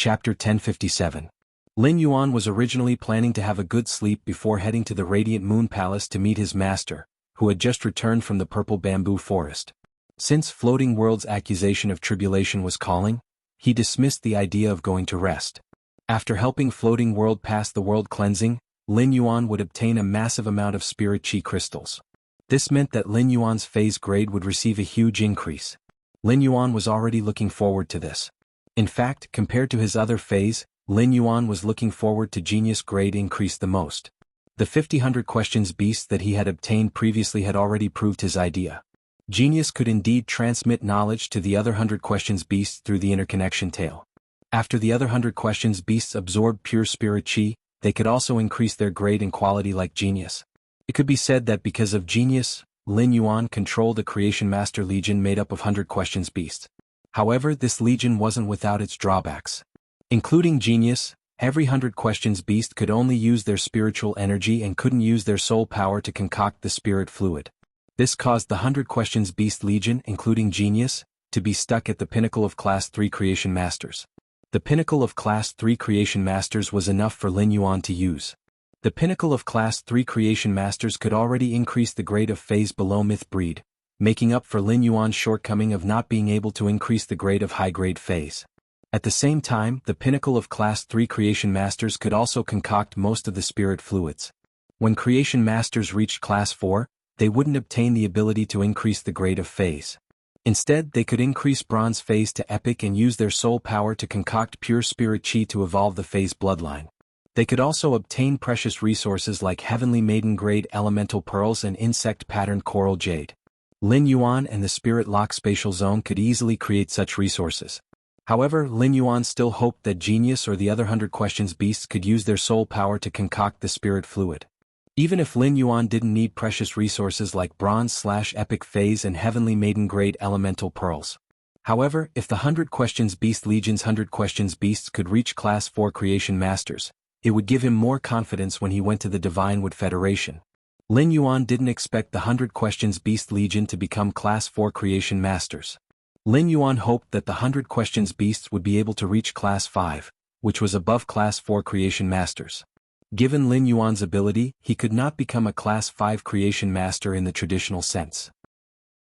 Chapter 1057. Lin Yuan was originally planning to have a good sleep before heading to the Radiant Moon Palace to meet his master, who had just returned from the purple bamboo forest. Since Floating World's accusation of tribulation was calling, he dismissed the idea of going to rest. After helping Floating World pass the world cleansing, Lin Yuan would obtain a massive amount of spirit chi crystals. This meant that Lin Yuan's phase grade would receive a huge increase. Lin Yuan was already looking forward to this. In fact, compared to his other phase, Lin Yuan was looking forward to genius grade increase the most. The 50-100 questions beast that he had obtained previously had already proved his idea. Genius could indeed transmit knowledge to the other 100 questions beasts through the interconnection tail. After the other 100 questions beasts absorbed pure spirit chi, they could also increase their grade and quality like genius. It could be said that because of genius, Lin Yuan controlled a creation master legion made up of 100 questions beasts. However, this legion wasn't without its drawbacks. Including genius, every 100 questions beast could only use their spiritual energy and couldn't use their soul power to concoct the spirit fluid. This caused the 100 questions beast legion, including genius, to be stuck at the pinnacle of Class 3 creation masters. The pinnacle of Class 3 creation masters was enough for Lin Yuan to use. The pinnacle of Class 3 creation masters could already increase the grade of phase below myth breed, making up for Lin Yuan's shortcoming of not being able to increase the grade of high-grade phase. At the same time, the pinnacle of Class 3 creation masters could also concoct most of the spirit fluids. When creation masters reached Class 4, they wouldn't obtain the ability to increase the grade of phase. Instead, they could increase bronze phase to epic and use their soul power to concoct pure spirit chi to evolve the phase bloodline. They could also obtain precious resources like heavenly maiden grade elemental pearls and insect patterned coral jade. Lin Yuan and the spirit lock spatial zone could easily create such resources. However, Lin Yuan still hoped that genius or the other 100 questions beasts could use their soul power to concoct the spirit fluid. Even if Lin Yuan didn't need precious resources like bronze/epic phase and heavenly maiden grade elemental pearls. However, if the 100 questions beast legion's 100 questions beasts could reach Class 4 creation masters, it would give him more confidence when he went to the Divine Wood Federation. Lin Yuan didn't expect the 100 questions beast legion to become Class 4 creation masters. Lin Yuan hoped that the 100 questions beasts would be able to reach Class 5, which was above Class 4 creation masters. Given Lin Yuan's ability, he could not become a Class 5 creation master in the traditional sense.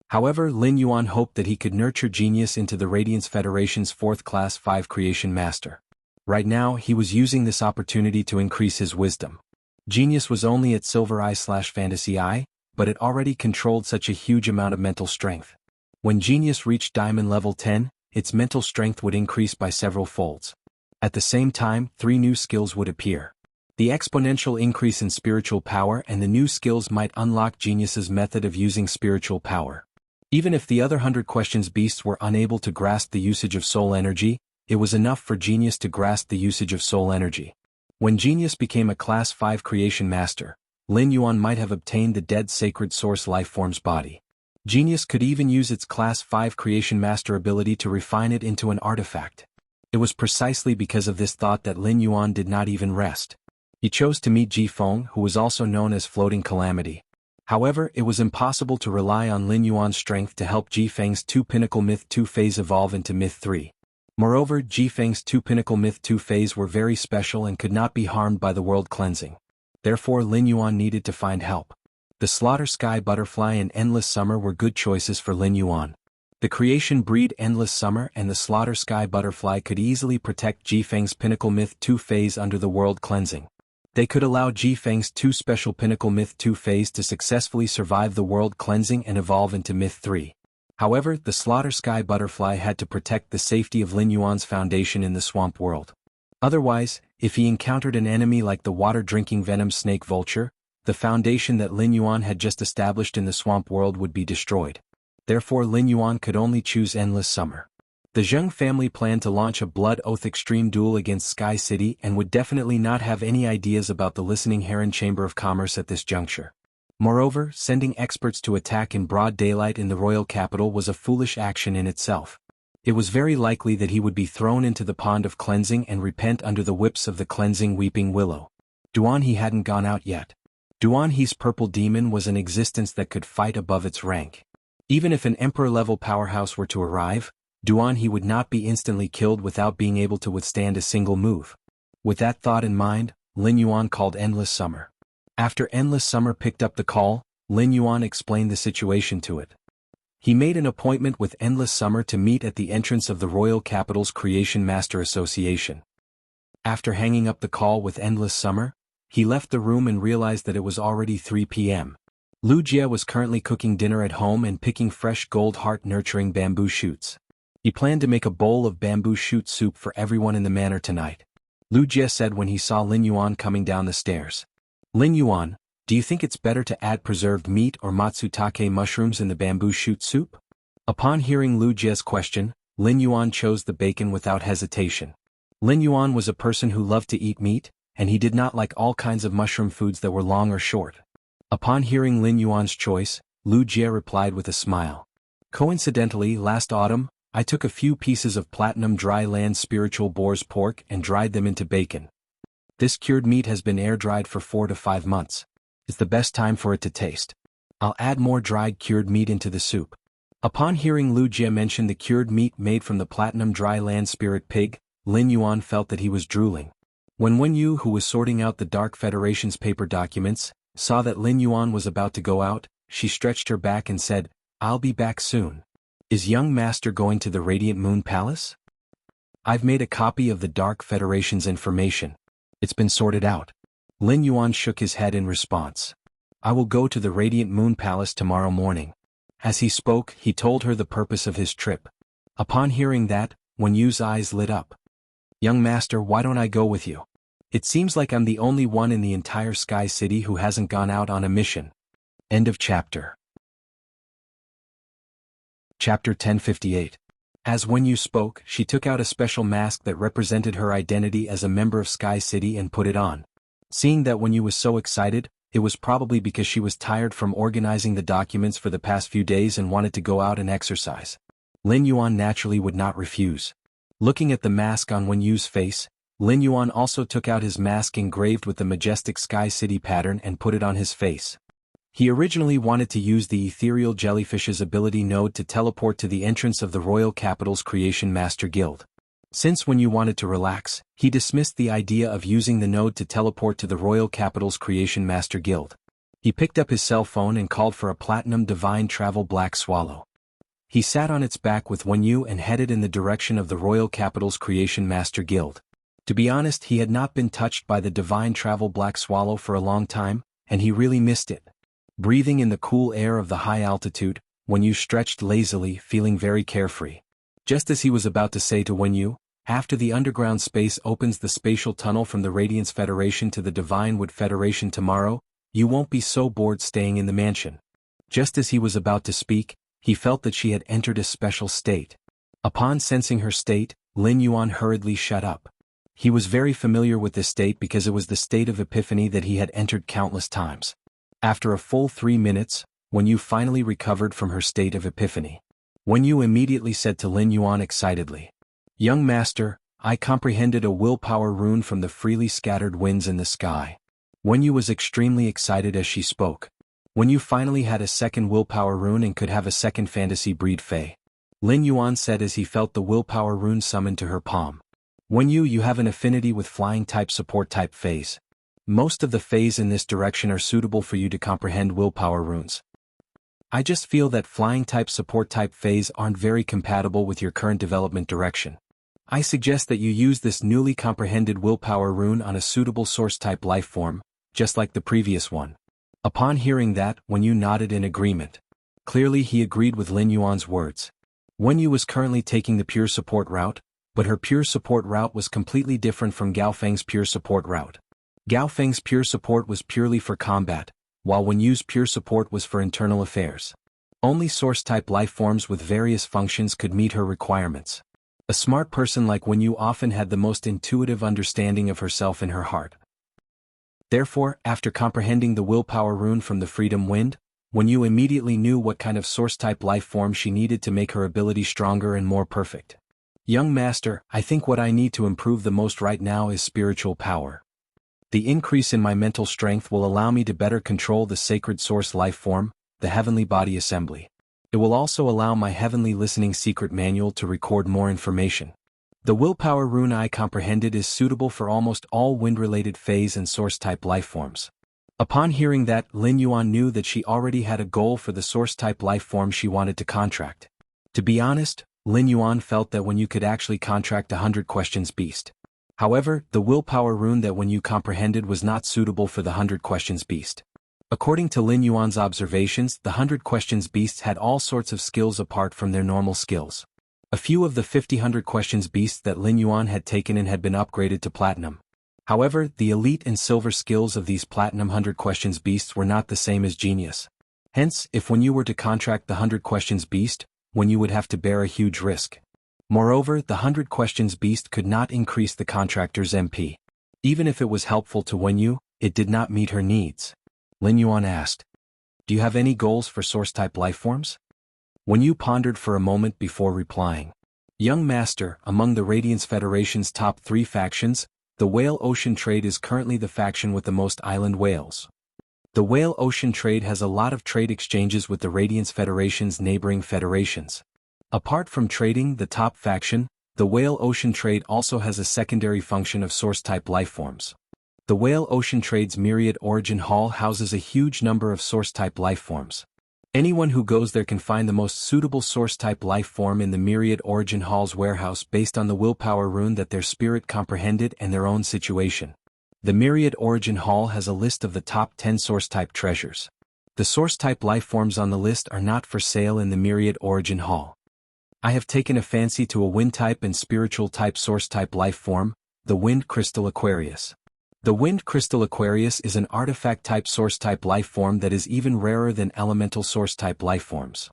However, Lin Yuan hoped that he could nurture genius into the Radiance Federation's 4th Class 5 creation master. Right now, he was using this opportunity to increase his wisdom. Genius was only at Silver Eye/Fantasy Eye, but it already controlled such a huge amount of mental strength. When Genius reached Diamond level 10, its mental strength would increase by several folds. At the same time, 3 new skills would appear. The exponential increase in spiritual power and the new skills might unlock Genius's method of using spiritual power. Even if the other 100 questions beasts were unable to grasp the usage of soul energy, it was enough for Genius to grasp the usage of soul energy. When Genius became a Class 5 creation master, Lin Yuan might have obtained the dead sacred source lifeform's body. Genius could even use its Class 5 creation master ability to refine it into an artifact. It was precisely because of this thought that Lin Yuan did not even rest. He chose to meet Ji Feng, who was also known as Floating Calamity. However, it was impossible to rely on Lin Yuan's strength to help Ji Feng's 2 Pinnacle Myth 2 phase evolve into Myth 3. Moreover, Ji Feng's 2 Pinnacle Myth 2 phase were very special and could not be harmed by the world cleansing. Therefore, Lin Yuan needed to find help. The Slaughter Sky Butterfly and Endless Summer were good choices for Lin Yuan. The creation breed Endless Summer and the Slaughter Sky Butterfly could easily protect Ji Feng's Pinnacle Myth 2 phase under the world cleansing. They could allow Ji Feng's 2 special Pinnacle Myth 2 phase to successfully survive the world cleansing and evolve into Myth 3. However, the Slaughter Sky Butterfly had to protect the safety of Lin Yuan's foundation in the swamp world. Otherwise, if he encountered an enemy like the water-drinking venom snake vulture, the foundation that Lin Yuan had just established in the swamp world would be destroyed. Therefore, Lin Yuan could only choose Endless Summer. The Zheng family planned to launch a Blood Oath Extreme duel against Sky City and would definitely not have any ideas about the Listening Heron Chamber of Commerce at this juncture. Moreover, sending experts to attack in broad daylight in the royal capital was a foolish action in itself. It was very likely that he would be thrown into the pond of cleansing and repent under the whips of the cleansing weeping willow. Duan He hadn't gone out yet. Duan He's purple demon was an existence that could fight above its rank. Even if an emperor-level powerhouse were to arrive, Duan he would not be instantly killed without being able to withstand a single move. With that thought in mind, Lin Yuan called Endless Summer. After Endless Summer picked up the call, Lin Yuan explained the situation to it. He made an appointment with Endless Summer to meet at the entrance of the Royal Capital's Creation Master Association. After hanging up the call with Endless Summer, he left the room and realized that it was already 3 p.m. Lu Jie was currently cooking dinner at home and picking fresh gold heart-nurturing bamboo shoots. He planned to make a bowl of bamboo shoot soup for everyone in the manor tonight. Lu Jie said when he saw Lin Yuan coming down the stairs. Lin Yuan, do you think it's better to add preserved meat or matsutake mushrooms in the bamboo shoot soup? Upon hearing Lu Jie's question, Lin Yuan chose the bacon without hesitation. Lin Yuan was a person who loved to eat meat, and he did not like all kinds of mushroom foods that were long or short. Upon hearing Lin Yuan's choice, Lu Jie replied with a smile. Coincidentally, last autumn, I took a few pieces of platinum dry land spiritual boar's pork and dried them into bacon. This cured meat has been air-dried for 4 to 5 months. It's the best time for it to taste. I'll add more dried cured meat into the soup. Upon hearing Lu Jie mention the cured meat made from the platinum dry land spirit pig, Lin Yuan felt that he was drooling. When Wen Yu, who was sorting out the Dark Federation's paper documents, saw that Lin Yuan was about to go out, she stretched her back and said, "I'll be back soon. Is young master going to the Radiant Moon Palace? I've made a copy of the Dark Federation's information. It's been sorted out." Lin Yuan shook his head in response. "I will go to the Radiant Moon Palace tomorrow morning." As he spoke, he told her the purpose of his trip. Upon hearing that, Wen Yu's eyes lit up. "Young master, why don't I go with you? It seems like I'm the only one in the entire Sky City who hasn't gone out on a mission." End of chapter. Chapter 1058. As Wen Yu spoke, she took out a special mask that represented her identity as a member of Sky City and put it on. Seeing that Wen Yu was so excited, it was probably because she was tired from organizing the documents for the past few days and wanted to go out and exercise. Lin Yuan naturally would not refuse. Looking at the mask on Wen Yu's face, Lin Yuan also took out his mask engraved with the majestic Sky City pattern and put it on his face. He originally wanted to use the ethereal jellyfish's ability node to teleport to the entrance of the Royal Capital's Creation Master Guild. Since Wen Yu wanted to relax, he dismissed the idea of using the node to teleport to the Royal Capital's Creation Master Guild. He picked up his cell phone and called for a Platinum Divine Travel Black Swallow. He sat on its back with Wen Yu and headed in the direction of the Royal Capital's Creation Master Guild. To be honest, he had not been touched by the Divine Travel Black Swallow for a long time, and he really missed it. Breathing in the cool air of the high altitude, Wen Yu stretched lazily, feeling very carefree. Just as he was about to say to Wen Yu, "After the underground space opens the spatial tunnel from the Radiance Federation to the Divine Wood Federation tomorrow, you won't be so bored staying in the mansion." Just as he was about to speak, he felt that she had entered a special state. Upon sensing her state, Lin Yuan hurriedly shut up. He was very familiar with this state because it was the state of epiphany that he had entered countless times. After a full 3 minutes, Wen Yu finally recovered from her state of epiphany. Wen Yu immediately said to Lin Yuan excitedly, "Young master, I comprehended a willpower rune from the freely scattered winds in the sky." Wen Yu was extremely excited as she spoke. Wen Yu finally had a second willpower rune and could have a second fantasy breed Fae. Lin Yuan said as he felt the willpower rune summoned to her palm. "Wen Yu, you have an affinity with flying type support type Faes. Most of the Faes in this direction are suitable for you to comprehend willpower runes. I just feel that flying type support type Faes aren't very compatible with your current development direction. I suggest that you use this newly comprehended willpower rune on a suitable source type life form, just like the previous one." Upon hearing that, Wen Yu nodded in agreement. Clearly he agreed with Lin Yuan's words. Wen Yu was currently taking the pure support route, but her pure support route was completely different from Gao Feng's pure support route. Gao Feng's pure support was purely for combat, while Wen Yu's pure support was for internal affairs. Only source-type life forms with various functions could meet her requirements. A smart person like Wen Yu often had the most intuitive understanding of herself in her heart. Therefore, after comprehending the willpower rune from the Freedom Wind, Wen Yu immediately knew what kind of source-type life form she needed to make her ability stronger and more perfect. "Young master, I think what I need to improve the most right now is spiritual power. The increase in my mental strength will allow me to better control the sacred source life form, the heavenly body assembly. It will also allow my heavenly listening secret manual to record more information. The willpower rune I comprehended is suitable for almost all wind-related phase and source-type lifeforms. Upon hearing that, Lin Yuan knew that she already had a goal for the source-type lifeform she wanted to contract. To be honest, Lin Yuan felt that when you could actually contract 100 questions beast. However, the willpower rune that when you comprehended was not suitable for the 100 questions beast. According to Lin Yuan's observations, the 100 questions beasts had all sorts of skills apart from their normal skills. A few of the 100 questions beasts that Lin Yuan had taken in had been upgraded to platinum. However, the elite and silver skills of these platinum 100 questions beasts were not the same as genius. Hence, if when you were to contract the 100 questions beast, when you would have to bear a huge risk. Moreover, the 100 questions beast could not increase the contractor's MP. Even if it was helpful to Wen Yu, it did not meet her needs. Lin Yuan asked, "Do you have any goals for source-type lifeforms?" Wen Yu pondered for a moment before replying. "Young Master, among the Radiance Federation's top 3 factions, the Whale Ocean Trade is currently the faction with the most island whales. The Whale Ocean Trade has a lot of trade exchanges with the Radiance Federation's neighboring federations. Apart from trading the top faction, the Whale Ocean Trade also has a secondary function of source-type lifeforms. The Whale Ocean Trade's Myriad Origin Hall houses a huge number of source-type lifeforms. Anyone who goes there can find the most suitable source-type lifeform in the Myriad Origin Hall's warehouse based on the willpower rune that their spirit comprehended and their own situation. The Myriad Origin Hall has a list of the top 10 source-type treasures. The source-type lifeforms on the list are not for sale in the Myriad Origin Hall. I have taken a fancy to a wind-type and spiritual-type source-type lifeform, the Wind Crystal Aquarius. The Wind Crystal Aquarius is an artifact-type source-type lifeform that is even rarer than elemental source-type lifeforms.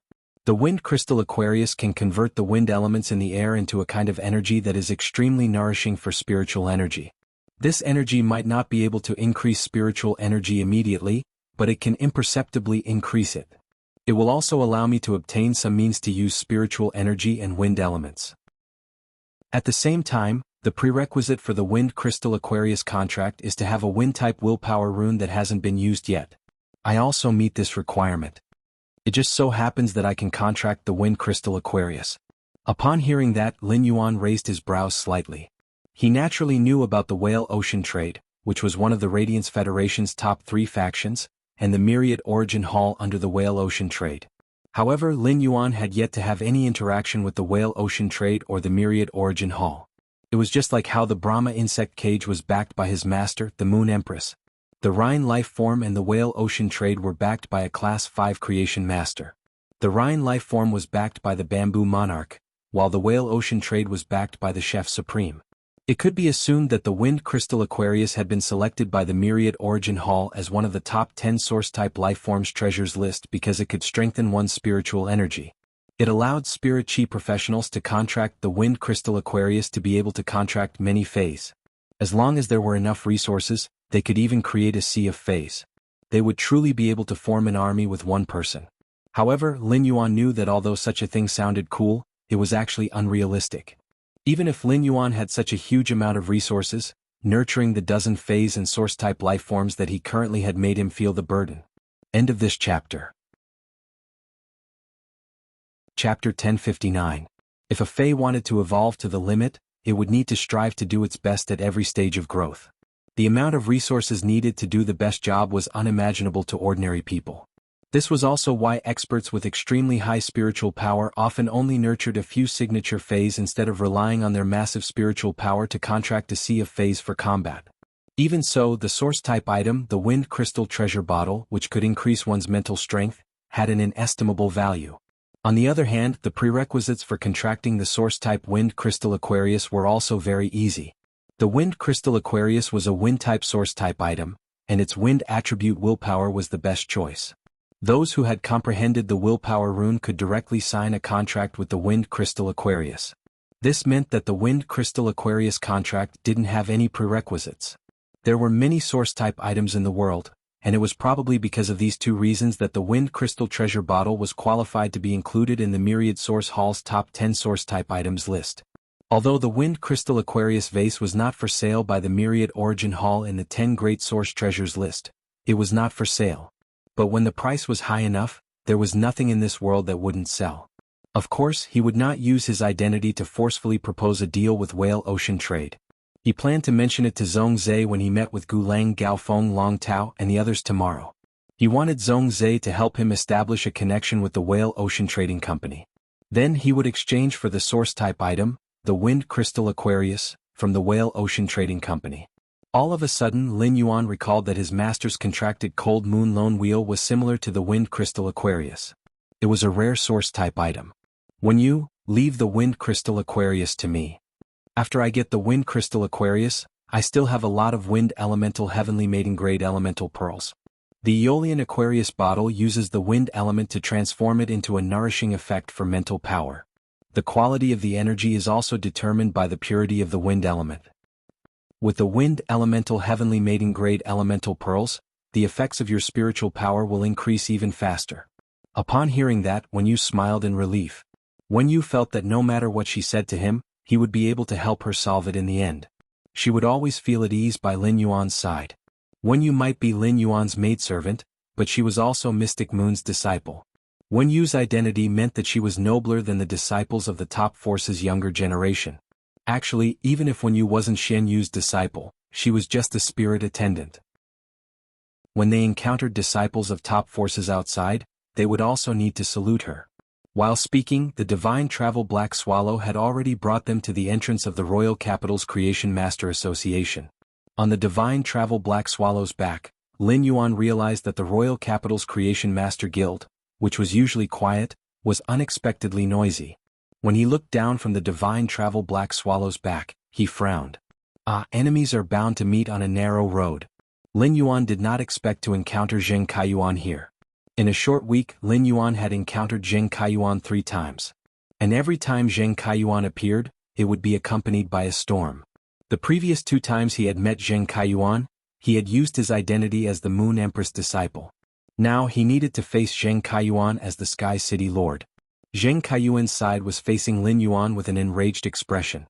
The Wind Crystal Aquarius can convert the wind elements in the air into a kind of energy that is extremely nourishing for spiritual energy. This energy might not be able to increase spiritual energy immediately, but it can imperceptibly increase it. It will also allow me to obtain some means to use spiritual energy and wind elements. At the same time, the prerequisite for the Wind Crystal Aquarius contract is to have a wind-type willpower rune that hasn't been used yet. I also meet this requirement. It just so happens that I can contract the Wind Crystal Aquarius. Upon hearing that, Lin Yuan raised his brows slightly. He naturally knew about the Whale Ocean Trade, which was one of the Radiance Federation's top 3 factions, and the Myriad Origin Hall under the Whale Ocean Trade. However, Lin Yuan had yet to have any interaction with the Whale Ocean Trade or the Myriad Origin Hall. It was just like how the Brahma insect cage was backed by his master, the Moon Empress. The Rhine life form and the Whale Ocean Trade were backed by a Class 5 creation master. The Rhine life form was backed by the Bamboo Monarch, while the Whale Ocean Trade was backed by the Chef Supreme. It could be assumed that the Wind Crystal Aquarius had been selected by the Myriad Origin Hall as one of the top 10 source-type lifeforms treasures list because it could strengthen one's spiritual energy. It allowed spirit chi professionals to contract the Wind Crystal Aquarius to be able to contract many fays. As long as there were enough resources, they could even create a sea of fays. They would truly be able to form an army with one person. However, Lin Yuan knew that although such a thing sounded cool, it was actually unrealistic. Even if Lin Yuan had such a huge amount of resources, nurturing the dozen phase and source-type lifeforms that he currently had made him feel the burden. End of this chapter. Chapter 1059. If a Fae wanted to evolve to the limit, it would need to strive to do its best at every stage of growth. The amount of resources needed to do the best job was unimaginable to ordinary people. This was also why experts with extremely high spiritual power often only nurtured a few signature Faes instead of relying on their massive spiritual power to contract a sea of Faes for combat. Even so, the source-type item, the Wind Crystal Treasure Bottle, which could increase one's mental strength, had an inestimable value. On the other hand, the prerequisites for contracting the source-type Wind Crystal Aquarius were also very easy. The Wind Crystal Aquarius was a wind-type source-type item, and its wind attribute willpower was the best choice. Those who had comprehended the willpower rune could directly sign a contract with the Wind Crystal Aquarius. This meant that the Wind Crystal Aquarius contract didn't have any prerequisites. There were many source-type items in the world, and it was probably because of these two reasons that the Wind Crystal Treasure Bottle was qualified to be included in the Myriad Source Hall's top 10 source-type items list. Although the Wind Crystal Aquarius vase was not for sale by the Myriad Origin Hall in the 10 Great Source Treasures list, it was not for sale. But when the price was high enough, there was nothing in this world that wouldn't sell. Of course, he would not use his identity to forcefully propose a deal with whale ocean trade. He planned to mention it to Zhongzhe when he met with Gulang Gaofeng Long Tao and the others tomorrow. He wanted Zhongzhe to help him establish a connection with the whale ocean trading company. Then he would exchange for the source type item, the Wind Crystal Aquarius, from the whale ocean trading company. All of a sudden Lin Yuan recalled that his master's contracted Cold Moon Lone Wheel was similar to the Wind Crystal Aquarius. It was a rare source type item. When you leave the Wind Crystal Aquarius to me. After I get the Wind Crystal Aquarius, I still have a lot of Wind Elemental Heavenly Maiden Grade Elemental Pearls. The Aeolian Aquarius bottle uses the wind element to transform it into a nourishing effect for mental power. The quality of the energy is also determined by the purity of the wind element. With the Wind Elemental Heavenly Maiden Grade Elemental Pearls, the effects of your spiritual power will increase even faster. Upon hearing that, Wen Yu smiled in relief. Wen Yu felt that no matter what she said to him, he would be able to help her solve it in the end. She would always feel at ease by Lin Yuan's side. Wen Yu might be Lin Yuan's maidservant, but she was also Mystic Moon's disciple. Wen Yu's identity meant that she was nobler than the disciples of the top force's younger generation. Actually, even if Wen Yu wasn't Shen Yu's disciple, she was just a spirit attendant. When they encountered disciples of top forces outside, they would also need to salute her. While speaking, the Divine Travel Black Swallow had already brought them to the entrance of the Royal Capital's Creation Master Association. On the Divine Travel Black Swallow's back, Lin Yuan realized that the Royal Capital's Creation Master Guild, which was usually quiet, was unexpectedly noisy. When he looked down from the Divine Travel Black Swallow's back, he frowned. Enemies are bound to meet on a narrow road. Lin Yuan did not expect to encounter Zheng Kaiyuan here. In a short week, Lin Yuan had encountered Zheng Kaiyuan 3 times. And every time Zheng Kaiyuan appeared, it would be accompanied by a storm. The previous 2 times he had met Zheng Kaiyuan, he had used his identity as the Moon Empress disciple. Now he needed to face Zheng Kaiyuan as the Sky City Lord. Zheng Kaiyuan's side was facing Lin Yuan with an enraged expression.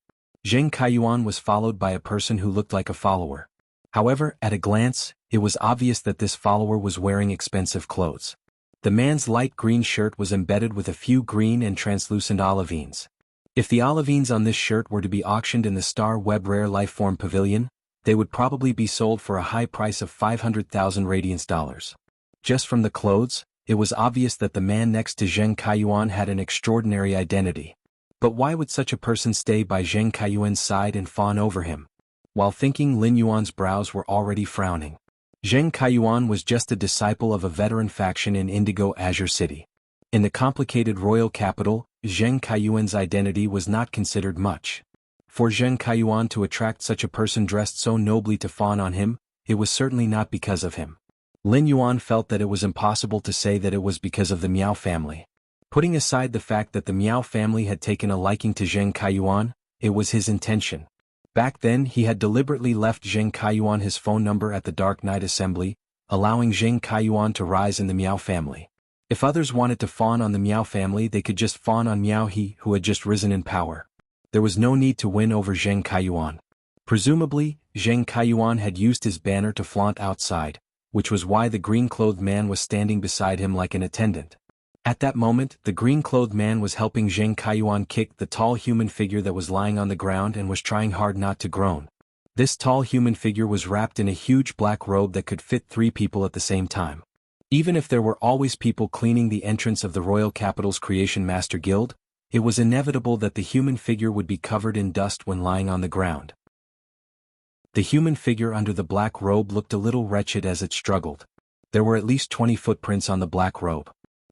Zheng Kaiyuan was followed by a person who looked like a follower. However, at a glance, it was obvious that this follower was wearing expensive clothes. The man's light green shirt was embedded with a few green and translucent olivines. If the olivines on this shirt were to be auctioned in the Star Web Rare Lifeform Pavilion, they would probably be sold for a high price of 500,000 Radiance dollars. Just from the clothes, it was obvious that the man next to Zheng Kaiyuan had an extraordinary identity. But why would such a person stay by Zheng Kaiyuan's side and fawn over him? While thinking, Lin Yuan's brows were already frowning. Zheng Kaiyuan was just a disciple of a veteran faction in Indigo Azure City. In the complicated royal capital, Zheng Kaiyuan's identity was not considered much. For Zheng Kaiyuan to attract such a person dressed so nobly to fawn on him, it was certainly not because of him. Lin Yuan felt that it was impossible to say that it was because of the Miao family. Putting aside the fact that the Miao family had taken a liking to Zheng Kaiyuan, it was his intention. Back then he had deliberately left Zheng Kaiyuan his phone number at the Dark Knight Assembly, allowing Zheng Kaiyuan to rise in the Miao family. If others wanted to fawn on the Miao family, they could just fawn on Miao He, who had just risen in power. There was no need to win over Zheng Kaiyuan. Presumably, Zheng Kaiyuan had used his banner to flaunt outside, which was why the green-clothed man was standing beside him like an attendant. At that moment, the green-clothed man was helping Zheng Kaiyuan kick the tall human figure that was lying on the ground and was trying hard not to groan. This tall human figure was wrapped in a huge black robe that could fit 3 people at the same time. Even if there were always people cleaning the entrance of the Royal Capital's Creation Master Guild, it was inevitable that the human figure would be covered in dust when lying on the ground. The human figure under the black robe looked a little wretched as it struggled. There were at least 20 footprints on the black robe.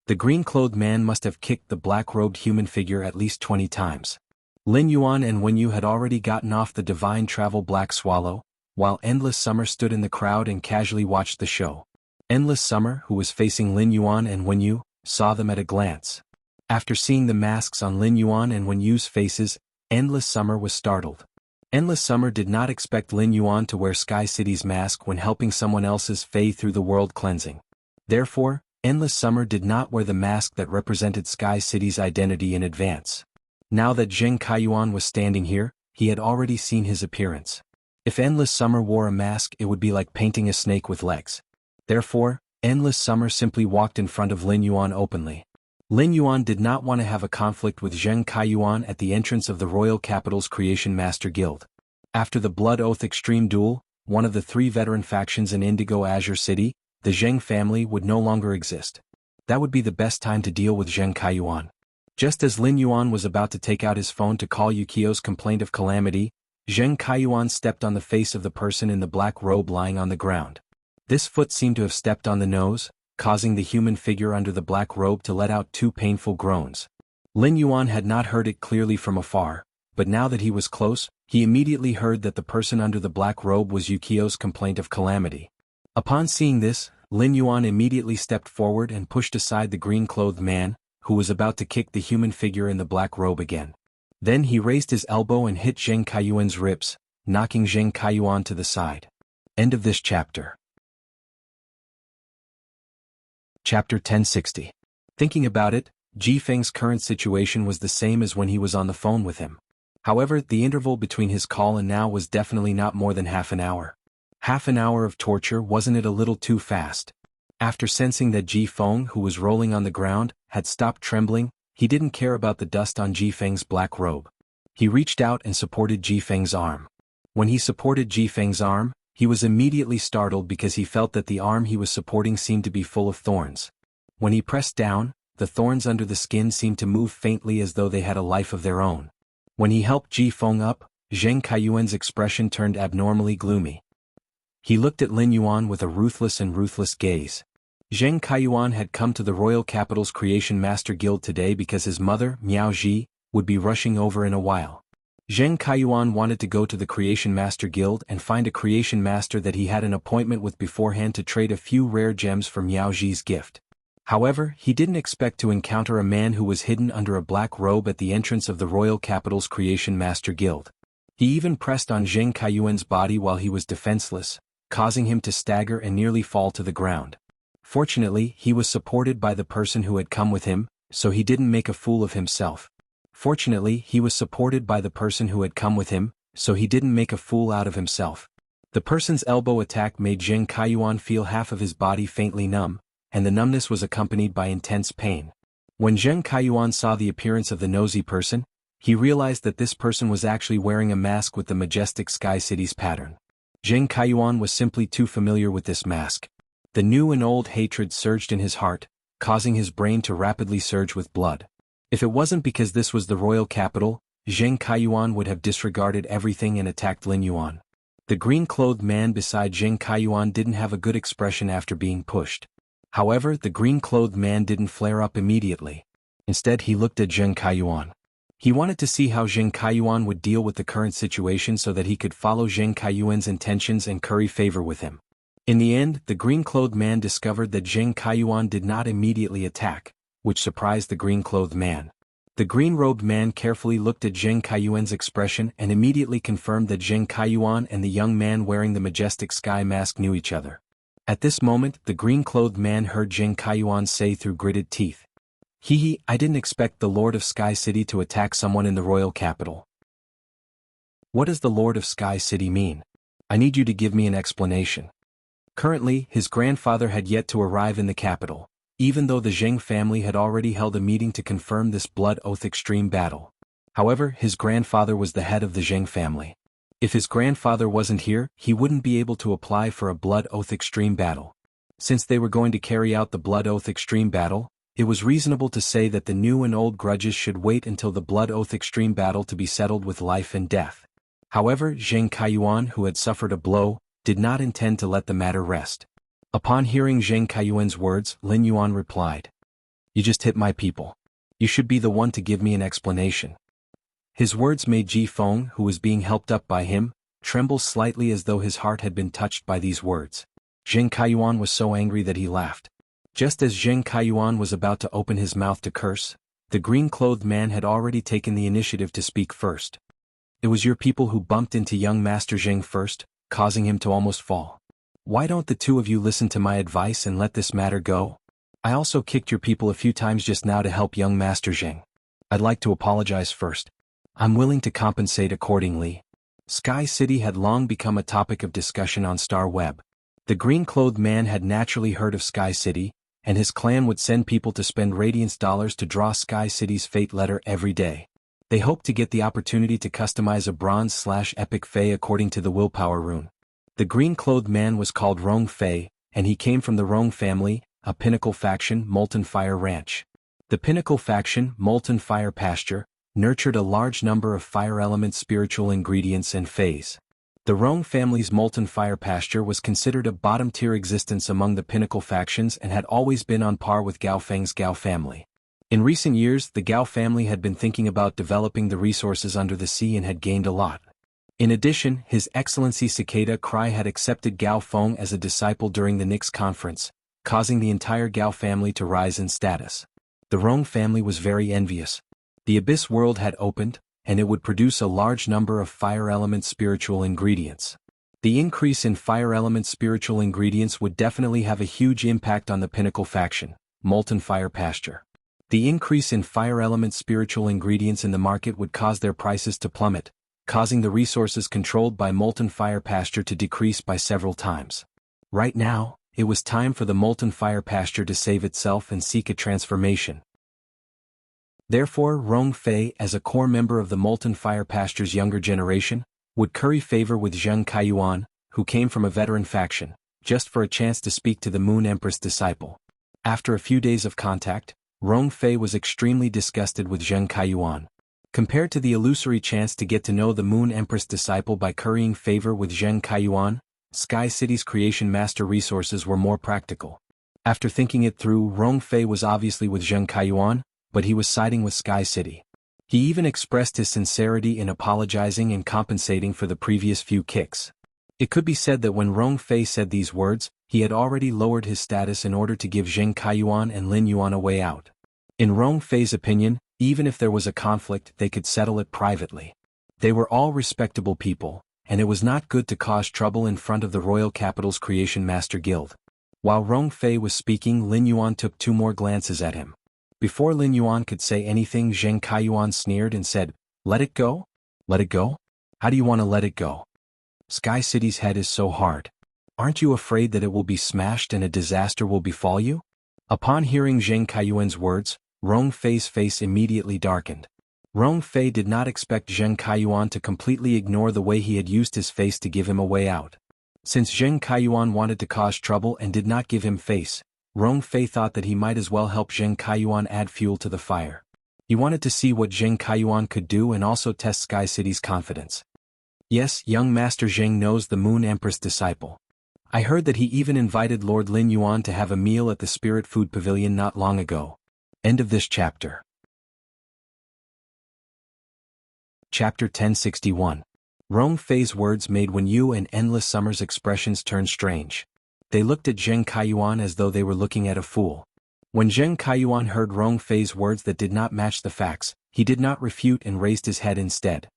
The green-clothed man must have kicked the black-robed human figure at least 20 times. Lin Yuan and Wen Yu had already gotten off the Divine Travel Black Swallow, while Endless Summer stood in the crowd and casually watched the show. Endless Summer, who was facing Lin Yuan and Wen Yu, saw them at a glance. After seeing the masks on Lin Yuan and Wen Yu's faces, Endless Summer was startled. Endless Summer did not expect Lin Yuan to wear Sky City's mask when helping someone else's Fae through the world cleansing. Therefore, Endless Summer did not wear the mask that represented Sky City's identity in advance. Now that Zheng Kaiyuan was standing here, he had already seen his appearance. If Endless Summer wore a mask, it would be like painting a snake with legs. Therefore, Endless Summer simply walked in front of Lin Yuan openly. Lin Yuan did not want to have a conflict with Zheng Kaiyuan at the entrance of the royal capital's Creation Master Guild. After the Blood Oath Extreme Duel, one of the 3 veteran factions in Indigo Azure City, the Zheng family would no longer exist. That would be the best time to deal with Zheng Kaiyuan. Just as Lin Yuan was about to take out his phone to call Yukio's complaint of calamity, Zheng Kaiyuan stepped on the face of the person in the black robe lying on the ground. This foot seemed to have stepped on the nose, causing the human figure under the black robe to let out 2 painful groans. Lin Yuan had not heard it clearly from afar, but now that he was close, he immediately heard that the person under the black robe was Yukio's complaint of calamity. Upon seeing this, Lin Yuan immediately stepped forward and pushed aside the green-clothed man, who was about to kick the human figure in the black robe again. Then he raised his elbow and hit Zheng Kaiyuan's ribs, knocking Zheng Kaiyuan to the side. End of this chapter. Chapter 1060. Thinking about it, Ji Feng's current situation was the same as when he was on the phone with him. However, the interval between his call and now was definitely not more than half an hour. Half an hour of torture, wasn't it a little too fast? After sensing that Ji Feng, who was rolling on the ground, had stopped trembling, he didn't care about the dust on Ji Feng's black robe. He reached out and supported Ji Feng's arm. When he supported Ji Feng's arm, he was immediately startled because he felt that the arm he was supporting seemed to be full of thorns. When he pressed down, the thorns under the skin seemed to move faintly as though they had a life of their own. When he helped Ji Feng up, Zheng Kaiyuan's expression turned abnormally gloomy. He looked at Lin Yuan with a ruthless gaze. Zheng Kaiyuan had come to the royal capital's Creation Master Guild today because his mother, Miao Ji, would be rushing over in a while. Zheng Kaiyuan wanted to go to the Creation Master Guild and find a Creation Master that he had an appointment with beforehand to trade a few rare gems for Miao Ji's gift. However, he didn't expect to encounter a man who was hidden under a black robe at the entrance of the royal capital's Creation Master Guild. He even pressed on Zheng Kaiyuan's body while he was defenseless, causing him to stagger and nearly fall to the ground. Fortunately, he was supported by the person who had come with him, so he didn't make a fool of himself. The person's elbow attack made Zheng Kaiyuan feel half of his body faintly numb, and the numbness was accompanied by intense pain. When Zheng Kaiyuan saw the appearance of the nosy person, he realized that this person was actually wearing a mask with the majestic Sky City's pattern. Zheng Kaiyuan was simply too familiar with this mask. The new and old hatred surged in his heart, causing his brain to rapidly surge with blood. If it wasn't because this was the royal capital, Zheng Kaiyuan would have disregarded everything and attacked Lin Yuan. The green-clothed man beside Zheng Kaiyuan didn't have a good expression after being pushed. However, the green-clothed man didn't flare up immediately. Instead, he looked at Zheng Kaiyuan. He wanted to see how Zheng Kaiyuan would deal with the current situation so that he could follow Zheng Kaiyuan's intentions and curry favor with him. In the end, the green-clothed man discovered that Zheng Kaiyuan did not immediately attack, which surprised the green-clothed man. The green-robed man carefully looked at Zheng Kaiyuan's expression and immediately confirmed that Zheng Kaiyuan and the young man wearing the majestic sky mask knew each other. At this moment, the green-clothed man heard Zheng Kaiyuan say through gritted teeth, "Hee, I didn't expect the Lord of Sky City to attack someone in the royal capital." "What does the Lord of Sky City mean? I need you to give me an explanation." Currently, his grandfather had yet to arrive in the capital, even though the Zheng family had already held a meeting to confirm this Blood Oath Extreme battle. However, his grandfather was the head of the Zheng family. If his grandfather wasn't here, he wouldn't be able to apply for a Blood Oath Extreme battle. Since they were going to carry out the Blood Oath Extreme battle, it was reasonable to say that the new and old grudges should wait until the Blood Oath Extreme battle to be settled with life and death. However, Zheng Kaiyuan, who had suffered a blow, did not intend to let the matter rest. Upon hearing Zheng Kaiyuan's words, Lin Yuan replied, "You just hit my people. You should be the one to give me an explanation." His words made Ji Feng, who was being helped up by him, tremble slightly as though his heart had been touched by these words. Zheng Kaiyuan was so angry that he laughed. Just as Zheng Kaiyuan was about to open his mouth to curse, the green-clothed man had already taken the initiative to speak first. "It was your people who bumped into young Master Zheng first, causing him to almost fall. Why don't the two of you listen to my advice and let this matter go? I also kicked your people a few times just now to help young Master Zheng. I'd like to apologize first. I'm willing to compensate accordingly." Sky City had long become a topic of discussion on Star Web. The green-clothed man had naturally heard of Sky City, and his clan would send people to spend Radiance dollars to draw Sky City's fate letter every day. They hoped to get the opportunity to customize a bronze/epic Fey according to the willpower rune. The green-clothed man was called Rong Fei, and he came from the Rong family, a pinnacle faction, Molten Fire Ranch. The pinnacle faction, Molten Fire Pasture, nurtured a large number of fire element spiritual ingredients and Feys. The Rong family's Molten Fire Pasture was considered a bottom-tier existence among the pinnacle factions and had always been on par with Gao Feng's Gao family. In recent years, the Gao family had been thinking about developing the resources under the sea and had gained a lot. In addition, His Excellency Cicada Cry had accepted Gao Feng as a disciple during the Nix conference, causing the entire Gao family to rise in status. The Rong family was very envious. The Abyss world had opened, and it would produce a large number of fire element spiritual ingredients. The increase in fire element spiritual ingredients would definitely have a huge impact on the pinnacle faction, Molten Fire Pasture. The increase in fire element spiritual ingredients in the market would cause their prices to plummet, causing the resources controlled by Molten Fire Pasture to decrease by several times. Right now, it was time for the Molten Fire Pasture to save itself and seek a transformation. Therefore, Rong Fei, as a core member of the Molten Fire Pasture's younger generation, would curry favor with Zheng Kaiyuan, who came from a veteran faction, just for a chance to speak to the Moon Empress disciple. After a few days of contact, Rong Fei was extremely disgusted with Zheng Kaiyuan. Compared to the illusory chance to get to know the Moon Empress disciple by currying favor with Zheng Kaiyuan, Sky City's creation master resources were more practical. After thinking it through, Rong Fei was obviously with Zheng Kaiyuan, but he was siding with Sky City. He even expressed his sincerity in apologizing and compensating for the previous few kicks. It could be said that when Rong Fei said these words, he had already lowered his status in order to give Zheng Kaiyuan and Lin Yuan a way out. In Rong Fei's opinion, even if there was a conflict, they could settle it privately. They were all respectable people, and it was not good to cause trouble in front of the Royal Capital's Creation Master Guild. While Rong Fei was speaking, Lin Yuan took 2 more glances at him. Before Lin Yuan could say anything, Zheng Kaiyuan sneered and said, "Let it go? Let it go? How do you want to let it go? Sky City's head is so hard. Aren't you afraid that it will be smashed and a disaster will befall you?" Upon hearing Zheng Kaiyuan's words, Rong Fei's face immediately darkened. Rong Fei did not expect Zheng Kaiyuan to completely ignore the way he had used his face to give him a way out. Since Zheng Kaiyuan wanted to cause trouble and did not give him face, Rong Fei thought that he might as well help Zheng Kaiyuan add fuel to the fire. He wanted to see what Zheng Kaiyuan could do and also test Sky City's confidence. "Yes, young Master Zheng knows the Moon Empress disciple. I heard that he even invited Lord Lin Yuan to have a meal at the Spirit Food Pavilion not long ago." End of this chapter. Chapter 1061. Rong Fei's words made Wen Yu and Endless Summer's expressions turn strange. They looked at Zheng Kaiyuan as though they were looking at a fool. When Zheng Kaiyuan heard Rong Fei's words that did not match the facts, he did not refute and raised his head instead.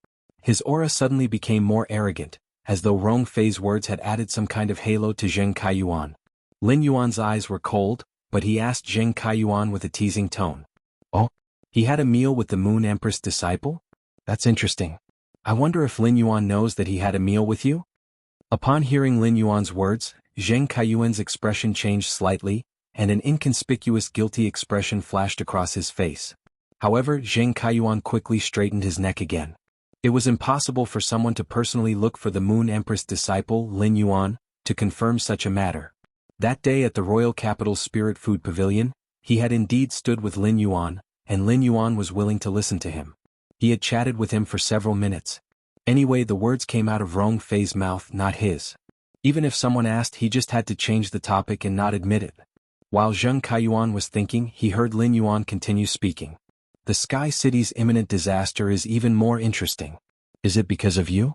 His aura suddenly became more arrogant, as though Rong Fei's words had added some kind of halo to Zheng Kaiyuan. Lin Yuan's eyes were cold, but he asked Zheng Kaiyuan with a teasing tone, "Oh, he had a meal with the Moon Empress disciple? That's interesting. I wonder if Lin Yuan knows that he had a meal with you?" Upon hearing Lin Yuan's words, Zheng Kaiyuan's expression changed slightly, and an inconspicuous guilty expression flashed across his face. However, Zheng Kaiyuan quickly straightened his neck again. It was impossible for someone to personally look for the Moon Empress disciple, Lin Yuan, to confirm such a matter. That day at the Royal Capital's Spirit Food Pavilion, he had indeed stood with Lin Yuan, and Lin Yuan was willing to listen to him. He had chatted with him for several minutes. Anyway, the words came out of Rong Fei's mouth, not his. Even if someone asked, he just had to change the topic and not admit it. While Zheng Kaiyuan was thinking, he heard Lin Yuan continue speaking. "The Sky City's imminent disaster is even more interesting. Is it because of you?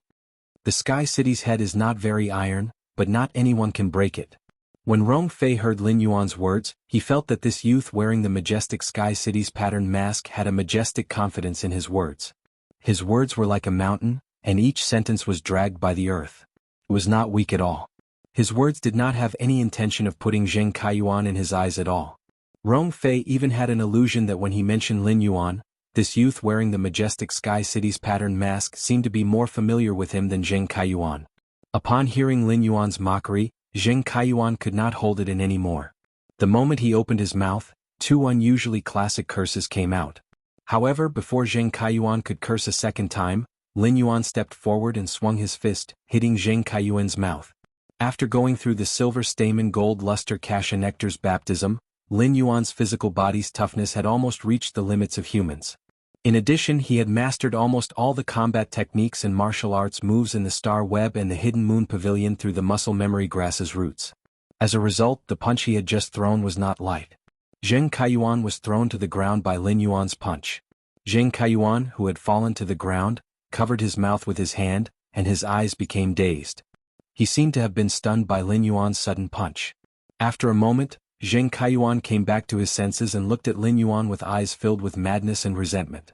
The Sky City's head is not very iron, but not anyone can break it." When Rong Fei heard Lin Yuan's words, he felt that this youth wearing the majestic Sky City's patterned mask had a majestic confidence in his words. His words were like a mountain, and each sentence was dragged by the earth. It was not weak at all. His words did not have any intention of putting Zheng Kaiyuan in his eyes at all. Rong Fei even had an illusion that when he mentioned Lin Yuan, this youth wearing the majestic Sky City's patterned mask seemed to be more familiar with him than Zheng Kaiyuan. Upon hearing Lin Yuan's mockery, Zheng Kaiyuan could not hold it in anymore. The moment he opened his mouth, two unusually classic curses came out. However, before Zheng Kaiyuan could curse a second time, Lin Yuan stepped forward and swung his fist, hitting Zheng Kaiyuan's mouth. After going through the silver stamen gold luster Kasha Nectar's baptism, Lin Yuan's physical body's toughness had almost reached the limits of humans. In addition, he had mastered almost all the combat techniques and martial arts moves in the Star Web and the Hidden Moon Pavilion through the muscle memory grass's roots. As a result, the punch he had just thrown was not light. Zheng Kaiyuan was thrown to the ground by Lin Yuan's punch. Zheng Kaiyuan, who had fallen to the ground, covered his mouth with his hand, and his eyes became dazed. He seemed to have been stunned by Lin Yuan's sudden punch. After a moment, Zheng Kaiyuan came back to his senses and looked at Lin Yuan with eyes filled with madness and resentment.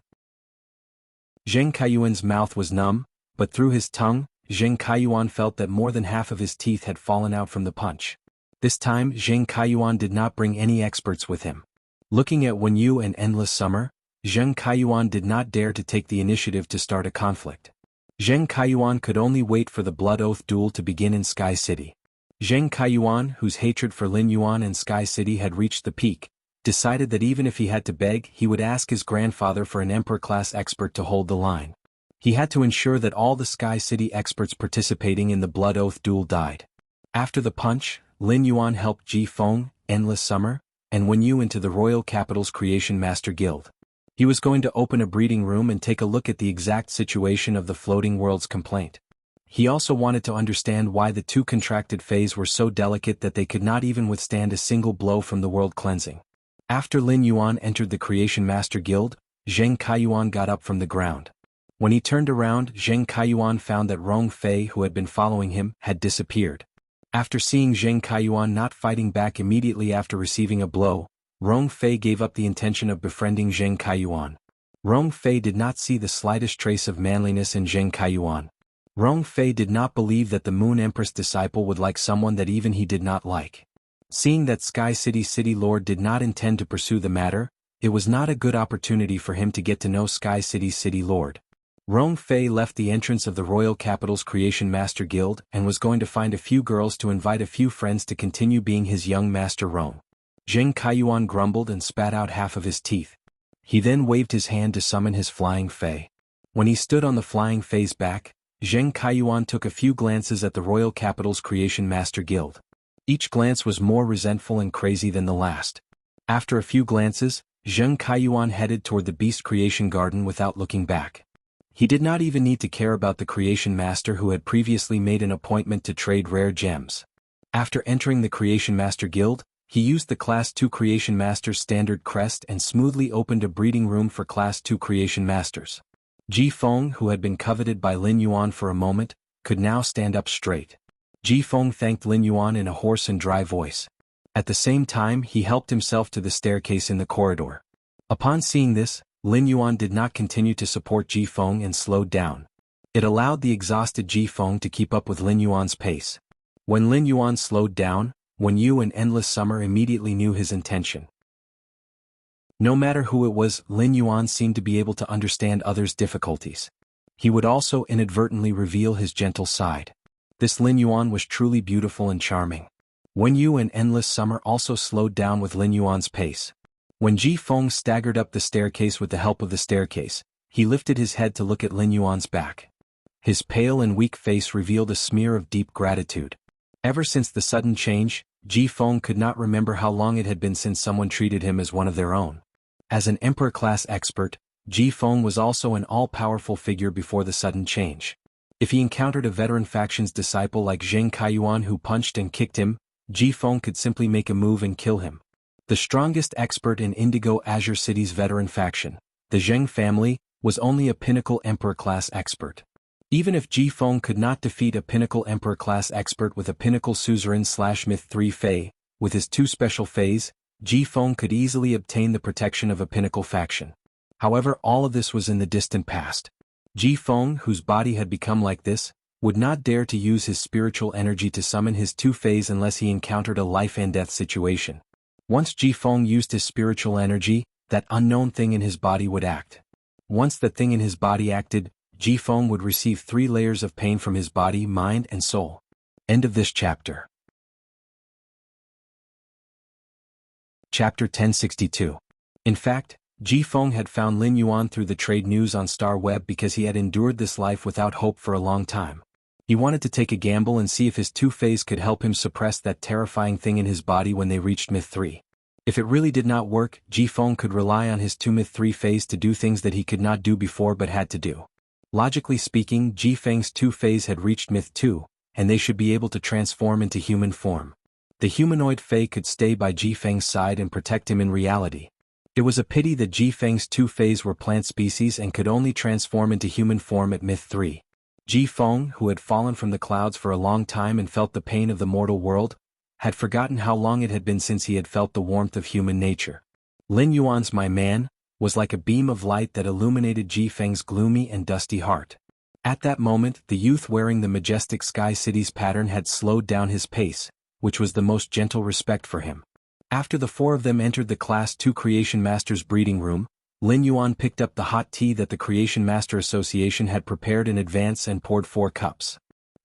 Zheng Kaiyuan's mouth was numb, but through his tongue, Zheng Kaiyuan felt that more than half of his teeth had fallen out from the punch. This time, Zheng Kaiyuan did not bring any experts with him. Looking at Wen Yu and Endless Summer, Zheng Kaiyuan did not dare to take the initiative to start a conflict. Zheng Kaiyuan could only wait for the Blood Oath duel to begin in Sky City. Zheng Kaiyuan, whose hatred for Lin Yuan and Sky City had reached the peak, decided that even if he had to beg, he would ask his grandfather for an Emperor-class expert to hold the line. He had to ensure that all the Sky City experts participating in the Blood Oath duel died. After the punch, Lin Yuan helped Ji Feng, Endless Summer, and Wen Yu into the Royal Capital's Creation Master Guild. He was going to open a breeding room and take a look at the exact situation of the Floating World's complaint. He also wanted to understand why the two contracted Fays were so delicate that they could not even withstand a single blow from the world cleansing. After Lin Yuan entered the Creation Master Guild, Zheng Kaiyuan got up from the ground. When he turned around, Zheng Kaiyuan found that Rong Fei, who had been following him, had disappeared. After seeing Zheng Kaiyuan not fighting back immediately after receiving a blow, Rong Fei gave up the intention of befriending Zheng Kaiyuan. Rong Fei did not see the slightest trace of manliness in Zheng Kaiyuan. Rong Fei did not believe that the Moon Empress disciple would like someone that even he did not like. Seeing that Sky City City Lord did not intend to pursue the matter, it was not a good opportunity for him to get to know Sky City City Lord. Rong Fei left the entrance of the Royal Capital's Creation Master Guild and was going to find a few girls to invite a few friends to continue being his young master Rong. Zheng Kaiyuan grumbled and spat out half of his teeth. He then waved his hand to summon his Flying Fei. When he stood on the Flying Fei's back, Zheng Kaiyuan took a few glances at the Royal Capital's Creation Master Guild. Each glance was more resentful and crazy than the last. After a few glances, Zheng Kaiyuan headed toward the Beast Creation Garden without looking back. He did not even need to care about the Creation Master who had previously made an appointment to trade rare gems. After entering the Creation Master Guild, he used the Class 2 Creation Master's standard crest and smoothly opened a breeding room for Class 2 Creation Masters. Ji Feng, who had been coveted by Lin Yuan for a moment, could now stand up straight. Ji Feng thanked Lin Yuan in a hoarse and dry voice. At the same time, he helped himself to the staircase in the corridor. Upon seeing this, Lin Yuan did not continue to support Ji Feng and slowed down. It allowed the exhausted Ji Feng to keep up with Lin Yuan's pace. When Lin Yuan slowed down, Wen Yu and Endless Summer immediately knew his intention. No matter who it was, Lin Yuan seemed to be able to understand others' difficulties. He would also inadvertently reveal his gentle side. This Lin Yuan was truly beautiful and charming. Wen Yu and Endless Summer also slowed down with Lin Yuan's pace. When Ji Feng staggered up the staircase with the help of the staircase, he lifted his head to look at Lin Yuan's back. His pale and weak face revealed a smear of deep gratitude. Ever since the sudden change, Ji Feng could not remember how long it had been since someone treated him as one of their own. As an Emperor-class expert, Ji Feng was also an all-powerful figure before the sudden change. If he encountered a veteran faction's disciple like Zheng Kaiyuan who punched and kicked him, Ji Feng could simply make a move and kill him. The strongest expert in Indigo Azure City's veteran faction, the Zheng family, was only a pinnacle Emperor-class expert. Even if Ji Feng could not defeat a pinnacle Emperor-class expert with a pinnacle Suzerain/Myth 3 Fei, with his two special Feis, Ji Feng could easily obtain the protection of a pinnacle faction. However, all of this was in the distant past. Ji Feng, whose body had become like this, would not dare to use his spiritual energy to summon his two Feis unless he encountered a life-and-death situation. Once Ji Feng used his spiritual energy, that unknown thing in his body would act. Once the thing in his body acted, Ji Feng would receive 3 layers of pain from his body, mind and soul. End of this chapter. Chapter 1062. In fact, Ji Feng had found Lin Yuan through the trade news on Star Web because he had endured this life without hope for a long time. He wanted to take a gamble and see if his two phase could help him suppress that terrifying thing in his body when they reached Myth 3. If it really did not work, Ji Feng could rely on his 2 Myth 3 phase to do things that he could not do before but had to do. Logically speaking, Ji Feng's 2 phase had reached Myth 2, and they should be able to transform into human form. The humanoid Fae could stay by Ji Feng's side and protect him in reality. It was a pity that Ji Feng's 2 phase were plant species and could only transform into human form at Myth 3. Ji Feng, who had fallen from the clouds for a long time and felt the pain of the mortal world, had forgotten how long it had been since he had felt the warmth of human nature. Lin Yuan's "my man" was like a beam of light that illuminated Ji Feng's gloomy and dusty heart. At that moment, the youth wearing the majestic Sky City's pattern had slowed down his pace, which was the most gentle respect for him. After the 4 of them entered the Class 2 Creation Master's breeding room, Lin Yuan picked up the hot tea that the Creation Master Association had prepared in advance and poured 4 cups.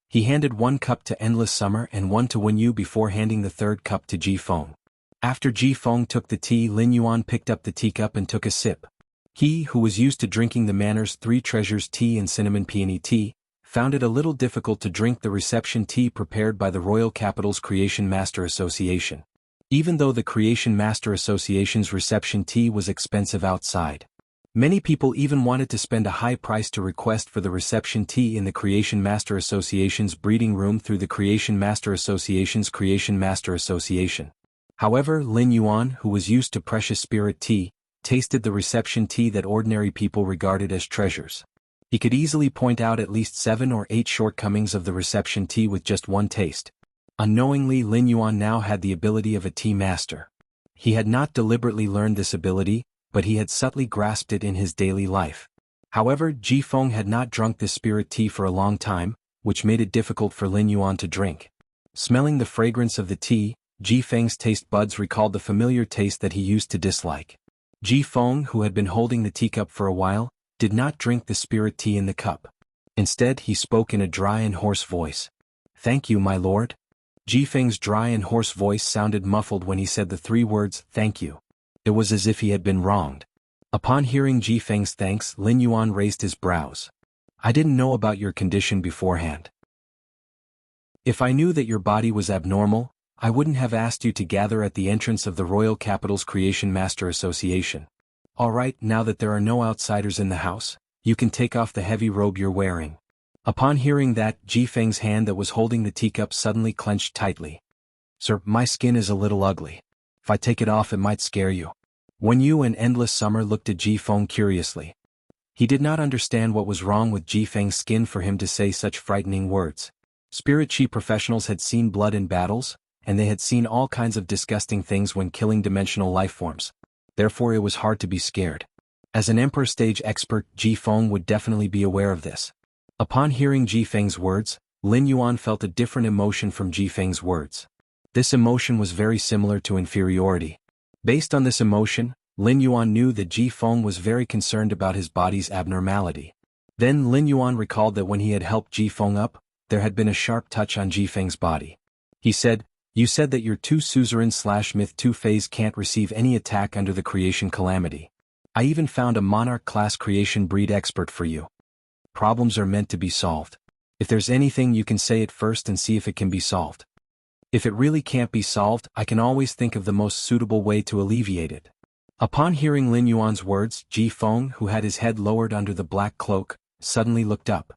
He handed 1 cup to Endless Summer and 1 to Wenyu before handing the 3rd cup to Ji Feng. After Ji Feng took the tea, Lin Yuan picked up the teacup and took a sip. He, who was used to drinking the Manor's 3 Treasures tea and cinnamon peony tea, found it a little difficult to drink the reception tea prepared by the Royal Capital's Creation Master Association. Even though the Creation Master Association's reception tea was expensive outside. Many people even wanted to spend a high price to request for the reception tea in the Creation Master Association's breeding room through the Creation Master Association's Creation Master Association. However, Lin Yuan, who was used to precious spirit tea, tasted the reception tea that ordinary people regarded as treasures. He could easily point out at least 7 or 8 shortcomings of the reception tea with just 1 taste. Unknowingly, Lin Yuan now had the ability of a tea master. He had not deliberately learned this ability, but he had subtly grasped it in his daily life. However, Ji Feng had not drunk this spirit tea for a long time, which made it difficult for Lin Yuan to drink. Smelling the fragrance of the tea, Ji Feng's taste buds recalled the familiar taste that he used to dislike. Ji Feng, who had been holding the teacup for a while, did not drink the spirit tea in the cup. Instead, he spoke in a dry and hoarse voice. "Thank you, my lord." Ji Feng's dry and hoarse voice sounded muffled when he said the 3 words, "thank you." It was as if he had been wronged. Upon hearing Ji Feng's thanks, Lin Yuan raised his brows. "I didn't know about your condition beforehand. If I knew that your body was abnormal, I wouldn't have asked you to gather at the entrance of the Royal Capital's Creation Master Association. Alright, now that there are no outsiders in the house, you can take off the heavy robe you're wearing." Upon hearing that, Ji Feng's hand that was holding the teacup suddenly clenched tightly. "Sir, my skin is a little ugly. If I take it off it might scare you." Wenyu and Endless Summer looked at Ji Feng curiously. He did not understand what was wrong with Ji Feng's skin for him to say such frightening words. Spirit Chi professionals had seen blood in battles, and they had seen all kinds of disgusting things when killing dimensional lifeforms. Therefore it was hard to be scared. As an Emperor stage expert, Ji Feng would definitely be aware of this. Upon hearing Ji Feng's words, Lin Yuan felt a different emotion from Ji Feng's words. This emotion was very similar to inferiority. Based on this emotion, Lin Yuan knew that Ji Feng was very concerned about his body's abnormality. Then Lin Yuan recalled that when he had helped Ji Feng up, there had been a sharp touch on Ji Feng's body. He said, "You said that your 2 Suzerain/Myth 2 phase can't receive any attack under the creation calamity. I even found a Monarch class creation breed expert for you. Problems are meant to be solved. If there's anything you can say it first and see if it can be solved. If it really can't be solved, I can always think of the most suitable way to alleviate it." Upon hearing Lin Yuan's words, Ji Feng, who had his head lowered under the black cloak, suddenly looked up.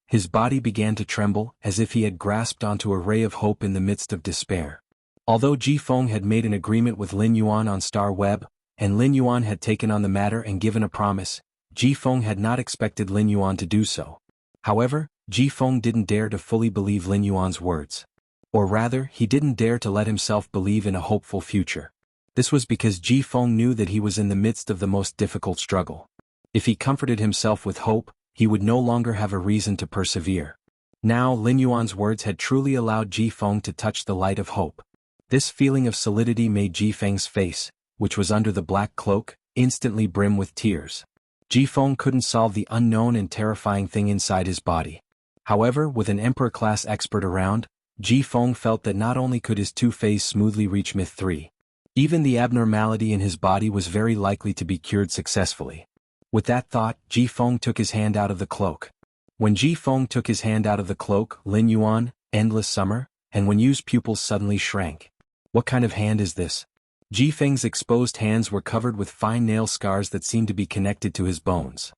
His body began to tremble, as if he had grasped onto a ray of hope in the midst of despair. Although Ji Feng had made an agreement with Lin Yuan on Star Web, and Lin Yuan had taken on the matter and given a promise, Ji Feng had not expected Lin Yuan to do so. However, Ji Feng didn't dare to fully believe Lin Yuan's words. Or rather, he didn't dare to let himself believe in a hopeful future. This was because Ji Feng knew that he was in the midst of the most difficult struggle. If he comforted himself with hope, he would no longer have a reason to persevere. Now Lin Yuan's words had truly allowed Ji Feng to touch the light of hope. This feeling of solidity made Ji Feng's face, which was under the black cloak, instantly brim with tears. Ji Feng couldn't solve the unknown and terrifying thing inside his body. However, with an Emperor-class expert around, Ji Feng felt that not only could his 2 phase smoothly reach Myth 3, Even the abnormality in his body was very likely to be cured successfully. With that thought, Ji Feng took his hand out of the cloak. When Ji Feng took his hand out of the cloak, Lin Yuan, Endless Summer, and Wen Yu's pupils suddenly shrank. What kind of hand is this? Ji Feng's exposed hands were covered with fine nail scars that seemed to be connected to his bones.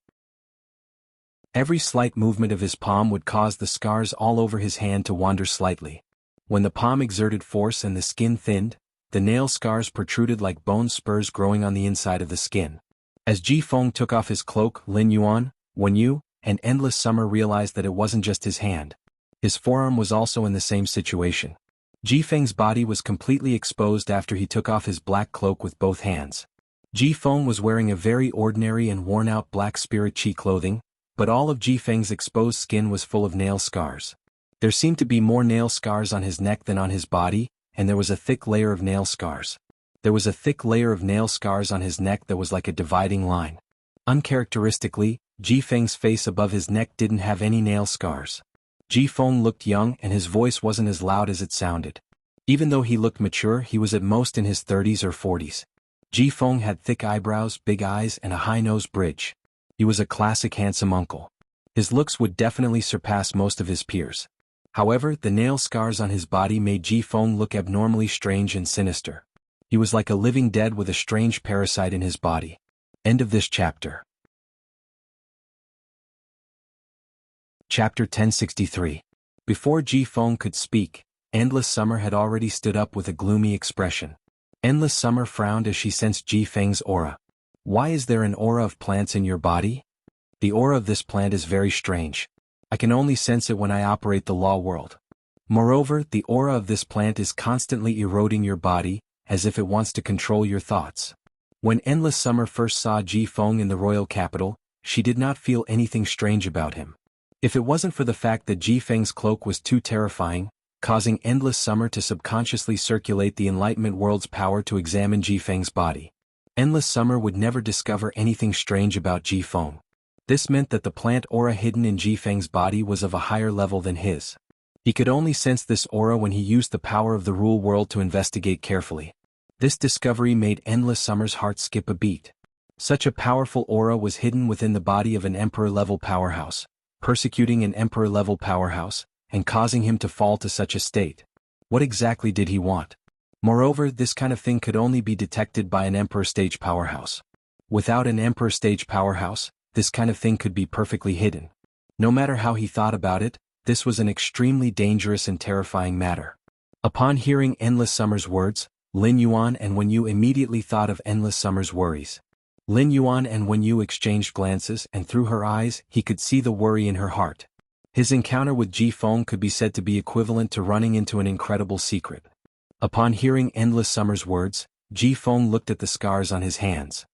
Every slight movement of his palm would cause the scars all over his hand to wander slightly. When the palm exerted force and the skin thinned, the nail scars protruded like bone spurs growing on the inside of the skin. As Ji Feng took off his cloak, Lin Yuan, Wen Yu, and Endless Summer realized that it wasn't just his hand. His forearm was also in the same situation. Ji Feng's body was completely exposed after he took off his black cloak with both hands. Ji Feng was wearing a very ordinary and worn-out black spirit chi clothing, but all of Ji Feng's exposed skin was full of nail scars. There seemed to be more nail scars on his neck than on his body, and there was a thick layer of nail scars. There was a thick layer of nail scars on his neck that was like a dividing line. Uncharacteristically, Ji Feng's face above his neck didn't have any nail scars. Ji Feng looked young and his voice wasn't as loud as it sounded. Even though he looked mature, he was at most in his 30s or 40s. Ji Feng had thick eyebrows, big eyes, and a high-nose bridge. He was a classic handsome uncle. His looks would definitely surpass most of his peers. However, the nail scars on his body made Ji Feng look abnormally strange and sinister. He was like a living dead with a strange parasite in his body. End of this chapter. Chapter 1063. Before Ji Feng could speak, Endless Summer had already stood up with a gloomy expression. Endless Summer frowned as she sensed Ji Feng's aura. Why is there an aura of plants in your body? The aura of this plant is very strange. I can only sense it when I operate the law world. Moreover, the aura of this plant is constantly eroding your body, as if it wants to control your thoughts. When Endless Summer first saw Ji Feng in the royal capital, she did not feel anything strange about him. If it wasn't for the fact that Ji Feng's cloak was too terrifying, causing Endless Summer to subconsciously circulate the Enlightenment world's power to examine Ji Feng's body, Endless Summer would never discover anything strange about Ji Feng. This meant that the plant aura hidden in Ji Feng's body was of a higher level than his. He could only sense this aura when he used the power of the rule world to investigate carefully. This discovery made Endless Summer's heart skip a beat. Such a powerful aura was hidden within the body of an emperor-level powerhouse, persecuting an emperor-level powerhouse, and causing him to fall to such a state. What exactly did he want? Moreover, this kind of thing could only be detected by an emperor-stage powerhouse. Without an emperor-stage powerhouse, this kind of thing could be perfectly hidden. No matter how he thought about it, this was an extremely dangerous and terrifying matter. Upon hearing Endless Summer's words, Lin Yuan and Wen Yu immediately thought of Endless Summer's worries. Lin Yuan and Wen Yu exchanged glances, and through her eyes, he could see the worry in her heart. His encounter with Ji Feng could be said to be equivalent to running into an incredible secret. Upon hearing Endless Summer's words, Ji Feng looked at the scars on his hands.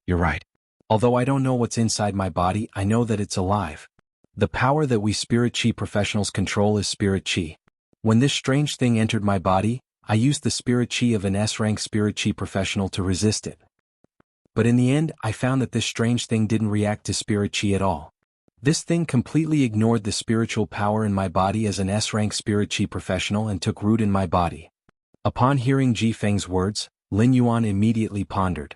You're right. Although I don't know what's inside my body, I know that it's alive. The power that we Spirit Chi professionals control is Spirit Chi. When this strange thing entered my body, I used the Spirit Chi of an S-rank Spirit Chi professional to resist it. But in the end, I found that this strange thing didn't react to Spirit Chi at all. This thing completely ignored the spiritual power in my body as an S-rank Spirit Chi professional and took root in my body. Upon hearing Ji Feng's words, Lin Yuan immediately pondered.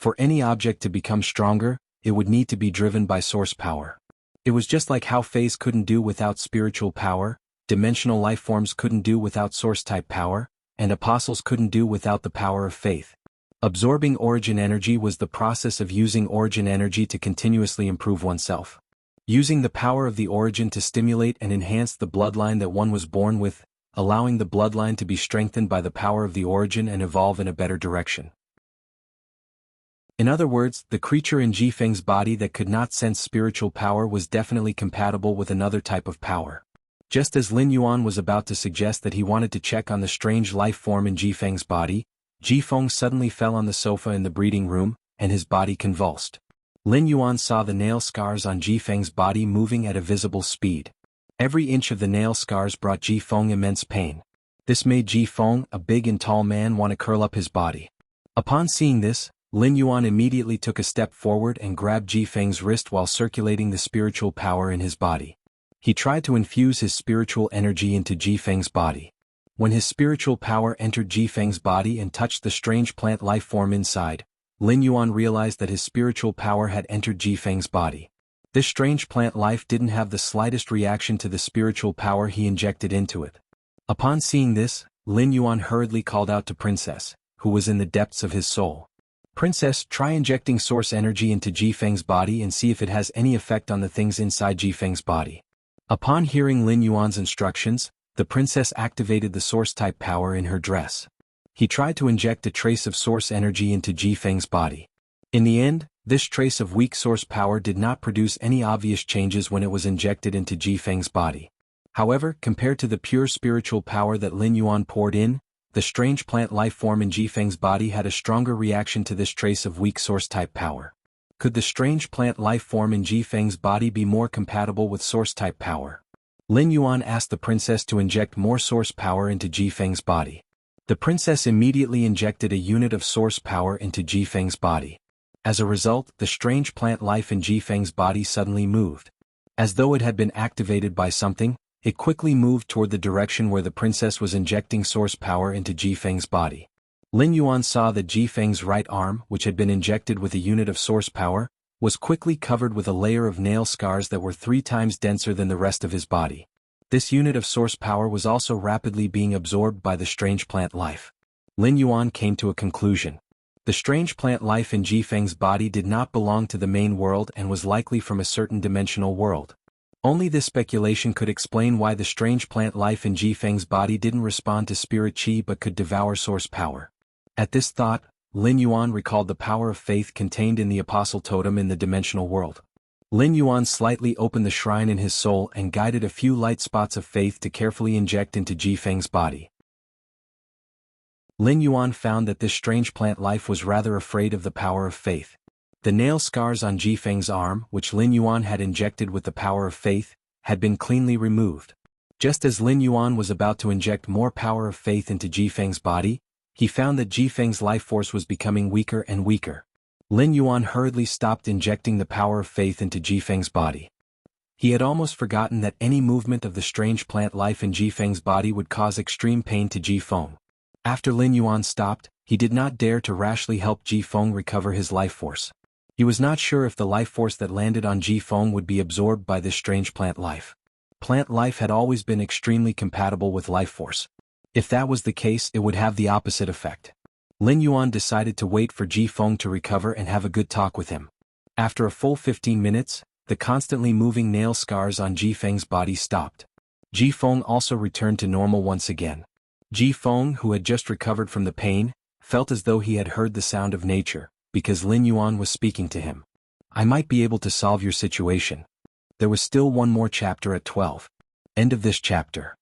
For any object to become stronger, it would need to be driven by source power. It was just like how phase couldn't do without spiritual power, dimensional life forms couldn't do without source-type power, and apostles couldn't do without the power of faith. Absorbing origin energy was the process of using origin energy to continuously improve oneself. Using the power of the origin to stimulate and enhance the bloodline that one was born with, allowing the bloodline to be strengthened by the power of the origin and evolve in a better direction. In other words, the creature in Ji Feng's body that could not sense spiritual power was definitely compatible with another type of power. Just as Lin Yuan was about to suggest that he wanted to check on the strange life form in Ji Feng's body, Ji Feng suddenly fell on the sofa in the breeding room, and his body convulsed. Lin Yuan saw the nail scars on Ji Feng's body moving at a visible speed. Every inch of the nail scars brought Ji Feng immense pain. This made Ji Feng, a big and tall man, want to curl up his body. Upon seeing this, Lin Yuan immediately took a step forward and grabbed Ji Feng's wrist while circulating the spiritual power in his body. He tried to infuse his spiritual energy into Ji Feng's body. When his spiritual power entered Jifeng's body and touched the strange plant life form inside, Lin Yuan realized that his spiritual power had entered Jifeng's body. This strange plant life didn't have the slightest reaction to the spiritual power he injected into it. Upon seeing this, Lin Yuan hurriedly called out to Princess, who was in the depths of his soul. Princess, try injecting source energy into Jifeng's body and see if it has any effect on the things inside Jifeng's body. Upon hearing Lin Yuan's instructions, the princess activated the source-type power in her dress. He tried to inject a trace of source energy into Jifeng's body. In the end, this trace of weak source power did not produce any obvious changes when it was injected into Jifeng's body. However, compared to the pure spiritual power that Lin Yuan poured in, the strange plant life form in Jifeng's body had a stronger reaction to this trace of weak source-type power. Could the strange plant life form in Jifeng's body be more compatible with source-type power? Lin Yuan asked the princess to inject more source power into Jifeng's body. The princess immediately injected a unit of source power into Jifeng's body. As a result, the strange plant life in Jifeng's body suddenly moved. As though it had been activated by something, it quickly moved toward the direction where the princess was injecting source power into Jifeng's body. Lin Yuan saw that Jifeng's right arm, which had been injected with a unit of source power, was quickly covered with a layer of nail scars that were 3 times denser than the rest of his body. This unit of source power was also rapidly being absorbed by the strange plant life. Lin Yuan came to a conclusion. The strange plant life in Jifeng's body did not belong to the main world and was likely from a certain dimensional world. Only this speculation could explain why the strange plant life in Jifeng's body didn't respond to spirit qi but could devour source power. At this thought, Lin Yuan recalled the power of faith contained in the apostle totem in the dimensional world. Lin Yuan slightly opened the shrine in his soul and guided a few light spots of faith to carefully inject into Jifeng's body. Lin Yuan found that this strange plant life was rather afraid of the power of faith. The nail scars on Jifeng's arm, which Lin Yuan had injected with the power of faith, had been cleanly removed. Just as Lin Yuan was about to inject more power of faith into Jifeng's body, he found that Jifeng's life force was becoming weaker and weaker. Lin Yuan hurriedly stopped injecting the power of faith into Jifeng's body. He had almost forgotten that any movement of the strange plant life in Jifeng's body would cause extreme pain to Jifeng. After Lin Yuan stopped, he did not dare to rashly help Jifeng recover his life force. He was not sure if the life force that landed on Jifeng would be absorbed by this strange plant life. Plant life had always been extremely compatible with life force. If that was the case, it would have the opposite effect. Lin Yuan decided to wait for Jifeng to recover and have a good talk with him. After a full 15 minutes, the constantly moving nail scars on Jifeng's body stopped. Jifeng also returned to normal once again. Jifeng, who had just recovered from the pain, felt as though he had heard the sound of nature, because Lin Yuan was speaking to him. I might be able to solve your situation. There was still one more chapter at 12. End of this chapter.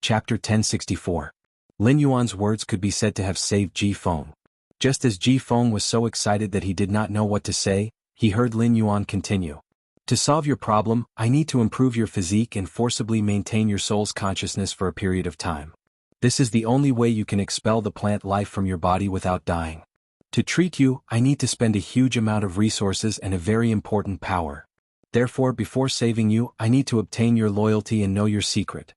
Chapter 1064. Lin Yuan's words could be said to have saved Jifeng. Just as Jifeng was so excited that he did not know what to say, he heard Lin Yuan continue. To solve your problem, I need to improve your physique and forcibly maintain your soul's consciousness for a period of time. This is the only way you can expel the plant life from your body without dying. To treat you, I need to spend a huge amount of resources and a very important power. Therefore, before saving you, I need to obtain your loyalty and know your secret.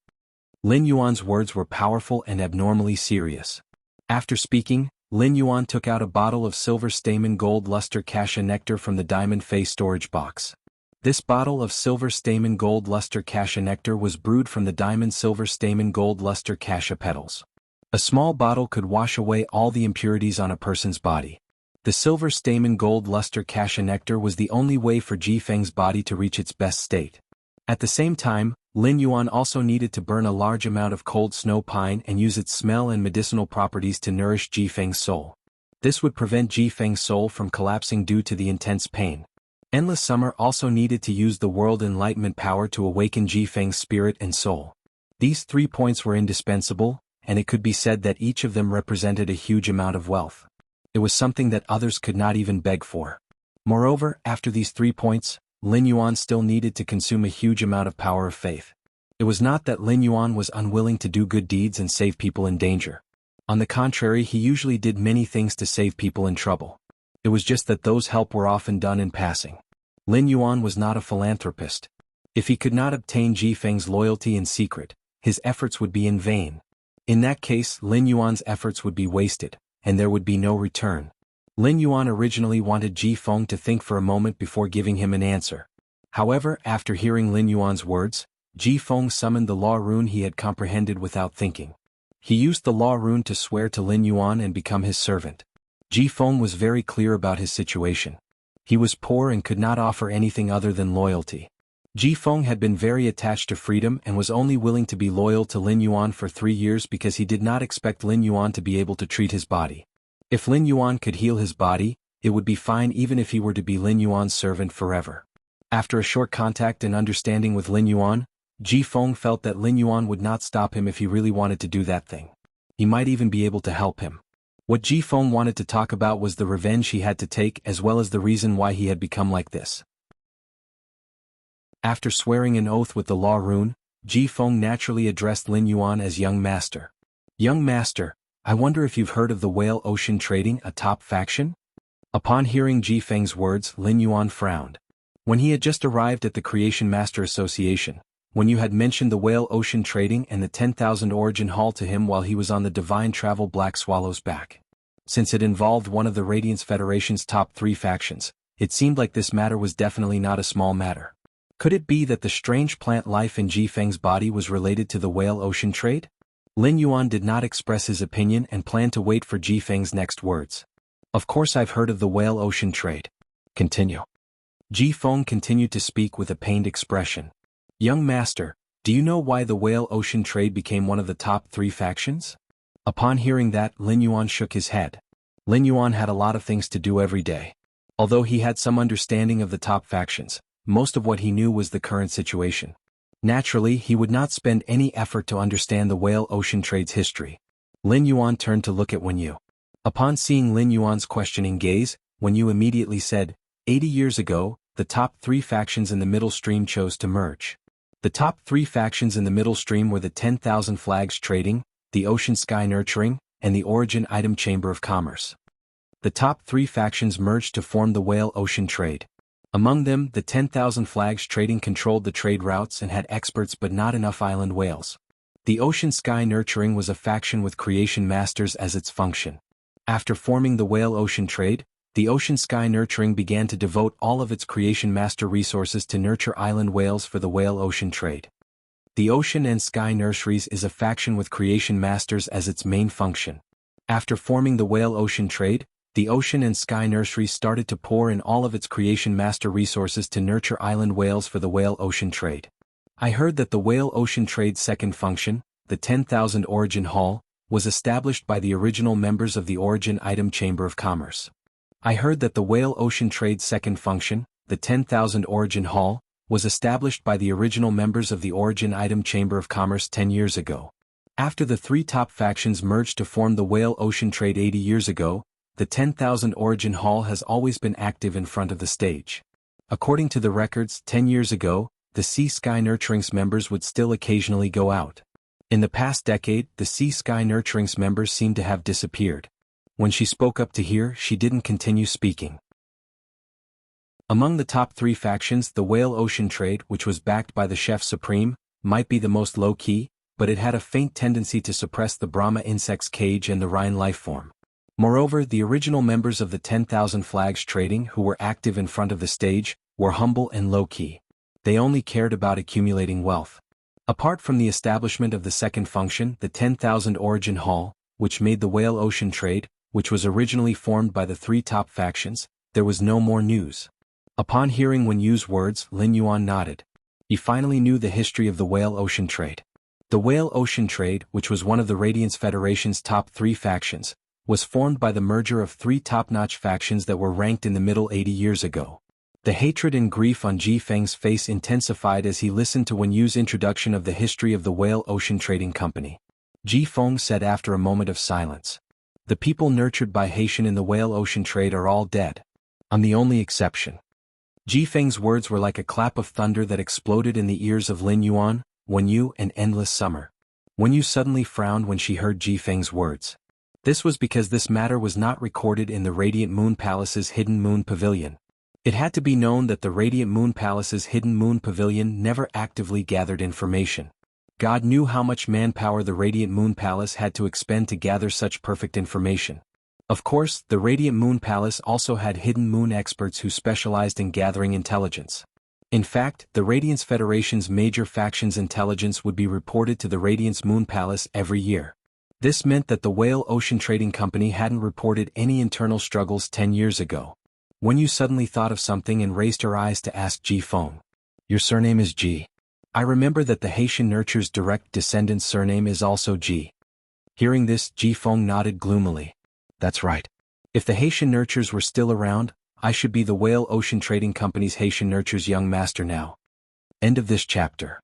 Lin Yuan's words were powerful and abnormally serious. After speaking, Lin Yuan took out a bottle of silver stamen gold luster cassia nectar from the diamond face storage box. This bottle of silver stamen gold luster cassia nectar was brewed from the diamond silver stamen gold luster cassia petals. A small bottle could wash away all the impurities on a person's body. The silver stamen gold luster cassia nectar was the only way for Jifeng's body to reach its best state. At the same time, Lin Yuan also needed to burn a large amount of cold snow pine and use its smell and medicinal properties to nourish Jifeng's soul. This would prevent Jifeng's soul from collapsing due to the intense pain. Endless Summer also needed to use the world enlightenment power to awaken Jifeng's spirit and soul. These 3 points were indispensable, and it could be said that each of them represented a huge amount of wealth. It was something that others could not even beg for. Moreover, after these 3 points, Lin Yuan still needed to consume a huge amount of power of faith. It was not that Lin Yuan was unwilling to do good deeds and save people in danger. On the contrary, he usually did many things to save people in trouble. It was just that those help were often done in passing. Lin Yuan was not a philanthropist. If he could not obtain Ji Feng's loyalty in secret, his efforts would be in vain. In that case, Lin Yuan's efforts would be wasted, and there would be no return. Lin Yuan originally wanted Ji Feng to think for a moment before giving him an answer. However, after hearing Lin Yuan's words, Ji Feng summoned the law rune he had comprehended without thinking. He used the law rune to swear to Lin Yuan and become his servant. Ji Feng was very clear about his situation. He was poor and could not offer anything other than loyalty. Ji Feng had been very attached to freedom and was only willing to be loyal to Lin Yuan for 3 years because he did not expect Lin Yuan to be able to treat his body. If Lin Yuan could heal his body, it would be fine even if he were to be Lin Yuan's servant forever. After a short contact and understanding with Lin Yuan, Ji Feng felt that Lin Yuan would not stop him if he really wanted to do that thing. He might even be able to help him. What Ji Feng wanted to talk about was the revenge he had to take as well as the reason why he had become like this. After swearing an oath with the law rune, Ji Feng naturally addressed Lin Yuan as young master. Young master, I wonder if you've heard of the Whale Ocean Trading, a top faction? Upon hearing Ji Feng's words, Lin Yuan frowned. When he had just arrived at the Creation Master Association, when you had mentioned the Whale Ocean Trading and the 10,000 Origin Hall to him while he was on the Divine Travel Black Swallow's back. Since it involved one of the Radiance Federation's top 3 factions, it seemed like this matter was definitely not a small matter. Could it be that the strange plant life in Ji Feng's body was related to the Whale Ocean Trade? Lin Yuan did not express his opinion and planned to wait for Ji Feng's next words. Of course I've heard of the Whale Ocean Trade. Continue. Ji Feng continued to speak with a pained expression. Young master, do you know why the Whale Ocean Trade became one of the top 3 factions? Upon hearing that, Lin Yuan shook his head. Lin Yuan had a lot of things to do every day. Although he had some understanding of the top factions, most of what he knew was the current situation. Naturally, he would not spend any effort to understand the Whale Ocean Trade's history. Lin Yuan turned to look at Wen Yu. Upon seeing Lin Yuan's questioning gaze, Wen Yu immediately said, 80 years ago, the top 3 factions in the middle stream chose to merge. The top 3 factions in the middle stream were the 10,000 Flags Trading, the Ocean Sky Nurturing, and the Origin Item Chamber of Commerce. The top 3 factions merged to form the Whale Ocean Trade. Among them, the 10,000 Flags Trading controlled the trade routes and had experts but not enough island whales. The Ocean Sky Nurturing was a faction with Creation Masters as its function. After forming the Whale Ocean Trade, the Ocean Sky Nurturing began to devote all of its Creation Master resources to nurture island whales for the Whale Ocean Trade. The Ocean and Sky Nurseries is a faction with Creation Masters as its main function. After forming the Whale Ocean Trade, the Ocean and Sky Nursery started to pour in all of its Creation Master resources to nurture island whales for the Whale Ocean Trade. I heard that the Whale Ocean Trade's second function, the 10,000 Origin Hall, was established by the original members of the Origin Item Chamber of Commerce. I heard that the Whale Ocean Trade's second function, the 10,000 Origin Hall, was established by the original members of the Origin Item Chamber of Commerce 10 years ago. After the 3 top factions merged to form the Whale Ocean Trade 80 years ago, the 10,000 Origin Hall has always been active in front of the stage. According to the records, 10 years ago, the Sea Sky Nurturing's members would still occasionally go out. In the past decade, the Sea Sky Nurturing's members seemed to have disappeared. When she spoke up to hear, she didn't continue speaking. Among the top 3 factions, the Whale Ocean Trade, which was backed by the Chef Supreme, might be the most low-key, but it had a faint tendency to suppress the Brahma insect's cage and the Rhine lifeform. Moreover, the original members of the 10,000 Flags Trading who were active in front of the stage, were humble and low-key. They only cared about accumulating wealth. Apart from the establishment of the second function, the 10,000 Origin Hall, which made the Whale Ocean Trade, which was originally formed by the 3 top factions, there was no more news. Upon hearing Wen Yu's words, Lin Yuan nodded. He finally knew the history of the Whale Ocean Trade. The Whale Ocean Trade, which was one of the Radiance Federation's top 3 factions, was formed by the merger of 3 top-notch factions that were ranked in the middle 80 years ago. The hatred and grief on Ji Feng's face intensified as he listened to Wen Yu's introduction of the history of the Whale Ocean Trading Company. Ji Feng said after a moment of silence. The people nurtured by Haitian in the Whale Ocean Trade are all dead. I'm the only exception. Ji Feng's words were like a clap of thunder that exploded in the ears of Lin Yuan, Wen Yu and Endless Summer. Wen Yu suddenly frowned when she heard Ji Feng's words. This was because this matter was not recorded in the Radiant Moon Palace's Hidden Moon Pavilion. It had to be known that the Radiant Moon Palace's hidden moon pavilion never actively gathered information. God knew how much manpower the Radiant Moon Palace had to expend to gather such perfect information. Of course, the Radiant Moon Palace also had hidden moon experts who specialized in gathering intelligence. In fact, the Radiance Federation's major faction's intelligence would be reported to the Radiance Moon Palace every year. This meant that the Whale Ocean Trading Company hadn't reported any internal struggles 10 years ago. When you suddenly thought of something and raised her eyes to ask Ji Feng, "Your surname is Ji. I remember that the Haitian Nurture's direct descendant's surname is also Ji." Hearing this, Ji Feng nodded gloomily. "That's right. If the Haitian Nurtures were still around, I should be the Whale Ocean Trading Company's Haitian Nurture's young master now." End of this chapter.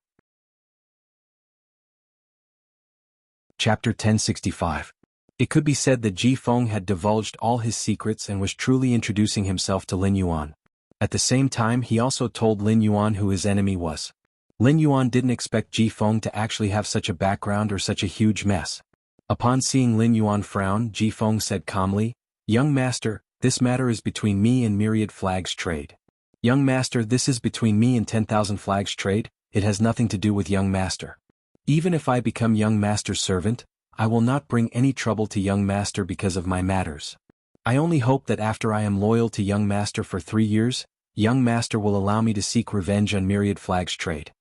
Chapter 1065. It could be said that Ji Feng had divulged all his secrets and was truly introducing himself to Lin Yuan. At the same time, he also told Lin Yuan who his enemy was. Lin Yuan didn't expect Ji Feng to actually have such a background or such a huge mess. Upon seeing Lin Yuan frown, Ji Feng said calmly, "Young master, this matter is between me and Myriad Flags Trade." "Young master, this is between me and 10,000 Flags Trade, it has nothing to do with young master. Even if I become young master's servant, I will not bring any trouble to young master because of my matters. I only hope that after I am loyal to young master for 3 years, young master will allow me to seek revenge on Myriad Flags Trade."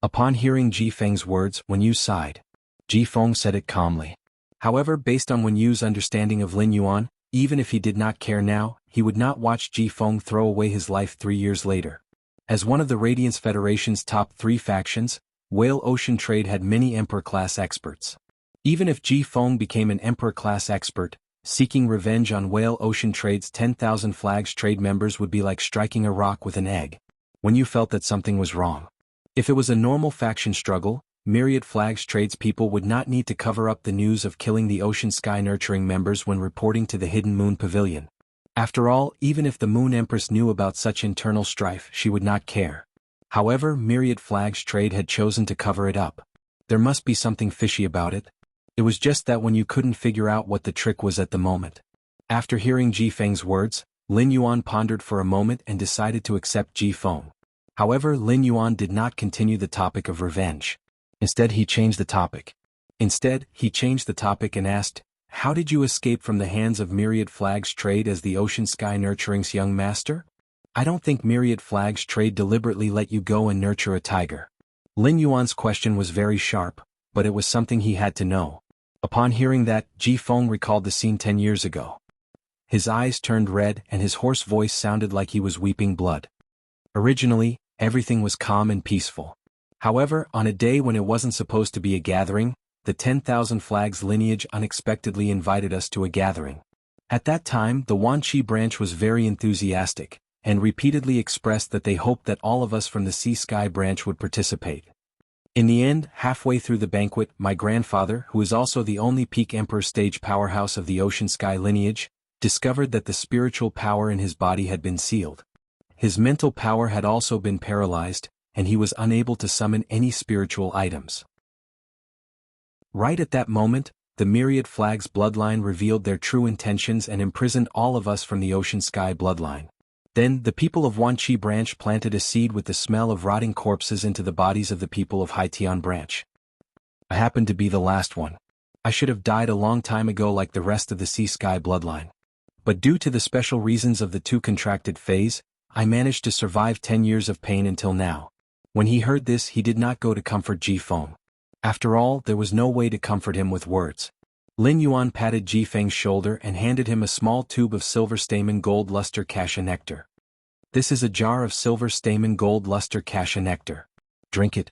Upon hearing Ji Feng's words, Wen Yu sighed. Ji Feng said it calmly. However, based on Wen Yu's understanding of Lin Yuan, even if he did not care now, he would not watch Ji Feng throw away his life 3 years later. As one of the Radiance Federation's top 3 factions, Whale Ocean Trade had many Emperor-class experts. Even if Ji Feng became an Emperor-class expert, seeking revenge on Whale Ocean Trade's 10,000 Flags Trade members would be like striking a rock with an egg. When you felt that something was wrong. If it was a normal faction struggle, Myriad Flags Trade's people would not need to cover up the news of killing the Ocean Sky Nurturing members when reporting to the Hidden Moon Pavilion. After all, even if the Moon Empress knew about such internal strife, she would not care. However, Myriad Flags Trade had chosen to cover it up. There must be something fishy about it. It was just that when you couldn't figure out what the trick was at the moment. After hearing Ji Feng's words, Lin Yuan pondered for a moment and decided to accept Ji Feng. However, Lin Yuan did not continue the topic of revenge. Instead, he changed the topic and asked, "How did you escape from the hands of Myriad Flags Trade as the Ocean Sky Nurturing's young master? I don't think Myriad Flags Trade deliberately let you go and nurture a tiger." Lin Yuan's question was very sharp, but it was something he had to know. Upon hearing that, Ji Feng recalled the scene 10 years ago. His eyes turned red and his hoarse voice sounded like he was weeping blood. Originally, everything was calm and peaceful. However, on a day when it wasn't supposed to be a gathering, the 10,000 Flags lineage unexpectedly invited us to a gathering. At that time, the Wanqi branch was very enthusiastic, and repeatedly expressed that they hoped that all of us from the Sea Sky branch would participate. In the end, halfway through the banquet, my grandfather, who is also the only peak Emperor stage powerhouse of the Ocean Sky lineage, discovered that the spiritual power in his body had been sealed. His mental power had also been paralyzed, and he was unable to summon any spiritual items. Right at that moment, the Myriad Flags bloodline revealed their true intentions and imprisoned all of us from the Ocean Sky bloodline. Then, the people of Wanqi branch planted a seed with the smell of rotting corpses into the bodies of the people of Haitian branch. I happened to be the last one. I should have died a long time ago like the rest of the Sea Sky bloodline. But due to the special reasons of the 2 contracted phase, I managed to survive 10 years of pain until now. When he heard this, he did not go to comfort Ji Feng. After all, there was no way to comfort him with words. Lin Yuan patted Ji Feng's shoulder and handed him a small tube of silver stamen gold luster cassia nectar. "This is a jar of silver stamen gold luster cassia nectar. Drink it.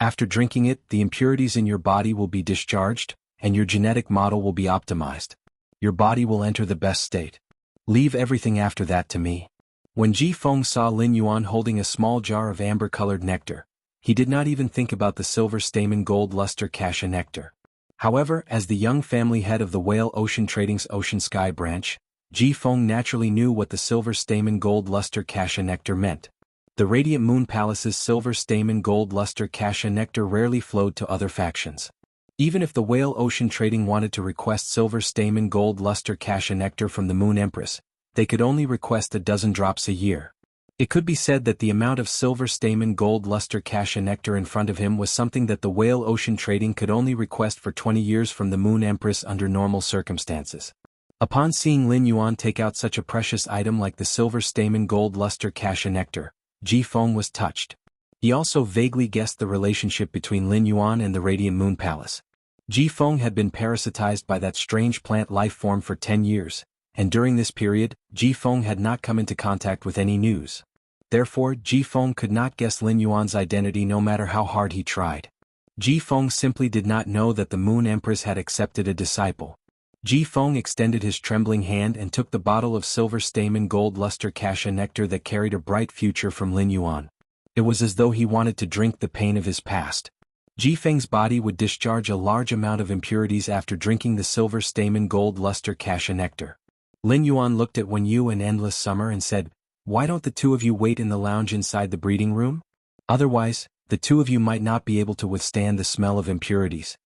After drinking it, the impurities in your body will be discharged, and your genetic model will be optimized. Your body will enter the best state. Leave everything after that to me." When Ji Feng saw Lin Yuan holding a small jar of amber-colored nectar, he did not even think about the silver stamen gold luster cassia nectar. However, as the young family head of the Whale Ocean Trading's Ocean Sky branch, Ji Feng naturally knew what the silver stamen gold luster cassia nectar meant. The Radiant Moon Palace's silver stamen gold luster cassia nectar rarely flowed to other factions. Even if the Whale Ocean Trading wanted to request silver stamen gold luster cassia nectar from the Moon Empress, they could only request a dozen drops a year. It could be said that the amount of silver stamen gold luster cassia nectar in front of him was something that the whale ocean trading could only request for 20 years from the Moon Empress under normal circumstances. Upon seeing Lin Yuan take out such a precious item like the silver stamen gold luster cassia nectar, Ji Feng was touched. He also vaguely guessed the relationship between Lin Yuan and the Radiant Moon Palace. Ji Feng had been parasitized by that strange plant life form for 10 years, and during this period, Ji Feng had not come into contact with any news. Therefore, Ji Feng could not guess Lin Yuan's identity no matter how hard he tried. Ji Feng simply did not know that the Moon Empress had accepted a disciple. Ji Feng extended his trembling hand and took the bottle of silver stamen gold luster cassia nectar that carried a bright future from Lin Yuan. It was as though he wanted to drink the pain of his past. Ji Feng's body would discharge a large amount of impurities after drinking the silver stamen gold luster cassia nectar. Lin Yuan looked at Wen Yu and Endless Summer and said, "Why don't the two of you wait in the lounge inside the breeding room? Otherwise, the two of you might not be able to withstand the smell of impurities."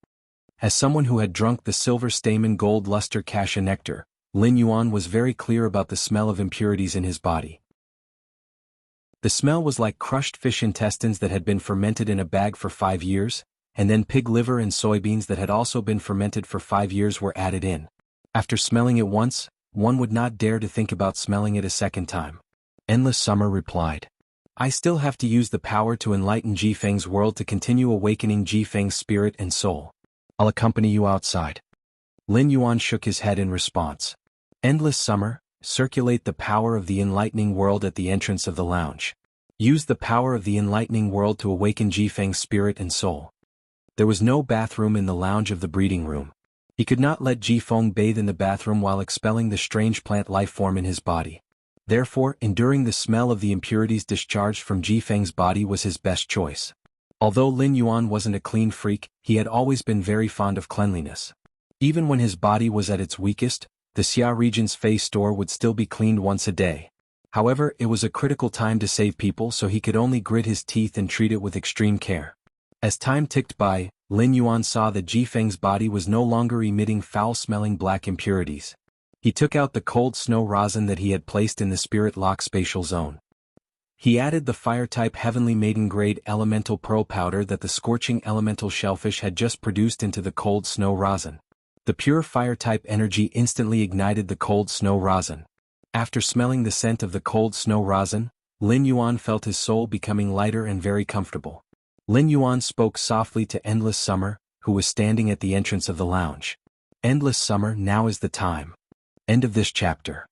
As someone who had drunk the silver stamen gold luster cassia nectar, Lin Yuan was very clear about the smell of impurities in his body. The smell was like crushed fish intestines that had been fermented in a bag for 5 years, and then pig liver and soybeans that had also been fermented for 5 years were added in. After smelling it once, one would not dare to think about smelling it a second time. Endless Summer replied, "I still have to use the power to enlighten Ji Feng's world to continue awakening Ji Feng's spirit and soul. I'll accompany you outside." Lin Yuan shook his head in response. Endless Summer, circulate the power of the enlightening world at the entrance of the lounge. Use the power of the enlightening world to awaken Ji Feng's spirit and soul. There was no bathroom in the lounge of the breeding room. He could not let Ji Feng bathe in the bathroom while expelling the strange plant life form in his body. Therefore, enduring the smell of the impurities discharged from Ji Feng's body was his best choice. Although Lin Yuan wasn't a clean freak, he had always been very fond of cleanliness. Even when his body was at its weakest, the Xia region's Fei store would still be cleaned once a day. However, it was a critical time to save people, so he could only grit his teeth and treat it with extreme care. As time ticked by, Lin Yuan saw that Ji Feng's body was no longer emitting foul-smelling black impurities. He took out the cold snow rosin that he had placed in the spirit lock spatial zone. He added the fire-type Heavenly Maiden grade elemental pearl powder that the scorching elemental shellfish had just produced into the cold snow rosin. The pure fire-type energy instantly ignited the cold snow rosin. After smelling the scent of the cold snow rosin, Lin Yuan felt his soul becoming lighter and very comfortable. Lin Yuan spoke softly to Endless Summer, who was standing at the entrance of the lounge. "Endless Summer, now is the time." End of this chapter.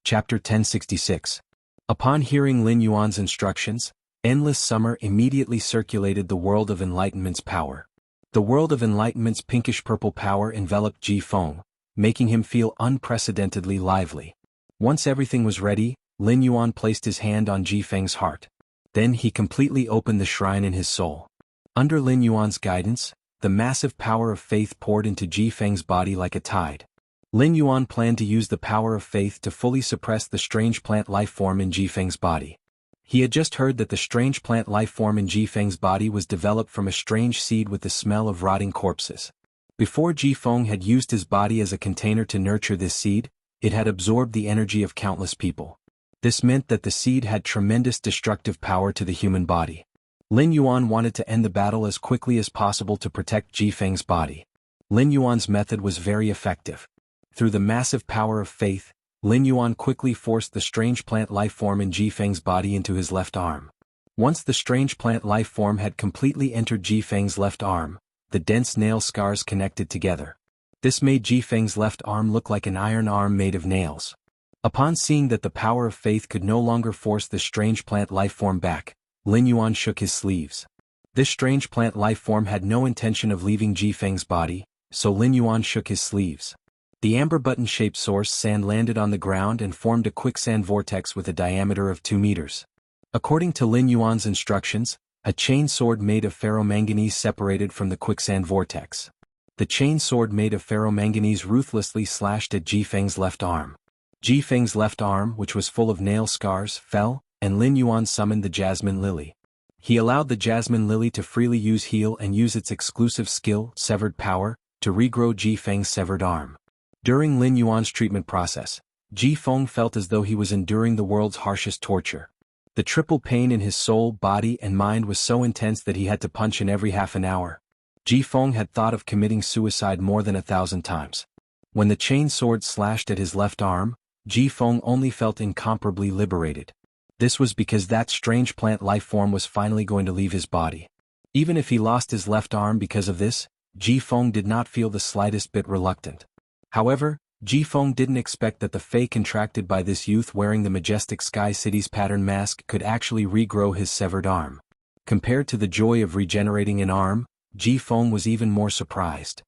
Chapter 1066. Upon hearing Lin Yuan's instructions, Endless Summer immediately circulated the world of enlightenment's power. The world of enlightenment's pinkish-purple power enveloped Ji Feng, making him feel unprecedentedly lively. Once everything was ready, Lin Yuan placed his hand on Ji Feng's heart. Then he completely opened the shrine in his soul. Under Lin Yuan's guidance, the massive power of faith poured into Ji Feng's body like a tide. Lin Yuan planned to use the power of faith to fully suppress the strange plant life form in Ji Feng's body. He had just heard that the strange plant life form in Ji Feng's body was developed from a strange seed with the smell of rotting corpses. Before Ji Feng had used his body as a container to nurture this seed, it had absorbed the energy of countless people. This meant that the seed had tremendous destructive power to the human body. Lin Yuan wanted to end the battle as quickly as possible to protect Ji Feng's body. Lin Yuan's method was very effective. Through the massive power of faith, Lin Yuan quickly forced the strange plant life form in Ji Feng's body into his left arm. Once the strange plant life form had completely entered Ji Feng's left arm, the dense nail scars connected together. This made Ji Feng's left arm look like an iron arm made of nails. Upon seeing that the power of faith could no longer force the strange plant life form back, Lin Yuan shook his sleeves. This strange plant life form had no intention of leaving Ji Feng's body, so Lin Yuan shook his sleeves. The amber button-shaped source sand landed on the ground and formed a quicksand vortex with a diameter of 2 meters. According to Lin Yuan's instructions, a chain sword made of ferromanganese separated from the quicksand vortex. The chain sword made of ferromanganese ruthlessly slashed at Ji Feng's left arm. Ji Feng's left arm, which was full of nail scars, fell, and Lin Yuan summoned the Jasmine Lily. He allowed the Jasmine Lily to freely heal and use its exclusive skill, Severed Power, to regrow Ji Feng's severed arm. During Lin Yuan's treatment process, Ji Feng felt as though he was enduring the world's harshest torture. The triple pain in his soul, body and mind was so intense that he had to punch in every half an hour. Ji Feng had thought of committing suicide more than 1,000 times. When the chain sword slashed at his left arm, Ji Feng only felt incomparably liberated. This was because that strange plant life form was finally going to leave his body. Even if he lost his left arm because of this, Ji Feng did not feel the slightest bit reluctant. However, Ji Feng didn't expect that the fey contracted by this youth wearing the majestic Sky City's pattern mask could actually regrow his severed arm. Compared to the joy of regenerating an arm, Ji Feng was even more surprised.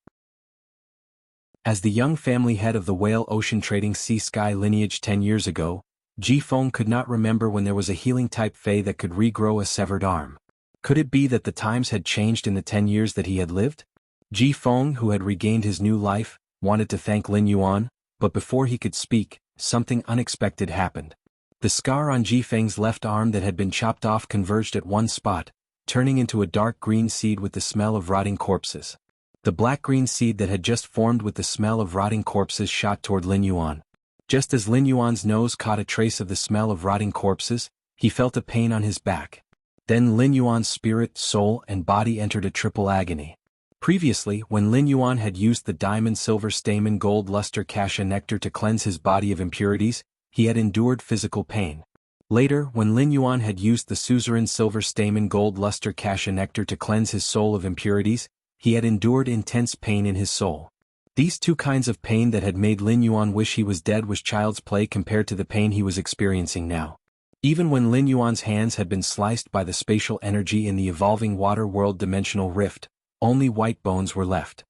As the young family head of the Whale Ocean Trading Sea Sky lineage 10 years ago, Ji Feng could not remember when there was a healing-type fey that could regrow a severed arm. Could it be that the times had changed in the 10 years that he had lived? Ji Feng, who had regained his new life, wanted to thank Lin Yuan, but before he could speak, something unexpected happened. The scar on Ji Feng's left arm that had been chopped off converged at one spot, turning into a dark green seed with the smell of rotting corpses. The black-green seed that had just formed with the smell of rotting corpses shot toward Lin Yuan. Just as Lin Yuan's nose caught a trace of the smell of rotting corpses, he felt a pain on his back. Then Lin Yuan's spirit, soul, and body entered a triple agony. Previously, when Lin Yuan had used the diamond silver stamen gold luster cassia nectar to cleanse his body of impurities, he had endured physical pain. Later, when Lin Yuan had used the suzerain silver stamen gold luster cassia nectar to cleanse his soul of impurities, he had endured intense pain in his soul. These two kinds of pain that had made Lin Yuan wish he was dead was child's play compared to the pain he was experiencing now. Even when Lin Yuan's hands had been sliced by the spatial energy in the evolving water world dimensional rift, only white bones were left.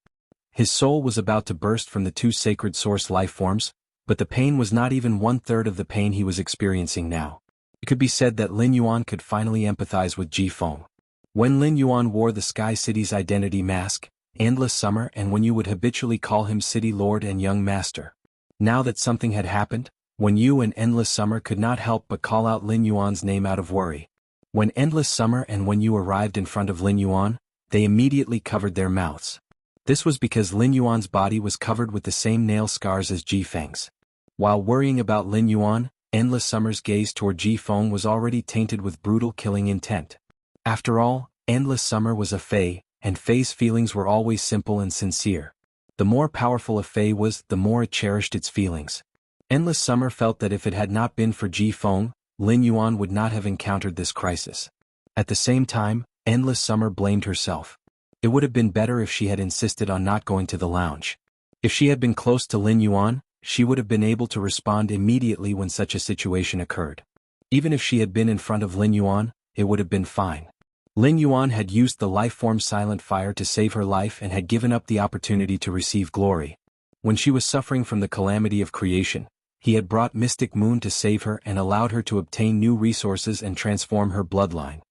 His soul was about to burst from the two sacred source life forms, but the pain was not even 1/3 of the pain he was experiencing now. It could be said that Lin Yuan could finally empathize with Ji Feng. When Lin Yuan wore the Sky City's identity mask, Endless Summer, and when you would habitually call him City Lord and Young Master. Now that something had happened, when you and Endless Summer could not help but call out Lin Yuan's name out of worry. When Endless Summer and when you arrived in front of Lin Yuan, they immediately covered their mouths. This was because Lin Yuan's body was covered with the same nail scars as Ji Feng's. While worrying about Lin Yuan, Endless Summer's gaze toward Ji Feng was already tainted with brutal killing intent. After all, Endless Summer was a fey, and fey's feelings were always simple and sincere. The more powerful a fey was, the more it cherished its feelings. Endless Summer felt that if it had not been for Ji Feng, Lin Yuan would not have encountered this crisis. At the same time, Endless Summer blamed herself. It would have been better if she had insisted on not going to the lounge. If she had been close to Lin Yuan, she would have been able to respond immediately when such a situation occurred. Even if she had been in front of Lin Yuan, it would have been fine. Lin Yuan had used the life-form Silent Fire to save her life and had given up the opportunity to receive glory. When she was suffering from the calamity of creation, he had brought Mystic Moon to save her and allowed her to obtain new resources and transform her bloodline.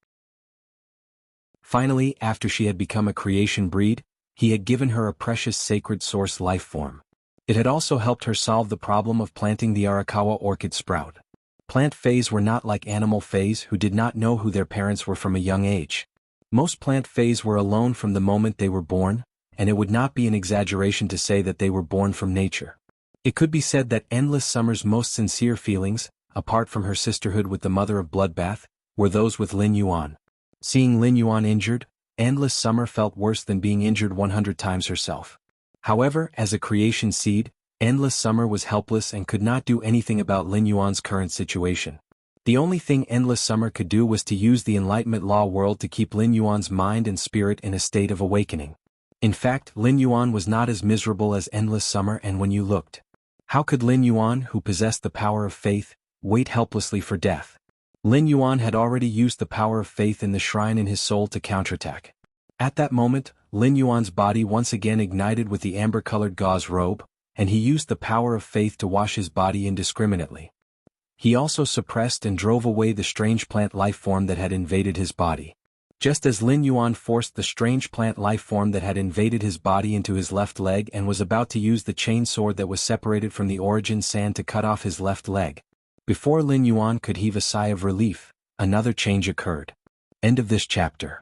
Finally, after she had become a creation breed, he had given her a precious sacred source life form. It had also helped her solve the problem of planting the Arakawa orchid sprout. Plant fays were not like animal fays who did not know who their parents were from a young age. Most plant fays were alone from the moment they were born, and it would not be an exaggeration to say that they were born from nature. It could be said that Endless Summer's most sincere feelings, apart from her sisterhood with the Mother of Bloodbath, were those with Lin Yuan. Seeing Lin Yuan injured, Endless Summer felt worse than being injured 100 times herself. However, as a creation seed, Endless Summer was helpless and could not do anything about Lin Yuan's current situation. The only thing Endless Summer could do was to use the Enlightenment Law world to keep Lin Yuan's mind and spirit in a state of awakening. In fact, Lin Yuan was not as miserable as Endless Summer, and when you looked, how could Lin Yuan, who possessed the power of faith, wait helplessly for death? Lin Yuan had already used the power of faith in the shrine in his soul to counterattack. At that moment, Lin Yuan's body once again ignited with the amber-colored gauze robe, and he used the power of faith to wash his body indiscriminately. He also suppressed and drove away the strange plant life form that had invaded his body. Just as Lin Yuan forced the strange plant life form that had invaded his body into his left leg and was about to use the chain sword that was separated from the origin sand to cut off his left leg, before Lin Yuan could heave a sigh of relief, another change occurred. End of this chapter.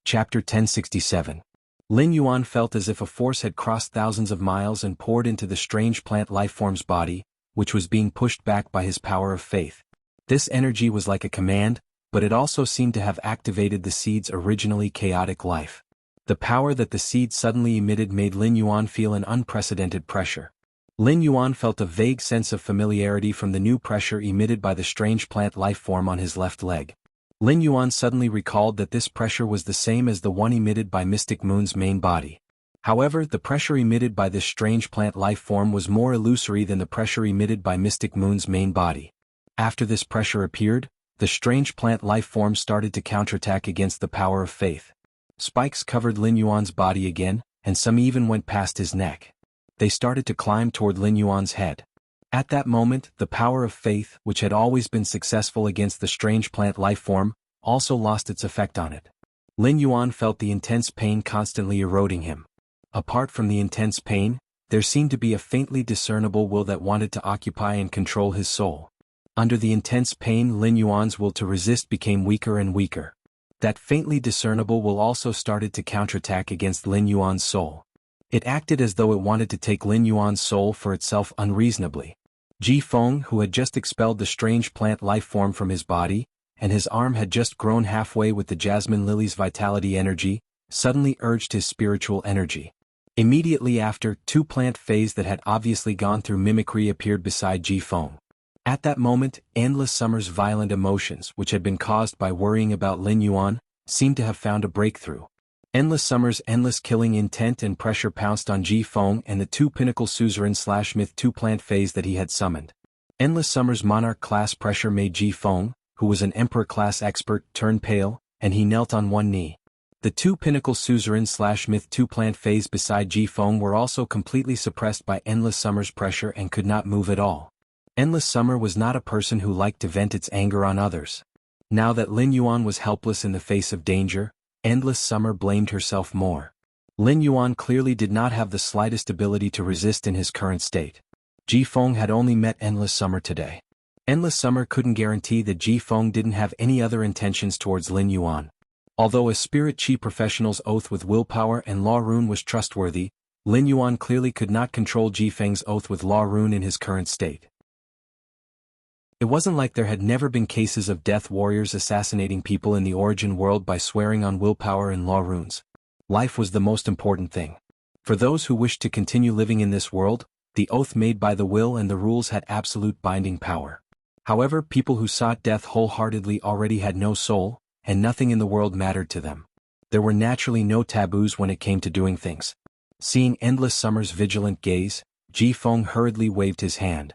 Chapter 1067. Lin Yuan felt as if a force had crossed thousands of miles and poured into the strange plant lifeform's body, which was being pushed back by his power of faith. This energy was like a command, but it also seemed to have activated the seed's originally chaotic life. The power that the seed suddenly emitted made Lin Yuan feel an unprecedented pressure. Lin Yuan felt a vague sense of familiarity from the new pressure emitted by the strange plant lifeform on his left leg. Lin Yuan suddenly recalled that this pressure was the same as the one emitted by Mystic Moon's main body. However, the pressure emitted by this strange plant lifeform was more illusory than the pressure emitted by Mystic Moon's main body. After this pressure appeared, the strange plant lifeform started to counterattack against the power of faith. Spikes covered Lin Yuan's body again, and some even went past his neck. They started to climb toward Lin Yuan's head. At that moment, the power of faith, which had always been successful against the strange plant lifeform, also lost its effect on it. Lin Yuan felt the intense pain constantly eroding him. Apart from the intense pain, there seemed to be a faintly discernible will that wanted to occupy and control his soul. Under the intense pain, Lin Yuan's will to resist became weaker and weaker. That faintly discernible will also started to counterattack against Lin Yuan's soul. It acted as though it wanted to take Lin Yuan's soul for itself unreasonably. Ji Feng, who had just expelled the strange plant lifeform from his body, and his arm had just grown halfway with the jasmine lily's vitality energy, suddenly urged his spiritual energy. Immediately after, two plant phase that had obviously gone through mimicry appeared beside Ji Feng. At that moment, Endless Summer's violent emotions, which had been caused by worrying about Lin Yuan, seemed to have found a breakthrough. Endless Summer's endless killing intent and pressure pounced on Ji Feng and the two pinnacle suzerain/myth 2 plant phase that he had summoned. Endless Summer's monarch class pressure made Ji Feng, who was an emperor class expert, turn pale, and he knelt on one knee. The two pinnacle suzerain/myth 2 plant phase beside Ji Feng were also completely suppressed by Endless Summer's pressure and could not move at all. Endless Summer was not a person who liked to vent its anger on others. Now that Lin Yuan was helpless in the face of danger, Endless Summer blamed herself more. Lin Yuan clearly did not have the slightest ability to resist in his current state. Ji Feng had only met Endless Summer today. Endless Summer couldn't guarantee that Ji Feng didn't have any other intentions towards Lin Yuan. Although a spirit chi professional's oath with willpower and law rune was trustworthy, Lin Yuan clearly could not control Ji Feng's oath with law rune in his current state. It wasn't like there had never been cases of death warriors assassinating people in the origin world by swearing on willpower and law runes. Life was the most important thing. For those who wished to continue living in this world, the oath made by the will and the rules had absolute binding power. However, people who sought death wholeheartedly already had no soul, and nothing in the world mattered to them. There were naturally no taboos when it came to doing things. Seeing Endless Summer's vigilant gaze, Ji Feng hurriedly waved his hand.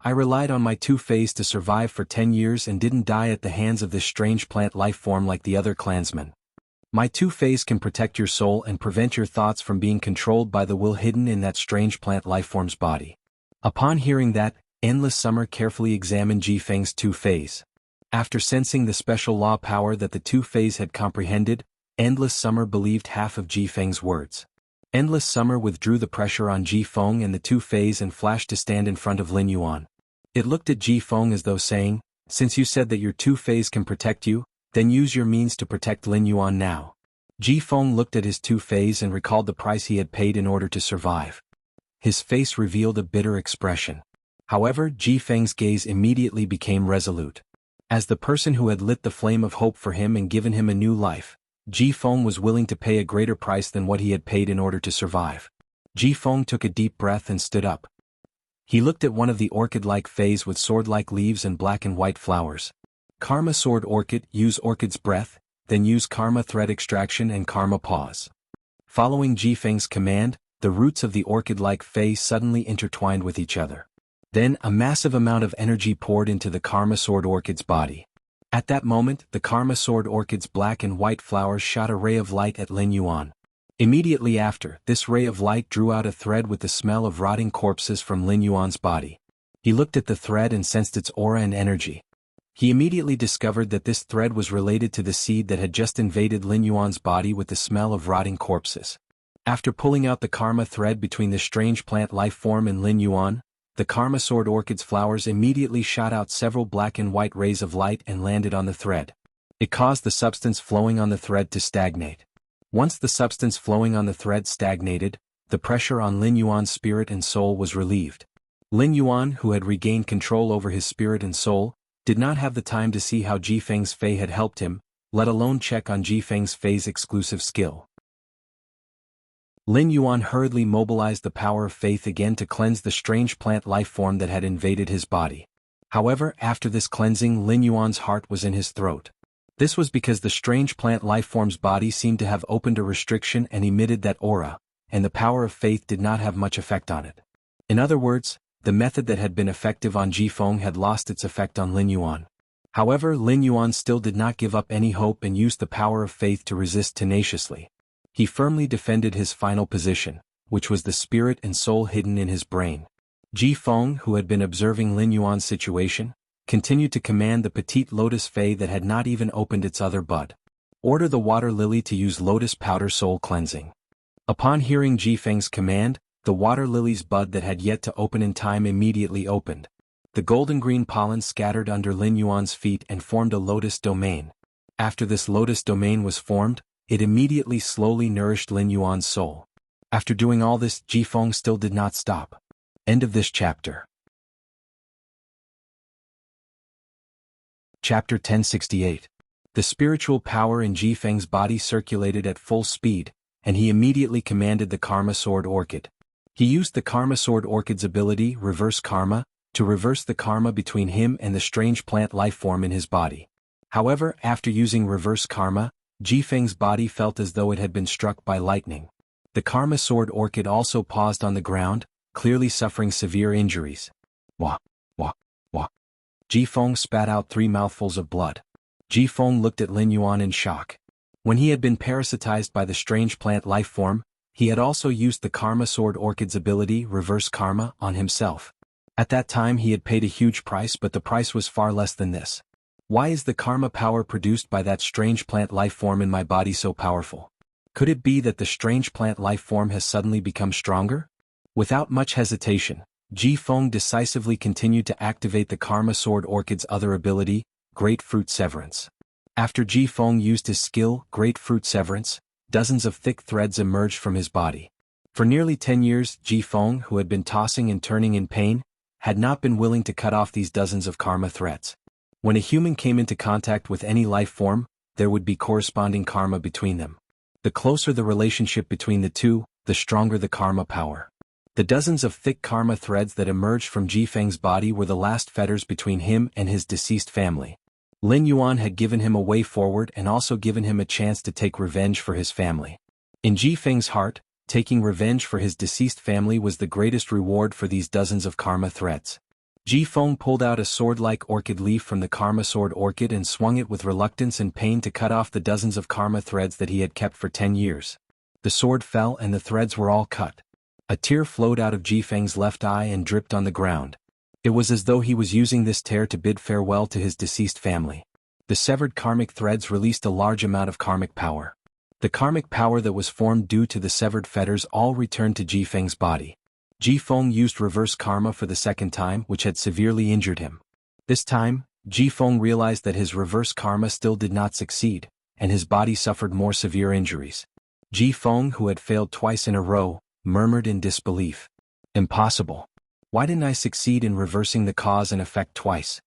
I relied on my two-phase to survive for 10 years and didn't die at the hands of this strange plant lifeform like the other clansmen. My two-phase can protect your soul and prevent your thoughts from being controlled by the will hidden in that strange plant lifeform's body. Upon hearing that, Endless Summer carefully examined Ji Feng's two-phase. After sensing the special law power that the two-phase had comprehended, Endless Summer believed half of Ji Feng's words. Endless Summer withdrew the pressure on Ji Feng and the two-phase and flashed to stand in front of Lin Yuan. It looked at Ji Feng as though saying, since you said that your two-phase can protect you, then use your means to protect Lin Yuan now. Ji Feng looked at his two-phase and recalled the price he had paid in order to survive. His face revealed a bitter expression. However, Ji Feng's gaze immediately became resolute. As the person who had lit the flame of hope for him and given him a new life, Ji Feng was willing to pay a greater price than what he had paid in order to survive. Ji Feng took a deep breath and stood up. He looked at one of the orchid-like phase with sword-like leaves and black and white flowers. Karma Sword Orchid, use Orchid's breath, then use Karma Thread Extraction and Karma Pause. Following Ji Feng's command, the roots of the orchid-like phase suddenly intertwined with each other. Then a massive amount of energy poured into the Karma Sword Orchid's body. At that moment, the Karma Sword Orchid's black and white flowers shot a ray of light at Lin Yuan. Immediately after, this ray of light drew out a thread with the smell of rotting corpses from Lin Yuan's body. He looked at the thread and sensed its aura and energy. He immediately discovered that this thread was related to the seed that had just invaded Lin Yuan's body with the smell of rotting corpses. After pulling out the karma thread between the strange plant life form and Lin Yuan, the Karma Sword Orchid's flowers immediately shot out several black and white rays of light and landed on the thread. It caused the substance flowing on the thread to stagnate. Once the substance flowing on the thread stagnated, the pressure on Lin Yuan's spirit and soul was relieved. Lin Yuan, who had regained control over his spirit and soul, did not have the time to see how Ji Feng's Fei had helped him, let alone check on Ji Feng's Fei's exclusive skill. Lin Yuan hurriedly mobilized the power of faith again to cleanse the strange plant life form that had invaded his body. However, after this cleansing, Lin Yuan's heart was in his throat. This was because the strange plant life form's body seemed to have opened a restriction and emitted that aura, and the power of faith did not have much effect on it. In other words, the method that had been effective on Ji Feng had lost its effect on Lin Yuan. However, Lin Yuan still did not give up any hope and used the power of faith to resist tenaciously. He firmly defended his final position, which was the spirit and soul hidden in his brain. Ji Feng, who had been observing Lin Yuan's situation, continued to command the petite lotus fei that had not even opened its other bud. Order the water lily to use lotus powder soul cleansing. Upon hearing Ji Feng's command, the water lily's bud that had yet to open in time immediately opened. The golden-green pollen scattered under Lin Yuan's feet and formed a lotus domain. After this lotus domain was formed, it immediately slowly nourished Lin Yuan's soul. After doing all this, Ji Feng still did not stop. End of this chapter. Chapter 1068. The spiritual power in Ji Feng's body circulated at full speed, and he immediately commanded the Karma Sword Orchid. He used the Karma Sword Orchid's ability, Reverse Karma, to reverse the karma between him and the strange plant life form in his body. However, after using Reverse Karma, Ji Feng's body felt as though it had been struck by lightning. The Karma Sword Orchid also paused on the ground, clearly suffering severe injuries. Wah, wah, wah. Ji Feng spat out 3 mouthfuls of blood. Ji Feng looked at Lin Yuan in shock. When he had been parasitized by the strange plant life form, he had also used the Karma Sword Orchid's ability, Reverse Karma, on himself. At that time he had paid a huge price, but the price was far less than this. Why is the karma power produced by that strange plant life form in my body so powerful? Could it be that the strange plant life form has suddenly become stronger? Without much hesitation, Ji Feng decisively continued to activate the Karma Sword Orchid's other ability, Grapefruit Severance. After Ji Feng used his skill, Grapefruit Severance, dozens of thick threads emerged from his body. For nearly 10 years, Ji Feng, who had been tossing and turning in pain, had not been willing to cut off these dozens of karma threads. When a human came into contact with any life form, there would be corresponding karma between them. The closer the relationship between the two, the stronger the karma power. The dozens of thick karma threads that emerged from Ji Feng's body were the last fetters between him and his deceased family. Lin Yuan had given him a way forward and also given him a chance to take revenge for his family. In Ji Feng's heart, taking revenge for his deceased family was the greatest reward for these dozens of karma threads. Ji Feng pulled out a sword-like orchid leaf from the Karma Sword Orchid and swung it with reluctance and pain to cut off the dozens of karma threads that he had kept for 10 years. The sword fell and the threads were all cut. A tear flowed out of Ji Feng's left eye and dripped on the ground. It was as though he was using this tear to bid farewell to his deceased family. The severed karmic threads released a large amount of karmic power. The karmic power that was formed due to the severed fetters all returned to Ji Feng's body. Ji Feng used reverse karma for the second time, which had severely injured him. This time, Ji Feng realized that his reverse karma still did not succeed, and his body suffered more severe injuries. Ji Feng, who had failed twice in a row, murmured in disbelief. Impossible. Why didn't I succeed in reversing the cause and effect twice?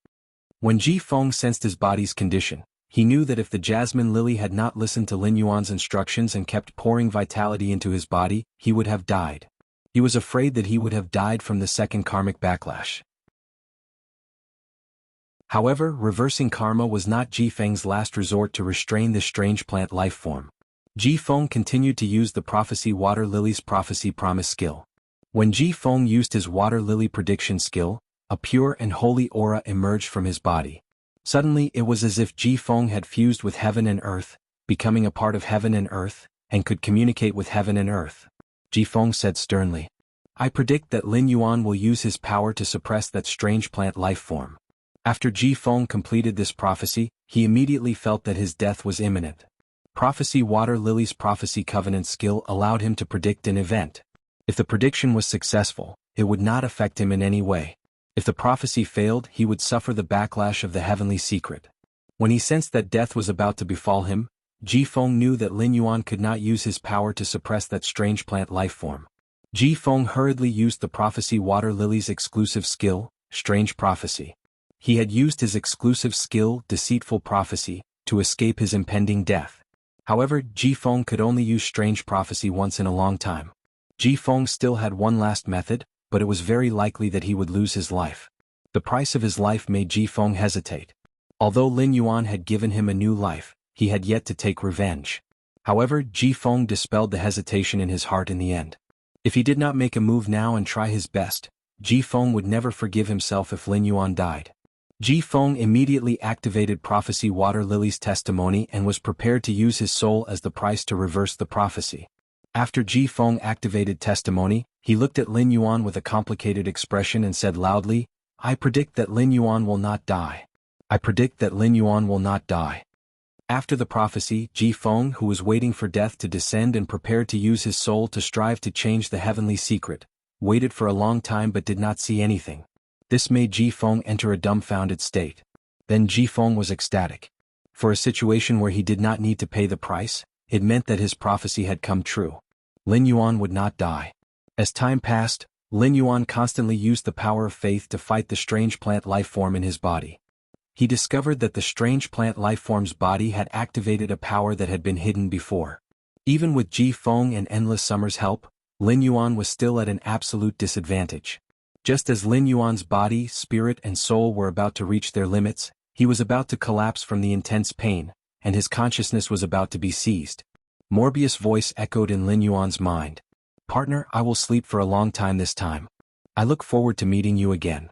When Ji Feng sensed his body's condition, he knew that if the jasmine lily had not listened to Lin Yuan's instructions and kept pouring vitality into his body, he would have died. He was afraid that he would have died from the second karmic backlash. However, reversing karma was not Ji Feng's last resort to restrain this strange plant life form. Ji Feng continued to use the prophecy water lily's prophecy promise skill. When Ji Feng used his water lily prediction skill, a pure and holy aura emerged from his body. Suddenly it was as if Ji Feng had fused with heaven and earth, becoming a part of heaven and earth, and could communicate with heaven and earth. Ji Feng said sternly, "I predict that Lin Yuan will use his power to suppress that strange plant life form." After Ji Feng completed this prophecy, he immediately felt that his death was imminent. Prophecy Water Lily's prophecy covenant skill allowed him to predict an event. If the prediction was successful, it would not affect him in any way. If the prophecy failed, he would suffer the backlash of the heavenly secret. When he sensed that death was about to befall him, Ji Feng knew that Lin Yuan could not use his power to suppress that strange plant life form. Ji Feng hurriedly used the prophecy water lily's exclusive skill, strange prophecy. He had used his exclusive skill, deceitful prophecy, to escape his impending death. However, Ji Feng could only use strange prophecy once in a long time. Ji Feng still had one last method, but it was very likely that he would lose his life. The price of his life made Ji Feng hesitate. Although Lin Yuan had given him a new life, he had yet to take revenge. However, Ji Feng dispelled the hesitation in his heart in the end. If he did not make a move now and try his best, Ji Feng would never forgive himself if Lin Yuan died. Ji Feng immediately activated Prophecy Water Lily's testimony and was prepared to use his soul as the price to reverse the prophecy. After Ji Feng activated testimony, he looked at Lin Yuan with a complicated expression and said loudly, "I predict that Lin Yuan will not die. I predict that Lin Yuan will not die." After the prophecy, Ji Feng, who was waiting for death to descend and prepared to use his soul to strive to change the heavenly secret, waited for a long time but did not see anything. This made Ji Feng enter a dumbfounded state. Then Ji Feng was ecstatic. For a situation where he did not need to pay the price, it meant that his prophecy had come true. Lin Yuan would not die. As time passed, Lin Yuan constantly used the power of faith to fight the strange plant life form in his body. He discovered that the strange plant life form's body had activated a power that had been hidden before. Even with Ji Feng and Endless Summer's help, Lin Yuan was still at an absolute disadvantage. Just as Lin Yuan's body, spirit and soul were about to reach their limits, he was about to collapse from the intense pain, and his consciousness was about to be seized. Morbius' voice echoed in Lin Yuan's mind. "Partner, I will sleep for a long time this time. I look forward to meeting you again."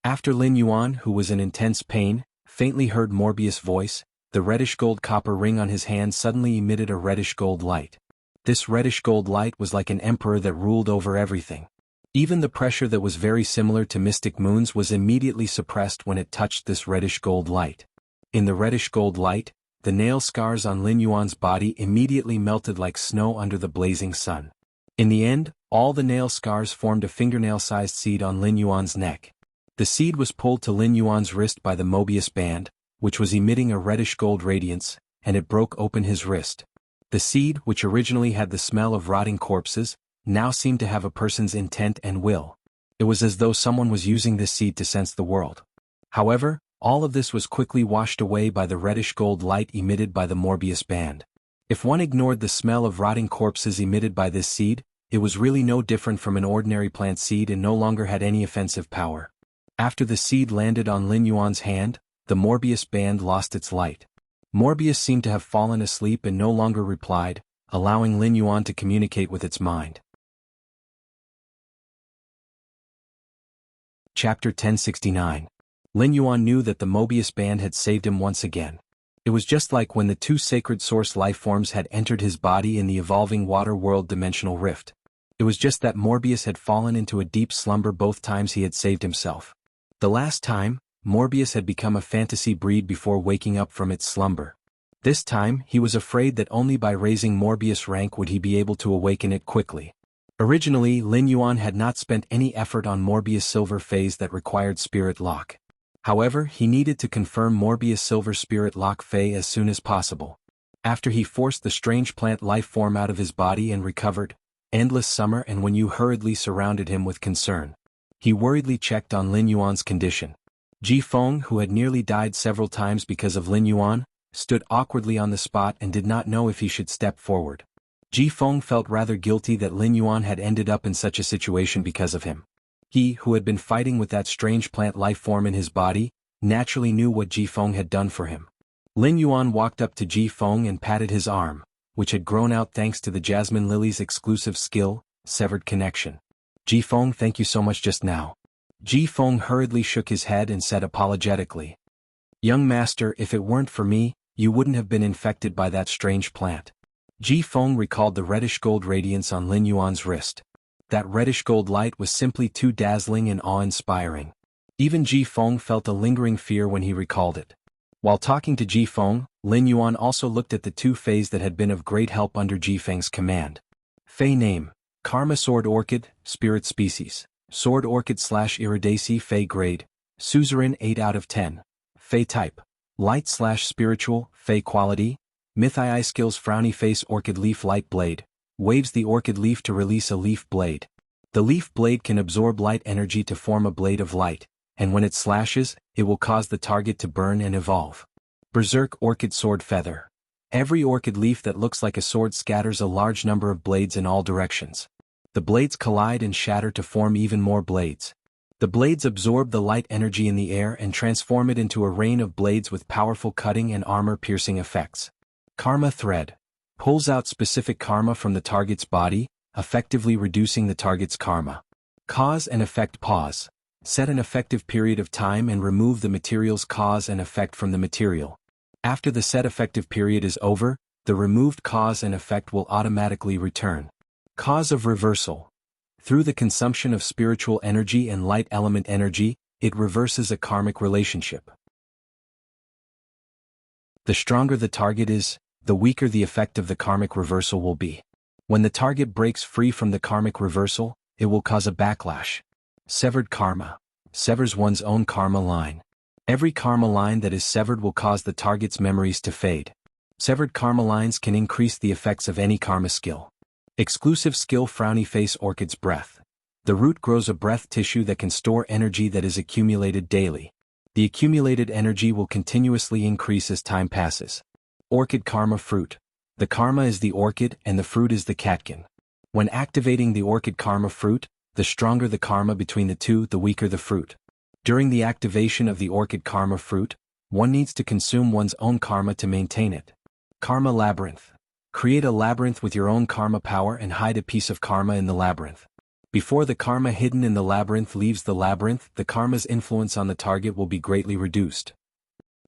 After Lin Yuan, who was in intense pain, faintly heard Morbius' voice, the reddish-gold copper ring on his hand suddenly emitted a reddish-gold light. This reddish-gold light was like an emperor that ruled over everything. Even the pressure that was very similar to Mystic Moon's was immediately suppressed when it touched this reddish-gold light. In the reddish-gold light, the nail scars on Lin Yuan's body immediately melted like snow under the blazing sun. In the end, all the nail scars formed a fingernail-sized seed on Lin Yuan's neck. The seed was pulled to Lin Yuan's wrist by the Mobius band, which was emitting a reddish-gold radiance, and it broke open his wrist. The seed, which originally had the smell of rotting corpses, now seemed to have a person's intent and will. It was as though someone was using this seed to sense the world. However, all of this was quickly washed away by the reddish-gold light emitted by the Morbius band. If one ignored the smell of rotting corpses emitted by this seed, it was really no different from an ordinary plant seed and no longer had any offensive power. After the seed landed on Lin Yuan's hand, the Morbius band lost its light. Morbius seemed to have fallen asleep and no longer replied, allowing Lin Yuan to communicate with its mind. Chapter 1069. Lin Yuan knew that the Mobius band had saved him once again. It was just like when the two sacred source life forms had entered his body in the evolving water world dimensional rift. It was just that Morbius had fallen into a deep slumber both times he had saved himself. The last time, Morbius had become a fantasy breed before waking up from its slumber. This time, he was afraid that only by raising Morbius' rank would he be able to awaken it quickly. Originally, Lin Yuan had not spent any effort on Morbius' silver phase that required spirit lock. However, he needed to confirm Morbius' silver spirit lock phase as soon as possible. After he forced the strange plant life form out of his body and recovered, Endless Summer and When You hurriedly surrounded him with concern. He worriedly checked on Lin Yuan's condition. Ji Feng, who had nearly died several times because of Lin Yuan, stood awkwardly on the spot and did not know if he should step forward. Ji Feng felt rather guilty that Lin Yuan had ended up in such a situation because of him. He, who had been fighting with that strange plant life form in his body, naturally knew what Ji Feng had done for him. Lin Yuan walked up to Ji Feng and patted his arm, which had grown out thanks to the Jasmine Lily's exclusive skill, Severed Connection. "Ji Feng, thank you so much just now." Ji Feng hurriedly shook his head and said apologetically, "Young master, if it weren't for me, you wouldn't have been infected by that strange plant." Ji Feng recalled the reddish-gold radiance on Lin Yuan's wrist. That reddish-gold light was simply too dazzling and awe-inspiring. Even Ji Feng felt a lingering fear when he recalled it. While talking to Ji Feng, Lin Yuan also looked at the two fays that had been of great help under Ji Feng's command. Fey name: Karma Sword Orchid, Spirit Species. Sword Orchid / Iridaceae Fey Grade, Suzerain 8 out of 10. Fey Type: Light/spiritual, Fey quality. Myth II skills frowny face orchid leaf light blade. Waves the orchid leaf to release a leaf blade. The leaf blade can absorb light energy to form a blade of light, and when it slashes, it will cause the target to burn and evolve. Berserk orchid sword feather. Every orchid leaf that looks like a sword scatters a large number of blades in all directions. The blades collide and shatter to form even more blades. The blades absorb the light energy in the air and transform it into a rain of blades with powerful cutting and armor-piercing effects. Karma thread. Pulls out specific karma from the target's body, effectively reducing the target's karma. Cause and effect pause. Set an effective period of time and remove the material's cause and effect from the material. After the set effective period is over, the removed cause and effect will automatically return. Cause of reversal. Through the consumption of spiritual energy and light element energy, it reverses a karmic relationship. The stronger the target is, the weaker the effect of the karmic reversal will be. When the target breaks free from the karmic reversal, it will cause a backlash. Severed karma. Severs one's own karma line. Every karma line that is severed will cause the target's memories to fade. Severed karma lines can increase the effects of any karma skill. Exclusive skill frowny face orchid's breath. The root grows a breath tissue that can store energy that is accumulated daily. The accumulated energy will continuously increase as time passes. Orchid karma fruit. The karma is the orchid and the fruit is the catkin. When activating the orchid karma fruit, the stronger the karma between the two, the weaker the fruit. During the activation of the orchid karma fruit, one needs to consume one's own karma to maintain it. Karma labyrinth. Create a labyrinth with your own karma power and hide a piece of karma in the labyrinth. Before the karma hidden in the labyrinth leaves the labyrinth, the karma's influence on the target will be greatly reduced.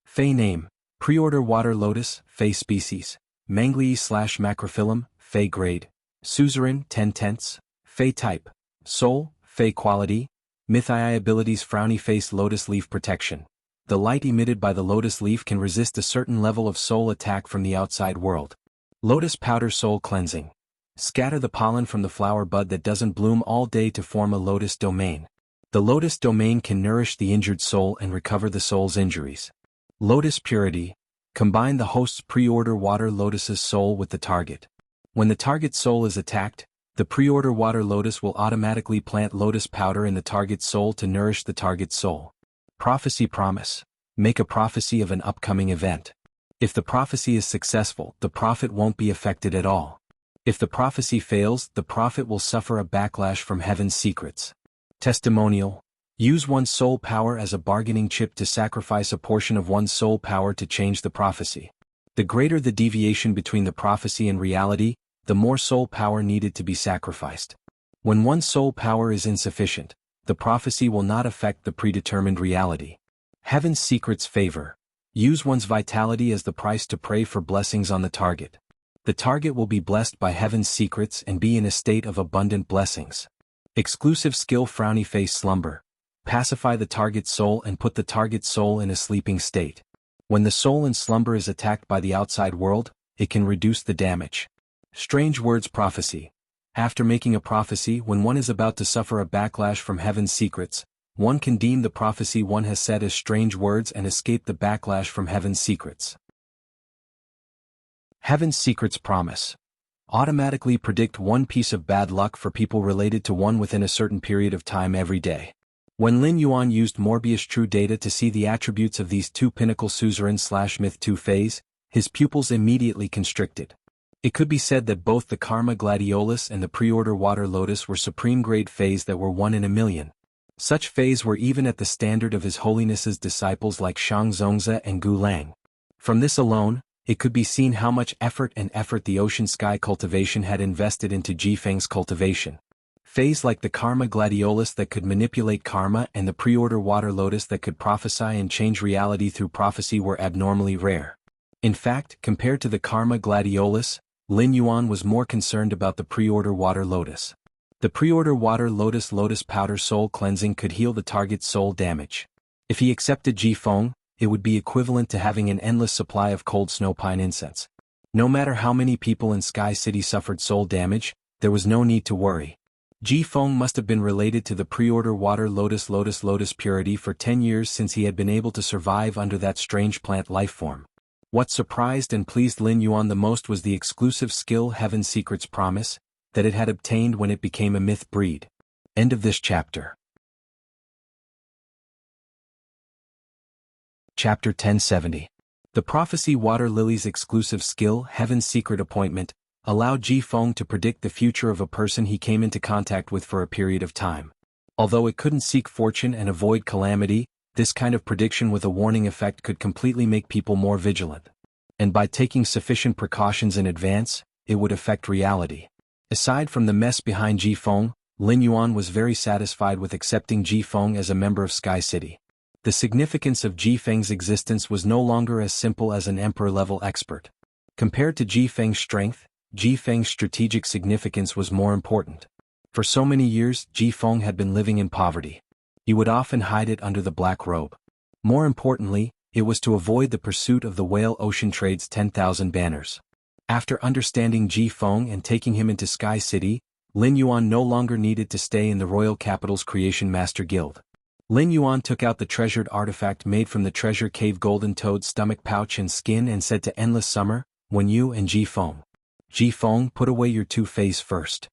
Fey name. Pre-order water lotus, Fey species. Manglii/macrophyllum, Fey grade. Suzerain, 10/10. Fey type. Soul, Fey quality. Myth II abilities frowny face lotus leaf protection. The light emitted by the lotus leaf can resist a certain level of soul attack from the outside world. Lotus powder soul cleansing. Scatter the pollen from the flower bud that doesn't bloom all day to form a lotus domain. The lotus domain can nourish the injured soul and recover the soul's injuries. Lotus purity. Combine the host's pre-order water lotus's soul with the target. When the target's soul is attacked, the pre-order water lotus will automatically plant lotus powder in the target's soul to nourish the target's soul. Prophecy promise. Make a prophecy of an upcoming event. If the prophecy is successful, the prophet won't be affected at all. If the prophecy fails, the prophet will suffer a backlash from heaven's secrets. Testimonial. Use one's soul power as a bargaining chip to sacrifice a portion of one's soul power to change the prophecy. The greater the deviation between the prophecy and reality, the more soul power needed to be sacrificed. When one's soul power is insufficient, the prophecy will not affect the predetermined reality. Heaven's secrets favor. Use one's vitality as the price to pray for blessings on the target. The target will be blessed by heaven's secrets and be in a state of abundant blessings. Exclusive skill frowny face slumber. Pacify the target's soul and put the target's soul in a sleeping state. When the soul in slumber is attacked by the outside world, it can reduce the damage. Strange words prophecy. After making a prophecy, when one is about to suffer a backlash from heaven's secrets, one can deem the prophecy one has said as strange words and escape the backlash from heaven's secrets. Heaven's secrets promise. Automatically predict one piece of bad luck for people related to one within a certain period of time every day. When Lin Yuan used Morbius True Data to see the attributes of these two pinnacle suzerain/myth 2 Fays, his pupils immediately constricted. It could be said that both the Karma Gladiolus and the Pre-Order Water Lotus were supreme-grade Fays that were 1 in a million. Such Fays were even at the standard of His Holiness's disciples like Shang Zongzi and Gu Lang. From this alone, it could be seen how much effort the Ocean Sky cultivation had invested into Jifeng's cultivation. Fays like the Karma Gladiolus that could manipulate karma and the Pre-Order Water Lotus that could prophesy and change reality through prophecy were abnormally rare. In fact, compared to the Karma Gladiolus, Lin Yuan was more concerned about the Pre-Order Water Lotus. The Pre-Order Water Lotus lotus powder soul cleansing could heal the target's soul damage. If he accepted Jifeng, it would be equivalent to having an endless supply of cold snow pine incense. No matter how many people in Sky City suffered soul damage, there was no need to worry. Ji Feng must have been related to the pre-order water lotus purity for 10 years since he had been able to survive under that strange plant life form. What surprised and pleased Lin Yuan the most was the exclusive skill Heaven Secrets promise that it had obtained when it became a myth breed. End of this chapter. Chapter 1070. The prophecy Water Lily's exclusive skill Heaven's Secret appointment allowed Ji Feng to predict the future of a person he came into contact with for a period of time. Although it couldn't seek fortune and avoid calamity, this kind of prediction with a warning effect could completely make people more vigilant. And by taking sufficient precautions in advance, it would affect reality. Aside from the mess behind Ji Feng, Lin Yuan was very satisfied with accepting Ji Feng as a member of Sky City. The significance of Ji Feng's existence was no longer as simple as an emperor-level expert. Compared to Ji Feng's strength, Ji Feng's strategic significance was more important. For so many years, Ji Feng had been living in poverty. He would often hide it under the black robe. More importantly, it was to avoid the pursuit of the Whale Ocean Trade's 10,000 banners. After understanding Ji Feng and taking him into Sky City, Lin Yuan no longer needed to stay in the royal capital's Creation Master Guild. Lin Yuan took out the treasured artifact made from the treasure cave Golden Toad's stomach pouch and skin and said to Endless Summer, "When you and Ji Feng, put away your two-face first.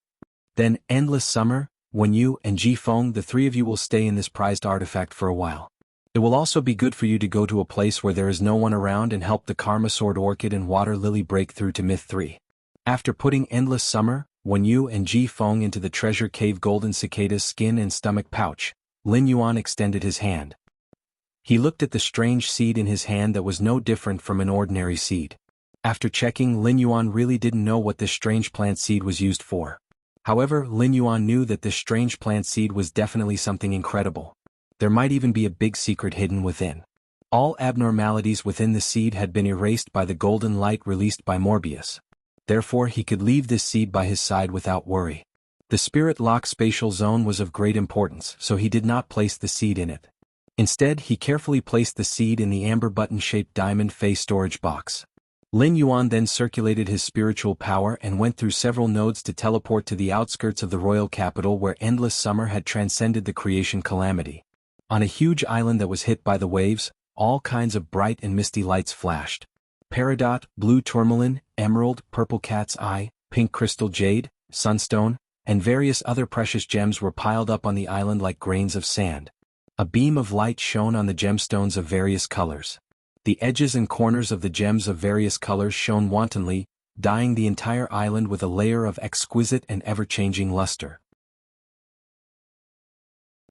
Then, Endless Summer, when you and Ji Feng, the three of you will stay in this prized artifact for a while. It will also be good for you to go to a place where there is no one around and help the Karma Sword Orchid and Water Lily break through to Myth 3. After putting Endless Summer, when you and Ji Feng into the treasure cave Golden Cicada's skin and stomach pouch, Lin Yuan extended his hand. He looked at the strange seed in his hand that was no different from an ordinary seed. After checking, Lin Yuan really didn't know what this strange plant seed was used for. However, Lin Yuan knew that this strange plant seed was definitely something incredible. There might even be a big secret hidden within. All abnormalities within the seed had been erased by the golden light released by Morbius. Therefore he could leave this seed by his side without worry. The spirit lock spatial zone was of great importance, so he did not place the seed in it. Instead, he carefully placed the seed in the amber button-shaped diamond face storage box. Lin Yuan then circulated his spiritual power and went through several nodes to teleport to the outskirts of the royal capital where Endless Summer had transcended the creation calamity. On a huge island that was hit by the waves, all kinds of bright and misty lights flashed. Peridot, blue tourmaline, emerald, purple cat's eye, pink crystal jade, sunstone, and various other precious gems were piled up on the island like grains of sand. A beam of light shone on the gemstones of various colors. The edges and corners of the gems of various colors shone wantonly, dyeing the entire island with a layer of exquisite and ever-changing luster.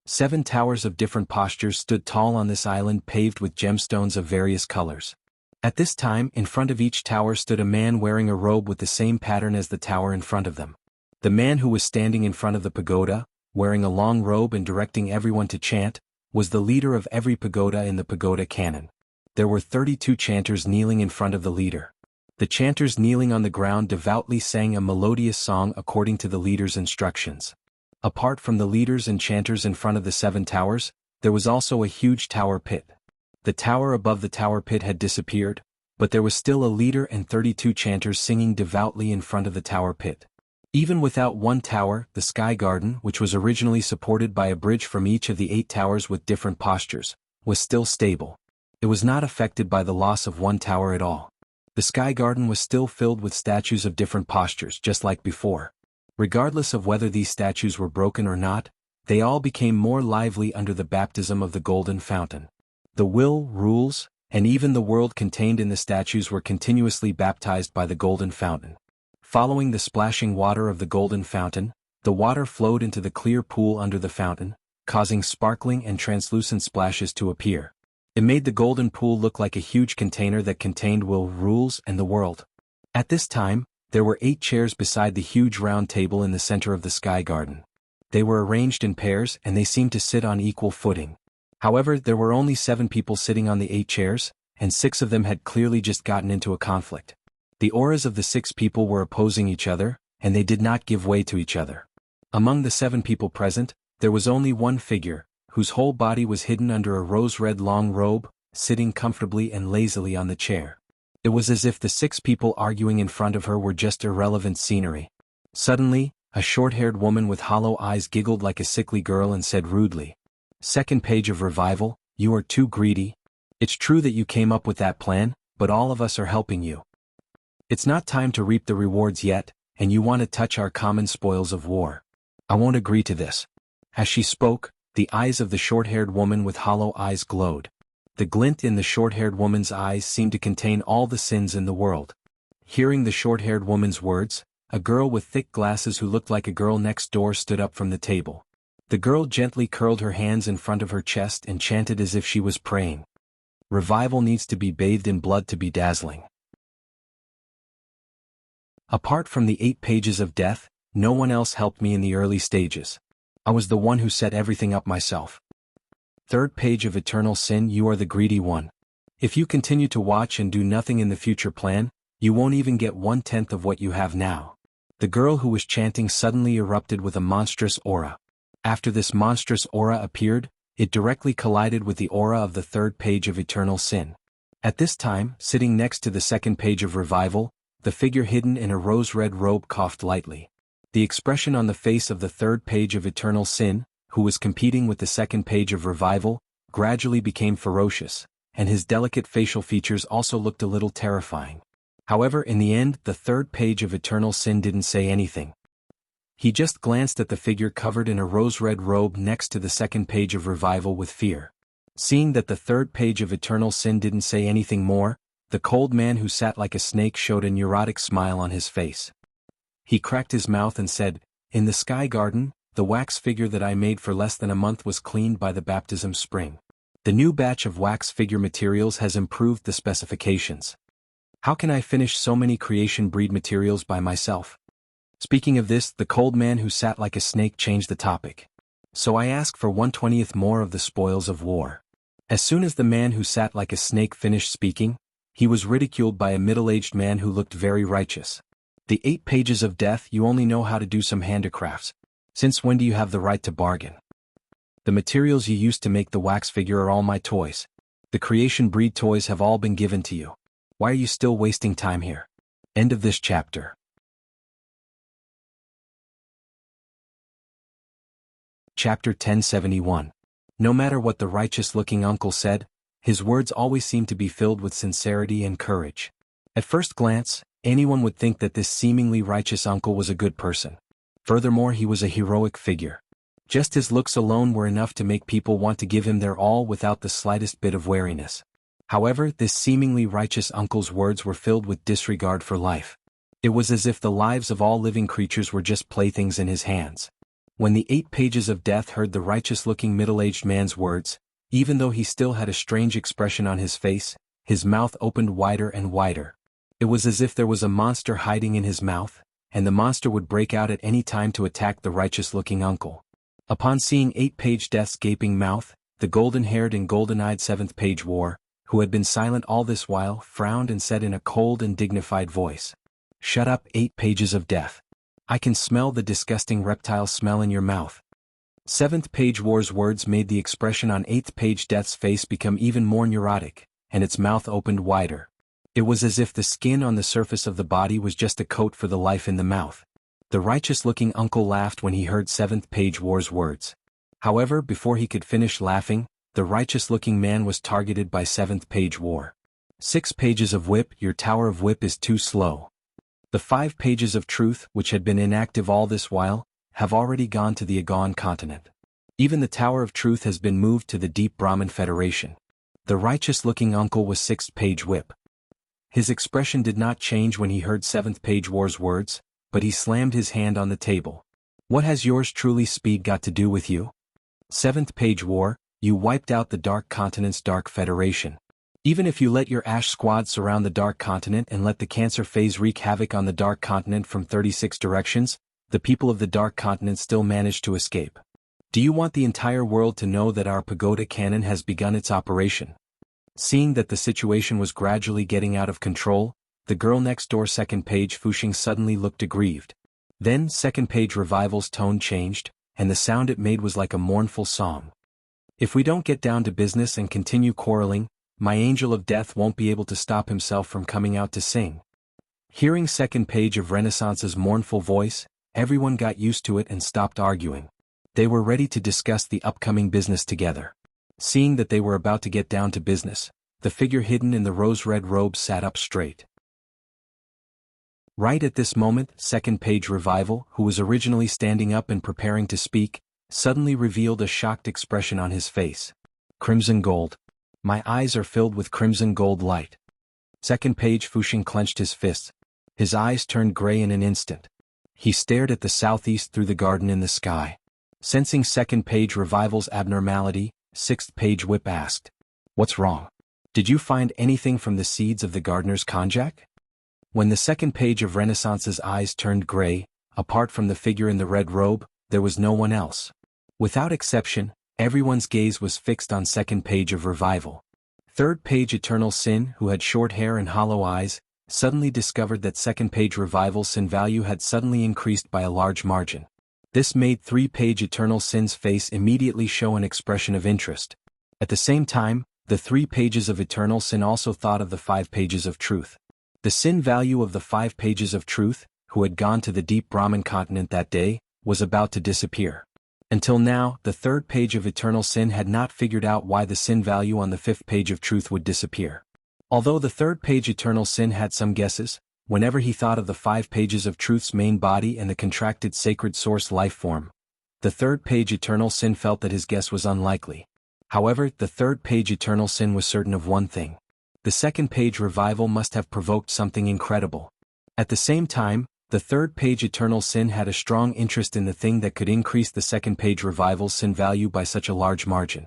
7 towers of different postures stood tall on this island paved with gemstones of various colors. At this time, in front of each tower stood a man wearing a robe with the same pattern as the tower in front of them. The man who was standing in front of the pagoda, wearing a long robe and directing everyone to chant, was the leader of every pagoda in the pagoda canon. There were 32 chanters kneeling in front of the leader. The chanters kneeling on the ground devoutly sang a melodious song according to the leader's instructions. Apart from the leaders and chanters in front of the 7 towers, there was also a huge tower pit. The tower above the tower pit had disappeared, but there was still a leader and 32 chanters singing devoutly in front of the tower pit. Even without one tower, the Sky Garden, which was originally supported by a bridge from each of the 8 towers with different postures, was still stable. It was not affected by the loss of one tower at all. The Sky Garden was still filled with statues of different postures just like before. Regardless of whether these statues were broken or not, they all became more lively under the baptism of the Golden Fountain. The will, rules, and even the world contained in the statues were continuously baptized by the Golden Fountain. Following the splashing water of the Golden Fountain, the water flowed into the clear pool under the fountain, causing sparkling and translucent splashes to appear. It made the golden pool look like a huge container that contained will, rules, and the world. At this time, there were 8 chairs beside the huge round table in the center of the Sky Garden. They were arranged in pairs and they seemed to sit on equal footing. However, there were only 7 people sitting on the 8 chairs, and 6 of them had clearly just gotten into a conflict. The auras of the 6 people were opposing each other, and they did not give way to each other. Among the 7 people present, there was only one figure, whose whole body was hidden under a rose-red long robe, sitting comfortably and lazily on the chair. It was as if the 6 people arguing in front of her were just irrelevant scenery. Suddenly, A short-haired woman with hollow eyes giggled like a sickly girl and said rudely. Second page of revival, you are too greedy. It's true that you came up with that plan, but all of us are helping you. It's not time to reap the rewards yet, and you want to touch our common spoils of war. I won't agree to this. As she spoke, the eyes of the short-haired woman with hollow eyes glowed. The glint in the short-haired woman's eyes seemed to contain all the sins in the world. Hearing the short-haired woman's words, a girl with thick glasses who looked like a girl next door stood up from the table. The girl gently curled her hands in front of her chest and chanted as if she was praying. Revival needs to be bathed in blood to be dazzling. Apart from the 8 pages of death, no one else helped me in the early stages. I was the one who set everything up myself. Third page of eternal sin, you are the greedy one. If you continue to watch and do nothing in the future plan, you won't even get 1/10 of what you have now. The girl who was chanting suddenly erupted with a monstrous aura. After this monstrous aura appeared, it directly collided with the aura of the third page of eternal sin. At this time, sitting next to the second page of revival, the figure hidden in a rose-red robe coughed lightly. The expression on the face of the third page of eternal sin, who was competing with the second page of revival, gradually became ferocious, and his delicate facial features also looked a little terrifying. However, in the end, the third page of eternal sin didn't say anything. He just glanced at the figure covered in a rose-red robe next to the second page of revival with fear. Seeing that the third page of eternal sin didn't say anything more, the cold man who sat like a snake showed a neurotic smile on his face. He cracked his mouth and said, "In the sky garden, the wax figure that I made for less than a month was cleaned by the baptism spring. The new batch of wax figure materials has improved the specifications. How can I finish so many creation breed materials by myself?" Speaking of this, the cold man who sat like a snake changed the topic. "So I ask for 1/20th more of the spoils of war." As soon as the man who sat like a snake finished speaking, he was ridiculed by a middle-aged man who looked very righteous. "The 8 pages of death, you only know how to do some handicrafts. Since when do you have the right to bargain? The materials you used to make the wax figure are all my toys. The creation breed toys have all been given to you. Why are you still wasting time here?" End of this chapter. Chapter 1071. No matter what the righteous-looking uncle said, his words always seemed to be filled with sincerity and courage. At first glance, anyone would think that this seemingly righteous uncle was a good person. Furthermore, he was a heroic figure. Just his looks alone were enough to make people want to give him their all without the slightest bit of wariness. However, this seemingly righteous uncle's words were filled with disregard for life. It was as if the lives of all living creatures were just playthings in his hands. When the 8 pages of death heard the righteous-looking middle-aged man's words, even though he still had a strange expression on his face, his mouth opened wider and wider. It was as if there was a monster hiding in his mouth, and the monster would break out at any time to attack the righteous-looking uncle. Upon seeing 8-page death's gaping mouth, the golden-haired and golden-eyed 7th page war, who had been silent all this while, frowned and said in a cold and dignified voice, "Shut up, 8 pages of death. I can smell the disgusting reptile smell in your mouth." 7th page war's words made the expression on 8th page death's face become even more neurotic, and its mouth opened wider. It was as if the skin on the surface of the body was just a coat for the life in the mouth. The righteous-looking uncle laughed when he heard 7th page war's words. However, before he could finish laughing, the righteous-looking man was targeted by 7th page war. 6 pages of whip, your tower of whip is too slow. The 5 pages of truth, which had been inactive all this while, have already gone to the Agon continent. Even the Tower of Truth has been moved to the Deep Brahman Federation. The righteous-looking uncle was 6th page whip. His expression did not change when he heard 7th page war's words, but he slammed his hand on the table. "What has yours truly speed got to do with you? 7th page war, you wiped out the Dark Continent's Dark Federation. Even if you let your Ash Squad surround the Dark Continent and let the Cancer Phase wreak havoc on the Dark Continent from 36 directions, the people of the Dark Continent still manage to escape. Do you want the entire world to know that our pagoda cannon has begun its operation?" Seeing that the situation was gradually getting out of control, the girl next door 2nd page Fuxing suddenly looked aggrieved. Then 2nd page revival's tone changed, and the sound it made was like a mournful song. "If we don't get down to business and continue quarreling, my angel of death won't be able to stop himself from coming out to sing." Hearing 2nd page of Renaissance's mournful voice, everyone got used to it and stopped arguing. They were ready to discuss the upcoming business together. Seeing that they were about to get down to business, the figure hidden in the rose-red robe sat up straight. Right at this moment, second page Revival, who was originally standing up and preparing to speak, suddenly revealed a shocked expression on his face. Crimson gold. My eyes are filled with crimson gold light. Second page Fuxing clenched his fists. His eyes turned gray in an instant. He stared at the southeast through the garden in the sky. Sensing second page Revival's abnormality, sixth page Whip asked, "What's wrong? Did you find anything from the seeds of the gardener's konjac?" When the second page of Renaissance's eyes turned gray, apart from the figure in the red robe, there was no one else. Without exception, everyone's gaze was fixed on second page of Revival. Third page Eternal Sin, who had short hair and hollow eyes, suddenly discovered that second page Revival's sin value had suddenly increased by a large margin. This made 3-page Eternal Sin's face immediately show an expression of interest. At the same time, the 3 pages of Eternal Sin also thought of the 5 pages of Truth. The sin value of the 5 pages of Truth, who had gone to the deep Brahman continent that day, was about to disappear. Until now, the 3rd page of Eternal Sin had not figured out why the sin value on the 5th page of Truth would disappear. Although the 3rd page Eternal Sin had some guesses, whenever he thought of the 5 pages of Truth's main body and the contracted sacred source life form, the 3rd page Eternal Sin felt that his guess was unlikely. However, the 3rd page Eternal Sin was certain of one thing. The 2nd page Revival must have provoked something incredible. At the same time, the 3rd page Eternal Sin had a strong interest in the thing that could increase the 2nd page Revival's sin value by such a large margin.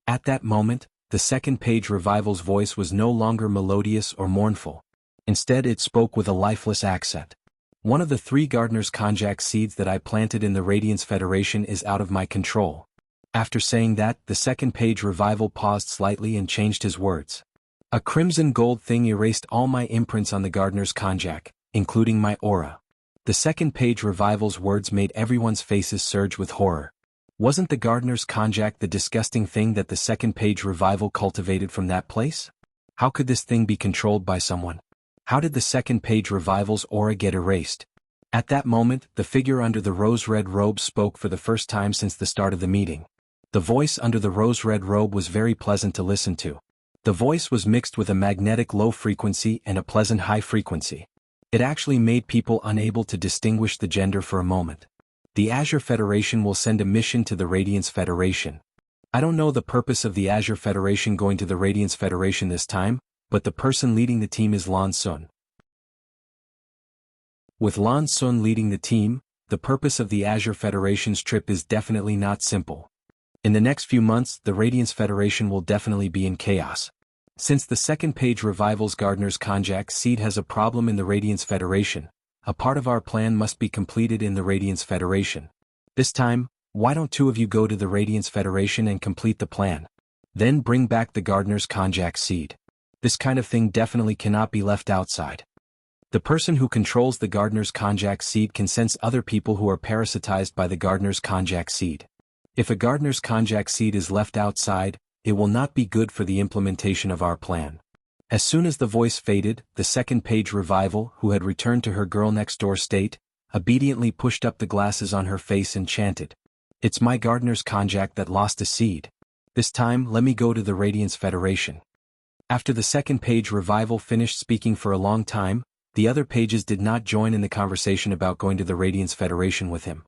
At that moment, the 2nd page Revival's voice was no longer melodious or mournful. Instead, it spoke with a lifeless accent. One of the 3 gardener's konjac seeds that I planted in the Radiance Federation is out of my control. After saying that, the 2nd page Revival paused slightly and changed his words. A crimson gold thing erased all my imprints on the gardener's konjac, including my aura. The 2nd page Revival's words made everyone's faces surge with horror. Wasn't the gardener's konjac the disgusting thing that the 2nd page Revival cultivated from that place? How could this thing be controlled by someone? How did the 2nd page Revival's aura get erased? At that moment, the figure under the rose-red robe spoke for the first time since the start of the meeting. The voice under the rose-red robe was very pleasant to listen to. The voice was mixed with a magnetic low frequency and a pleasant high frequency. It actually made people unable to distinguish the gender for a moment. The Azure Federation will send a mission to the Radiance Federation. I don't know the purpose of the Azure Federation going to the Radiance Federation this time, but the person leading the team is Lan Sun. With Lan Sun leading the team, the purpose of the Azure Federation's trip is definitely not simple. In the next few months, the Radiance Federation will definitely be in chaos. Since the 2nd page Revival's gardener's konjac seed has a problem in the Radiance Federation, a part of our plan must be completed in the Radiance Federation. This time, why don't 2 of you go to the Radiance Federation and complete the plan? Then bring back the gardener's konjac seed. This kind of thing definitely cannot be left outside. The person who controls the gardener's konjac seed can sense other people who are parasitized by the gardener's konjac seed. If a gardener's konjac seed is left outside, it will not be good for the implementation of our plan. As soon as the voice faded, the 2nd page Revival, who had returned to her girl-next-door state, obediently pushed up the glasses on her face and chanted, "It's my gardener's konjac that lost a seed. This time, let me go to the Radiance Federation." After the 2nd page Revival finished speaking for a long time, the other pages did not join in the conversation about going to the Radiance Federation with him.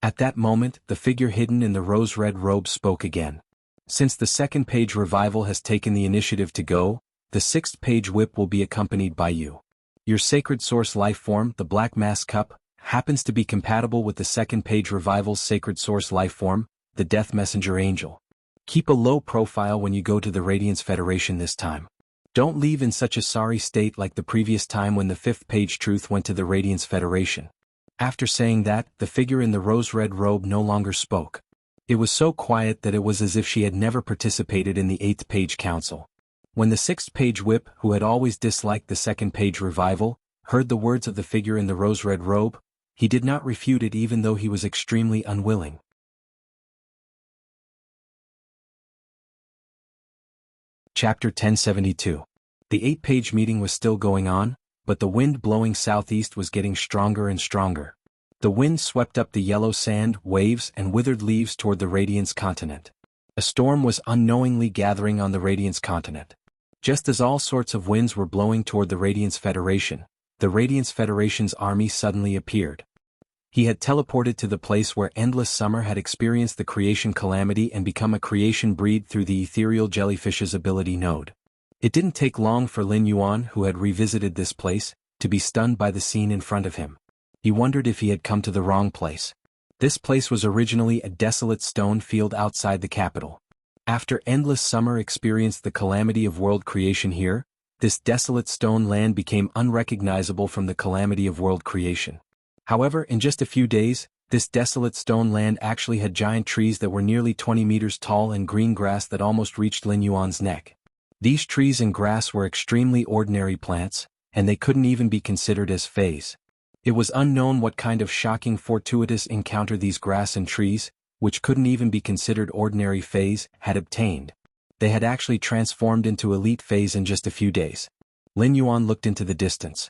At that moment, the figure hidden in the rose-red robe spoke again. Since the 2nd page Revival has taken the initiative to go, the 6th page Whip will be accompanied by you. Your sacred source life form, the Black Mass Cup, happens to be compatible with the 2nd page Revival's sacred source life form, the Death Messenger Angel. Keep a low profile when you go to the Radiance Federation this time. Don't leave in such a sorry state like the previous time when the 5th page Truth went to the Radiance Federation. After saying that, the figure in the rose-red robe no longer spoke. It was so quiet that it was as if she had never participated in the 8th page council. When the 6th page Whip, who had always disliked the 2nd page Revival, heard the words of the figure in the rose-red robe, he did not refute it even though he was extremely unwilling. Chapter 1072. The 8-page meeting was still going on, but the wind blowing southeast was getting stronger and stronger. The wind swept up the yellow sand, waves, and withered leaves toward the Radiance continent. A storm was unknowingly gathering on the Radiance continent. Just as all sorts of winds were blowing toward the Radiance Federation, the Radiance Federation's army suddenly appeared. He had teleported to the place where Endless Summer had experienced the creation calamity and become a creation breed through the ethereal jellyfish's ability node. It didn't take long for Lin Yuan, who had revisited this place, to be stunned by the scene in front of him. He wondered if he had come to the wrong place. This place was originally a desolate stone field outside the capital. After Endless Summer experienced the calamity of world creation here, this desolate stone land became unrecognizable from the calamity of world creation. However, in just a few days, this desolate stone land actually had giant trees that were nearly 20 meters tall and green grass that almost reached Lin Yuan's neck. These trees and grass were extremely ordinary plants, and they couldn't even be considered as phase. It was unknown what kind of shocking fortuitous encounter these grass and trees, which couldn't even be considered ordinary phase, had obtained. They had actually transformed into elite phase in just a few days. Lin Yuan looked into the distance.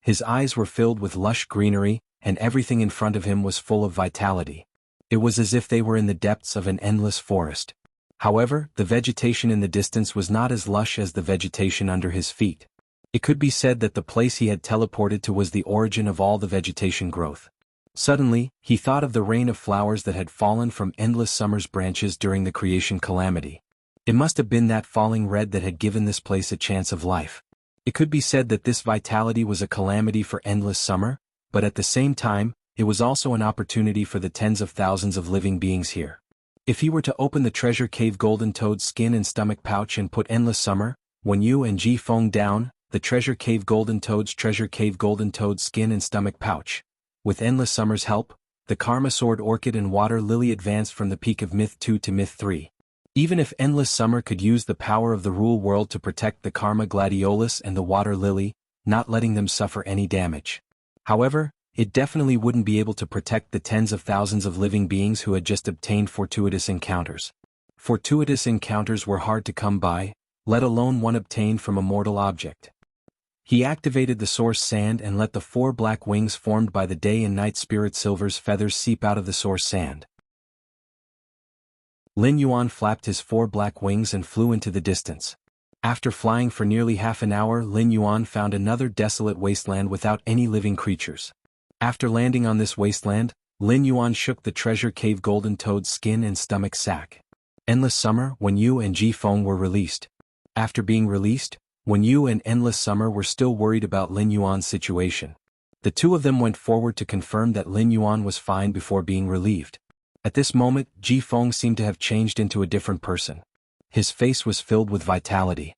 His eyes were filled with lush greenery, and everything in front of him was full of vitality. It was as if they were in the depths of an endless forest. However, the vegetation in the distance was not as lush as the vegetation under his feet. It could be said that the place he had teleported to was the origin of all the vegetation growth. Suddenly, he thought of the rain of flowers that had fallen from Endless Summer's branches during the creation calamity. It must have been that falling red that had given this place a chance of life. It could be said that this vitality was a calamity for Endless Summer, but at the same time, it was also an opportunity for the tens of thousands of living beings here. If he were to open the treasure cave golden toad's skin and stomach pouch and put Endless Summer, Wen Yu and Ji Feng down, the treasure cave golden toad's skin and stomach pouch. With Endless Summer's help, the Karma Sword Orchid and Water Lily advanced from the peak of Myth 2 to Myth 3. Even if Endless Summer could use the power of the Rule World to protect the Karma Gladiolus and the Water Lily, not letting them suffer any damage. However, it definitely wouldn't be able to protect the tens of thousands of living beings who had just obtained fortuitous encounters. Fortuitous encounters were hard to come by, let alone one obtained from a mortal object. He activated the source sand and let the 4 black wings formed by the day and night spirit silver's feathers seep out of the source sand. Lin Yuan flapped his 4 black wings and flew into the distance. After flying for nearly half an hour, Lin Yuan found another desolate wasteland without any living creatures. After landing on this wasteland, Lin Yuan shook the treasure cave golden toad's skin and stomach sack. Endless Summer, Wen Yu and Ji Feng were released. After being released, Wen Yu and Endless Summer were still worried about Lin Yuan's situation. The two of them went forward to confirm that Lin Yuan was fine before being relieved. At this moment, Ji Feng seemed to have changed into a different person. His face was filled with vitality.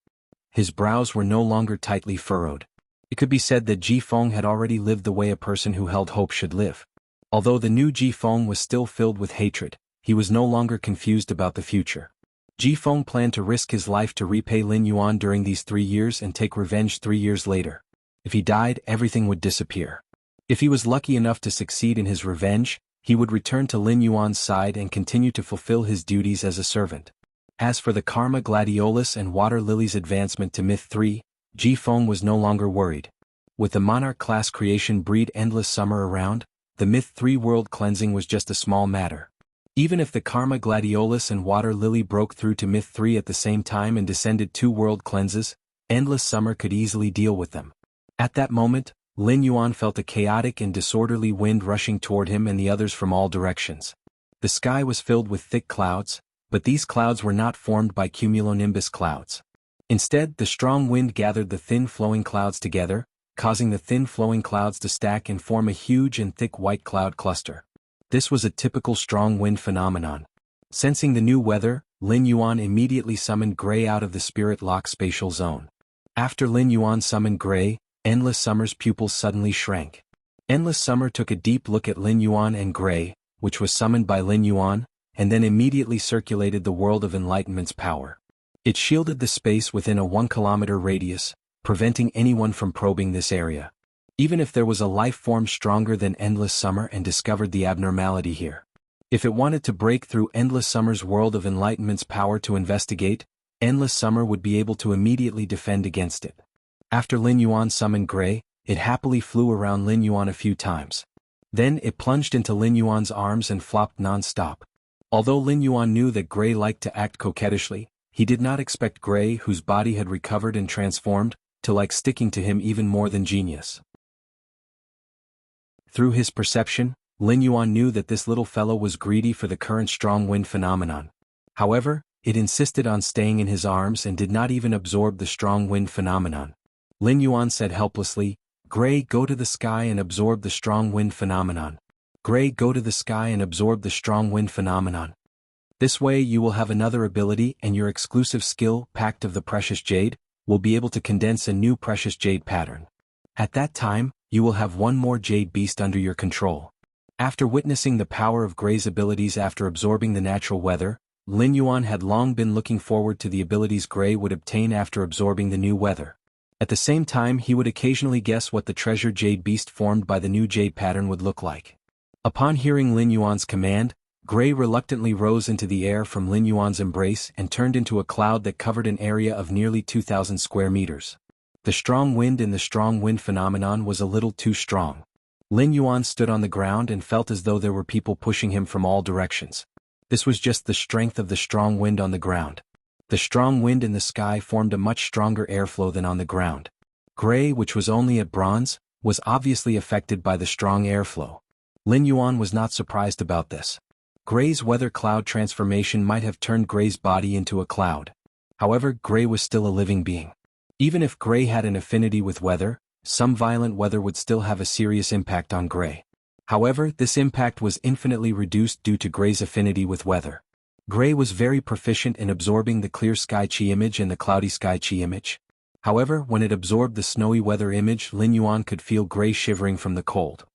His brows were no longer tightly furrowed. It could be said that Ji Feng had already lived the way a person who held hope should live. Although the new Ji Feng was still filled with hatred, he was no longer confused about the future. Ji Feng planned to risk his life to repay Lin Yuan during these 3 years and take revenge 3 years later. If he died, everything would disappear. If he was lucky enough to succeed in his revenge, he would return to Lin Yuan's side and continue to fulfill his duties as a servant. As for the Karma Gladiolus and Water Lily's advancement to Myth 3, Ji Feng was no longer worried. With the Monarch class creation breed Endless Summer around, the Myth 3 world cleansing was just a small matter. Even if the Karma Gladiolus and Water Lily broke through to Myth 3 at the same time and descended 2 world cleanses, Endless Summer could easily deal with them. At that moment, Lin Yuan felt a chaotic and disorderly wind rushing toward him and the others from all directions. The sky was filled with thick clouds, but these clouds were not formed by cumulonimbus clouds. Instead, the strong wind gathered the thin flowing clouds together, causing the thin flowing clouds to stack and form a huge and thick white cloud cluster. This was a typical strong wind phenomenon. Sensing the new weather, Lin Yuan immediately summoned Gray out of the spirit lock spatial zone. After Lin Yuan summoned Gray, Endless Summer's pupils suddenly shrank. Endless Summer took a deep look at Lin Yuan and Gray, which was summoned by Lin Yuan, and then immediately circulated the world of enlightenment's power. It shielded the space within a 1-kilometer radius, preventing anyone from probing this area. Even if there was a life form stronger than Endless Summer and discovered the abnormality here. If it wanted to break through Endless Summer's world of enlightenment's power to investigate, Endless Summer would be able to immediately defend against it. After Lin Yuan summoned Gray, it happily flew around Lin Yuan a few times. Then it plunged into Lin Yuan's arms and flopped non-stop. Although Lin Yuan knew that Gray liked to act coquettishly, he did not expect Gray, whose body had recovered and transformed, to like sticking to him even more than genius. Through his perception, Lin Yuan knew that this little fellow was greedy for the current strong wind phenomenon. However, it insisted on staying in his arms and did not even absorb the strong wind phenomenon. Lin Yuan said helplessly, "Gray, go to the sky and absorb the strong wind phenomenon. Gray, go to the sky and absorb the strong wind phenomenon. This way you will have another ability, and your exclusive skill, Pact of the Precious Jade, will be able to condense a new precious jade pattern. At that time, you will have one more jade beast under your control." After witnessing the power of Gray's abilities after absorbing the natural weather, Lin Yuan had long been looking forward to the abilities Gray would obtain after absorbing the new weather. At the same time, he would occasionally guess what the treasure jade beast formed by the new jade pattern would look like. Upon hearing Lin Yuan's command, Gray reluctantly rose into the air from Lin Yuan's embrace and turned into a cloud that covered an area of nearly 2,000 square meters. The strong wind in the strong wind phenomenon was a little too strong. Lin Yuan stood on the ground and felt as though there were people pushing him from all directions. This was just the strength of the strong wind on the ground. The strong wind in the sky formed a much stronger airflow than on the ground. Gray, which was only at bronze, was obviously affected by the strong airflow. Lin Yuan was not surprised about this. Gray's weather cloud transformation might have turned Gray's body into a cloud. However, Gray was still a living being. Even if Gray had an affinity with weather, some violent weather would still have a serious impact on Gray. However, this impact was infinitely reduced due to Gray's affinity with weather. Gray was very proficient in absorbing the clear sky chi image and the cloudy sky chi image. However, when it absorbed the snowy weather image, Lin Yuan could feel Gray shivering from the cold.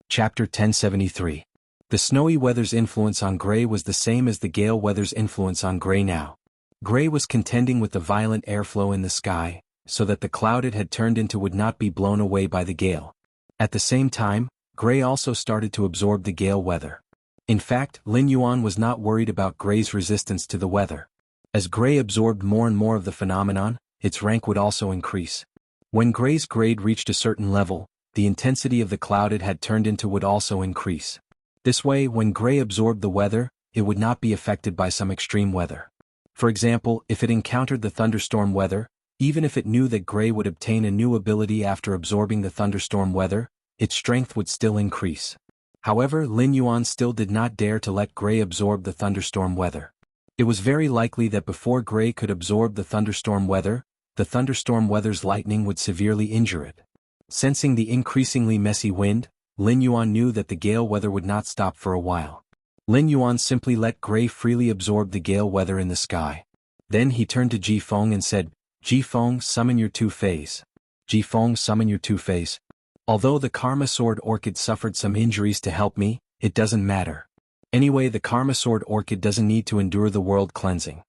Chapter 1073. The snowy weather's influence on Gray was the same as the gale weather's influence on Gray now. Gray was contending with the violent airflow in the sky, so that the cloud it had turned into would not be blown away by the gale. At the same time, Gray also started to absorb the gale weather. In fact, Lin Yuan was not worried about Gray's resistance to the weather. As Gray absorbed more and more of the phenomenon, its rank would also increase. When Gray's grade reached a certain level, the intensity of the cloud it had turned into would also increase. This way, when Gray absorbed the weather, it would not be affected by some extreme weather. For example, if it encountered the thunderstorm weather, even if it knew that Gray would obtain a new ability after absorbing the thunderstorm weather, its strength would still increase. However, Lin Yuan still did not dare to let Gray absorb the thunderstorm weather. It was very likely that before Gray could absorb the thunderstorm weather's lightning would severely injure it. Sensing the increasingly messy wind, Lin Yuan knew that the gale weather would not stop for a while. Lin Yuan simply let Gray freely absorb the gale weather in the sky. Then he turned to Ji Feng and said, "Ji Feng, summon your two-phase. Ji Feng, summon your two-phase. Although the Karma Sword Orchid suffered some injuries to help me, it doesn't matter. Anyway, the Karma Sword Orchid doesn't need to endure the world cleansing.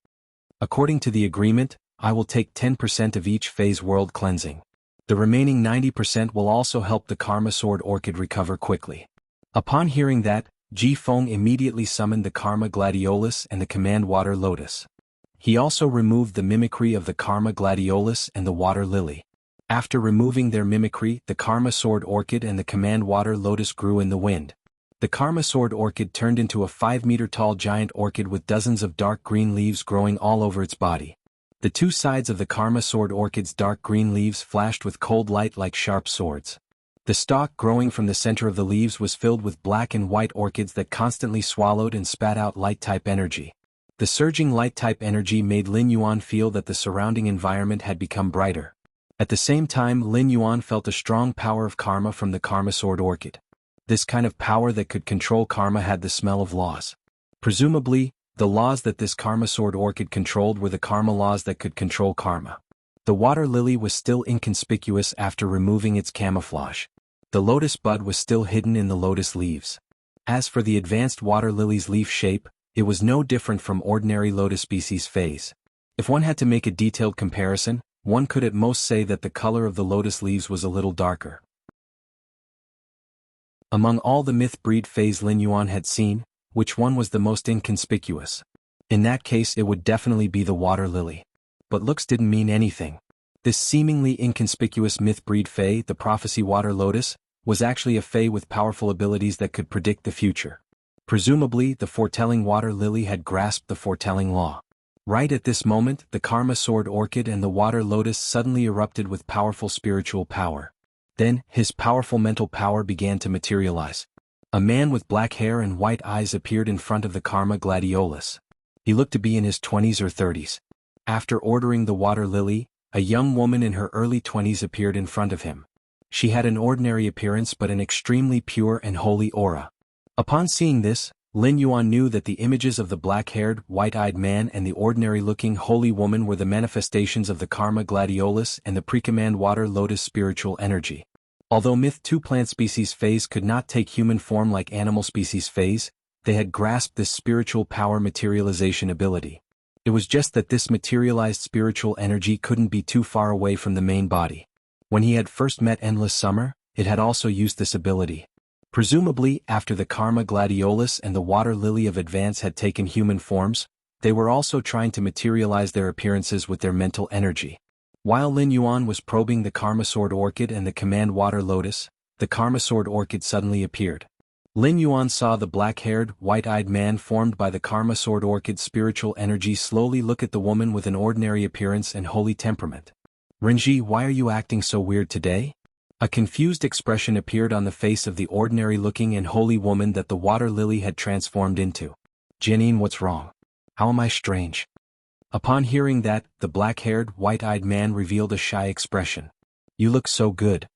According to the agreement, I will take 10% of each phase world cleansing. The remaining 90% will also help the Karma Sword Orchid recover quickly." Upon hearing that, Ji Feng immediately summoned the Karma Gladiolus and the Command Water Lotus. He also removed the mimicry of the Karma Gladiolus and the Water Lily. After removing their mimicry, the Karma Sword Orchid and the Command Water Lotus grew in the wind. The Karma Sword Orchid turned into a 5-meter-tall giant orchid with dozens of dark green leaves growing all over its body. The two sides of the Karma Sword Orchid's dark green leaves flashed with cold light like sharp swords. The stalk growing from the center of the leaves was filled with black and white orchids that constantly swallowed and spat out light-type energy. The surging light-type energy made Lin Yuan feel that the surrounding environment had become brighter. At the same time, Lin Yuan felt a strong power of karma from the Karma Sword Orchid. This kind of power that could control karma had the smell of laws. Presumably, the laws that this Karma Sword Orchid controlled were the karma laws that could control karma. The water lily was still inconspicuous after removing its camouflage. The lotus bud was still hidden in the lotus leaves. As for the advanced water lily's leaf shape, it was no different from ordinary lotus species phase. If one had to make a detailed comparison, one could at most say that the color of the lotus leaves was a little darker. Among all the myth breed phase Lin Yuan had seen, which one was the most inconspicuous? In that case, it would definitely be the water lily. But looks didn't mean anything. This seemingly inconspicuous myth-breed fae, the prophecy water lotus, was actually a fae with powerful abilities that could predict the future. Presumably, the foretelling water lily had grasped the foretelling law. Right at this moment, the karma sword orchid and the water lotus suddenly erupted with powerful spiritual power. Then, his powerful mental power began to materialize. A man with black hair and white eyes appeared in front of the karma gladiolus. He looked to be in his 20s or 30s. After ordering the water lily, a young woman in her early 20s appeared in front of him. She had an ordinary appearance but an extremely pure and holy aura. Upon seeing this, Lin Yuan knew that the images of the black-haired, white-eyed man and the ordinary-looking holy woman were the manifestations of the karma gladiolus and the precommand water lotus spiritual energy. Although Myth 2 plant species phase could not take human form like animal species phase, they had grasped this spiritual power materialization ability. It was just that this materialized spiritual energy couldn't be too far away from the main body. When he had first met Endless Summer, it had also used this ability. Presumably, after the karma gladiolus and the water lily of advance had taken human forms, they were also trying to materialize their appearances with their mental energy. While Lin Yuan was probing the karma sword orchid and the command water lotus, the karma sword orchid suddenly appeared. Lin Yuan saw the black-haired, white-eyed man formed by the karma sword orchid's spiritual energy slowly look at the woman with an ordinary appearance and holy temperament. "Renji, why are you acting so weird today?" A confused expression appeared on the face of the ordinary-looking and holy woman that the water lily had transformed into. "Janine, what's wrong? How am I strange?" Upon hearing that, the black-haired, white-eyed man revealed a shy expression. "You look so good."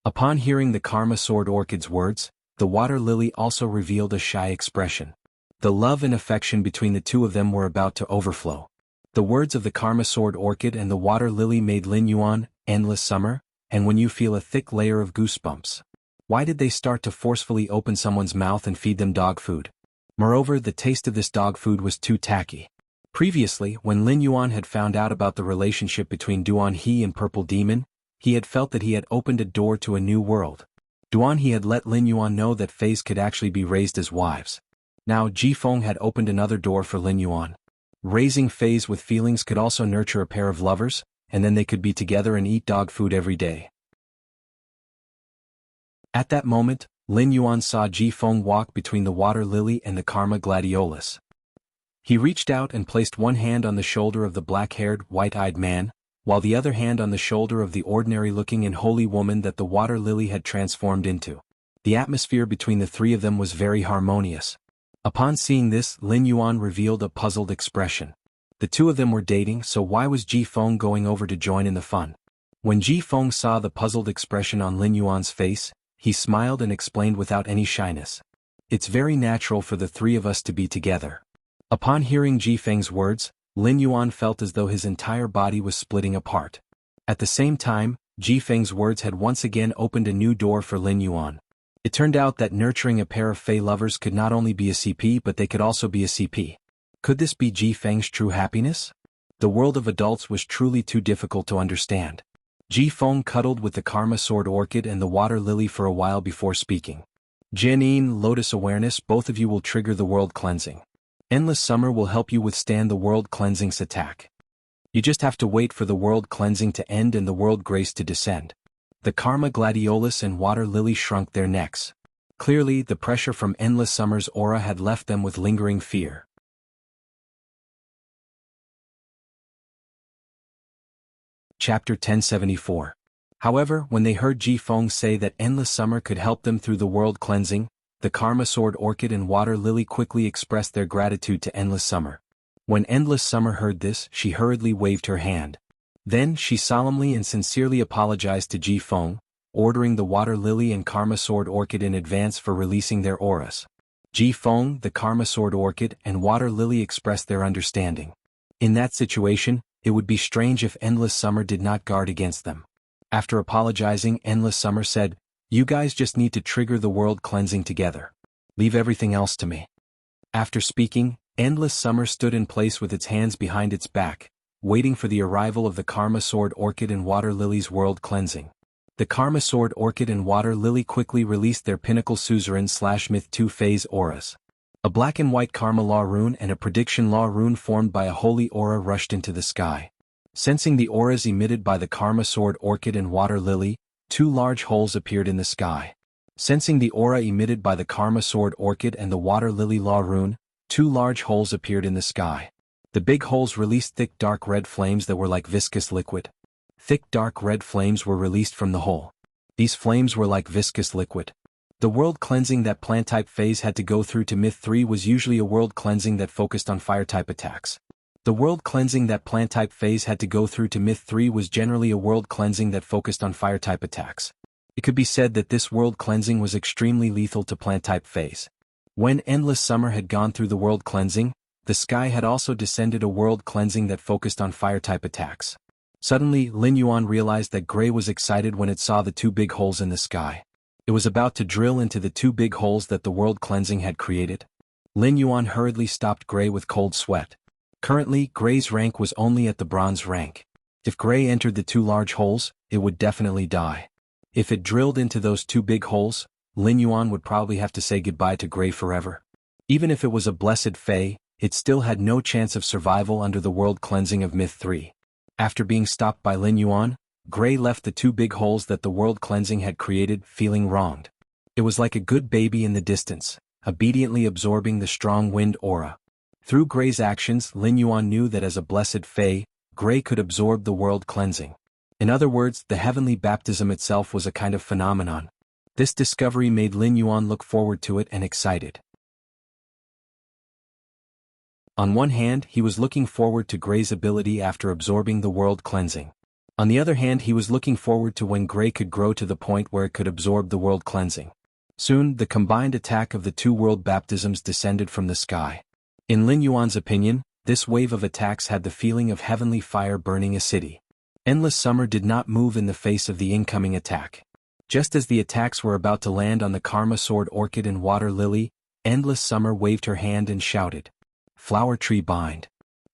Upon hearing the karma sword orchid's words, the water lily also revealed a shy expression. The love and affection between the two of them were about to overflow. The words of the karma sword orchid and the water lily made Lin Yuan, Endless Summer, and when you feel a thick layer of goosebumps. Why did they start to forcefully open someone's mouth and feed them dog food? Moreover, the taste of this dog food was too tacky. Previously, when Lin Yuan had found out about the relationship between Duan He and Purple Demon, he had felt that he had opened a door to a new world. Duan He had let Lin Yuan know that fays could actually be raised as wives. Now Ji Feng had opened another door for Lin Yuan. Raising fays with feelings could also nurture a pair of lovers, and then they could be together and eat dog food every day. At that moment, Lin Yuan saw Ji Feng walk between the water lily and the karma gladiolus. He reached out and placed one hand on the shoulder of the black-haired, white-eyed man, while the other hand on the shoulder of the ordinary-looking and holy woman that the water lily had transformed into. The atmosphere between the three of them was very harmonious. Upon seeing this, Lin Yuan revealed a puzzled expression. The two of them were dating, so why was Ji Feng going over to join in the fun? When Ji Feng saw the puzzled expression on Lin Yuan's face, he smiled and explained without any shyness. "It's very natural for the three of us to be together." Upon hearing Ji Feng's words, Lin Yuan felt as though his entire body was splitting apart. At the same time, Ji Feng's words had once again opened a new door for Lin Yuan. It turned out that nurturing a pair of fey lovers could not only be a CP but they could also be a CP. Could this be Ji Feng's true happiness? The world of adults was truly too difficult to understand. Ji Feng cuddled with the karma sword orchid and the water lily for a while before speaking. "Janine, Lotus Awareness, both of you will trigger the world cleansing. Endless Summer will help you withstand the world cleansing's attack. You just have to wait for the world cleansing to end and the world grace to descend." The karma gladiolus and water lily shrunk their necks. Clearly, the pressure from Endless Summer's aura had left them with lingering fear. Chapter 1074. However, when they heard Ji Feng say that Endless Summer could help them through the world cleansing, the karma sword orchid and water lily quickly expressed their gratitude to Endless Summer. When Endless Summer heard this, she hurriedly waved her hand. Then she solemnly and sincerely apologized to Ji Feng, ordering the water lily and karma sword orchid in advance for releasing their auras. Ji Feng, the karma sword orchid, and water lily expressed their understanding. In that situation, it would be strange if Endless Summer did not guard against them. After apologizing, Endless Summer said, "You guys just need to trigger the world cleansing together. Leave everything else to me." After speaking, Endless Summer stood in place with its hands behind its back, waiting for the arrival of the karma sword orchid and water lily's world cleansing. The karma sword orchid and water lily quickly released their pinnacle suzerain/myth 2 phase auras. A black and white karma law rune and a prediction law rune formed by a holy aura rushed into the sky. Sensing the auras emitted by the Karma Sword Orchid and Water Lily, two large holes appeared in the sky. Sensing the aura emitted by the Karma Sword Orchid and the Water Lily Law Rune, two large holes appeared in the sky. The big holes released thick dark red flames that were like viscous liquid. Thick dark red flames were released from the hole. These flames were like viscous liquid. The world cleansing that plant-type phase had to go through to Myth 3 was usually a world cleansing that focused on fire-type attacks. The world cleansing that plant-type phase had to go through to Myth 3 was generally a world cleansing that focused on fire-type attacks. It could be said that this world cleansing was extremely lethal to plant-type phase. When Endless Summer had gone through the world cleansing, the sky had also descended a world cleansing that focused on fire-type attacks. Suddenly, Lin Yuan realized that Gray was excited when it saw the two big holes in the sky. It was about to drill into the two big holes that the world cleansing had created. Lin Yuan hurriedly stopped Gray with cold sweat. Currently, Gray's rank was only at the bronze rank. If Gray entered the two large holes, it would definitely die. If it drilled into those two big holes, Lin Yuan would probably have to say goodbye to Gray forever. Even if it was a blessed Fae, it still had no chance of survival under the world cleansing of Myth 3. After being stopped by Lin Yuan, Gray left the two big holes that the world cleansing had created, feeling wronged. It was like a good baby in the distance, obediently absorbing the strong wind aura. Through Gray's actions, Lin Yuan knew that as a blessed Fae, Gray could absorb the world cleansing. In other words, the heavenly baptism itself was a kind of phenomenon. This discovery made Lin Yuan look forward to it and excited. On one hand, he was looking forward to Gray's ability after absorbing the world cleansing. On the other hand, he was looking forward to when Gray could grow to the point where it could absorb the world cleansing. Soon, the combined attack of the two world baptisms descended from the sky. In Lin Yuan's opinion, this wave of attacks had the feeling of heavenly fire burning a city. Endless Summer did not move in the face of the incoming attack. Just as the attacks were about to land on the Karma Sword Orchid and Water Lily, Endless Summer waved her hand and shouted, "Flower Tree Bind."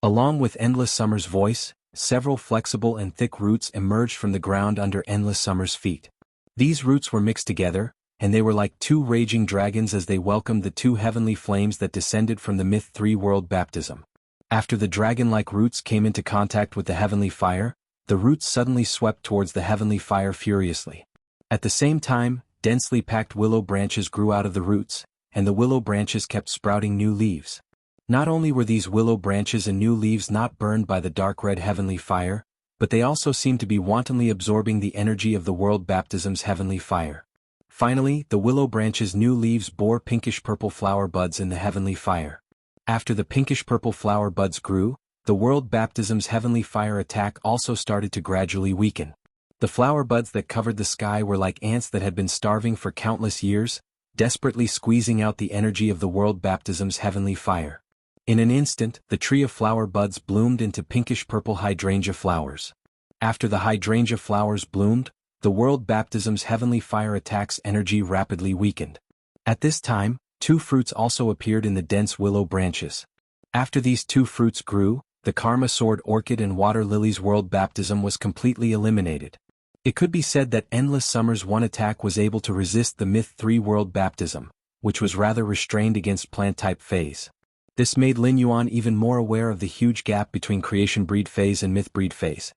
Along with Endless Summer's voice, several flexible and thick roots emerged from the ground under Endless Summer's feet. These roots were mixed together, and they were like two raging dragons as they welcomed the two heavenly flames that descended from the Myth 3 world baptism. After the dragon-like roots came into contact with the heavenly fire, the roots suddenly swept towards the heavenly fire furiously. At the same time, densely packed willow branches grew out of the roots, and the willow branches kept sprouting new leaves. Not only were these willow branches and new leaves not burned by the dark red heavenly fire, but they also seemed to be wantonly absorbing the energy of the world baptism's heavenly fire. Finally, the willow branches' new leaves bore pinkish-purple flower buds in the heavenly fire. After the pinkish-purple flower buds grew, the world baptism's heavenly fire attack also started to gradually weaken. The flower buds that covered the sky were like ants that had been starving for countless years, desperately squeezing out the energy of the world baptism's heavenly fire. In an instant, the tree of flower buds bloomed into pinkish-purple hydrangea flowers. After the hydrangea flowers bloomed, the world baptism's heavenly fire attack's energy rapidly weakened. At this time, two fruits also appeared in the dense willow branches. After these two fruits grew, the Karma Sword Orchid and Water Lily's world baptism was completely eliminated. It could be said that Endless Summer's one attack was able to resist the Myth 3 world baptism, which was rather restrained against plant-type phase. This made Lin Yuan even more aware of the huge gap between Creation Breed phase and Myth Breed phase.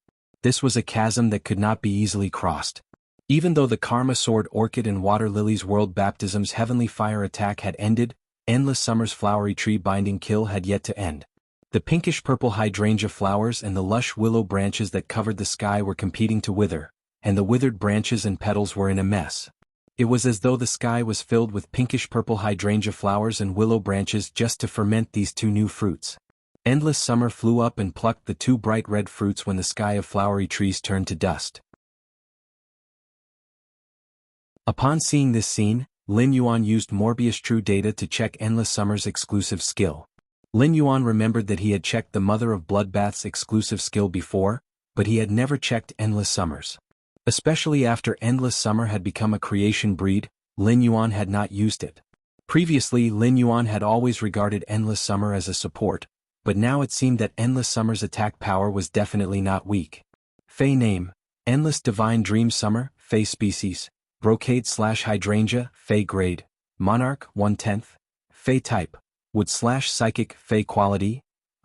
This was a chasm that could not be easily crossed. Even though the Karma Sword Orchid and Water Lily's world baptism's heavenly fire attack had ended, Endless Summer's flowery tree binding kill had yet to end. The pinkish-purple hydrangea flowers and the lush willow branches that covered the sky were competing to wither, and the withered branches and petals were in a mess. It was as though the sky was filled with pinkish-purple hydrangea flowers and willow branches just to ferment these two new fruits. Endless Summer flew up and plucked the two bright red fruits when the sky of flowery trees turned to dust. Upon seeing this scene, Lin Yuan used Morbius True Data to check Endless Summer's exclusive skill. Lin Yuan remembered that he had checked the Mother of Bloodbath's exclusive skill before, but he had never checked Endless Summer's. Especially after Endless Summer had become a creation breed, Lin Yuan had not used it. Previously, Lin Yuan had always regarded Endless Summer as a support, but now it seemed that Endless Summer's attack power was definitely not weak. Fey name: Endless Divine Dream Summer, Fey species, Brocade/Hydrangea, Fey grade, Monarch 1/10, Fey type, Wood/Psychic, Fey quality,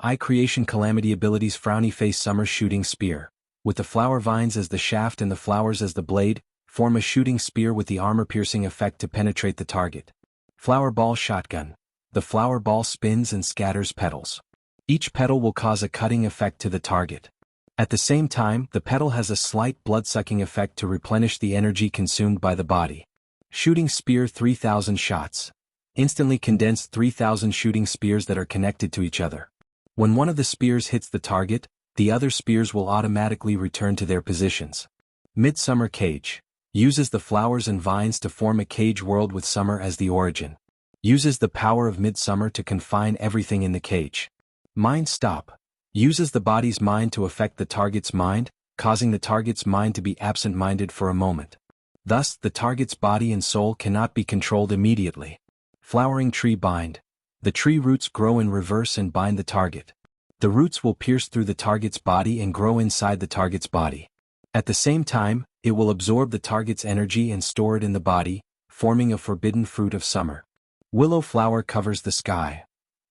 Eye creation calamity abilities frowny face summer shooting spear. With the flower vines as the shaft and the flowers as the blade, form a shooting spear with the armor-piercing effect to penetrate the target. Flower ball shotgun. The flower ball spins and scatters petals. Each petal will cause a cutting effect to the target. At the same time, the petal has a slight blood-sucking effect to replenish the energy consumed by the body. Shooting spear 3000 shots. Instantly condense 3000 shooting spears that are connected to each other. When one of the spears hits the target, the other spears will automatically return to their positions. Midsummer cage. Uses the flowers and vines to form a cage world with summer as the origin. Uses the power of midsummer to confine everything in the cage. Mind stop. Uses the body's mind to affect the target's mind, causing the target's mind to be absent-minded for a moment. Thus, the target's body and soul cannot be controlled immediately. Flowering tree bind. The tree roots grow in reverse and bind the target. The roots will pierce through the target's body and grow inside the target's body. At the same time, it will absorb the target's energy and store it in the body, forming a forbidden fruit of summer. Willow flower covers the sky.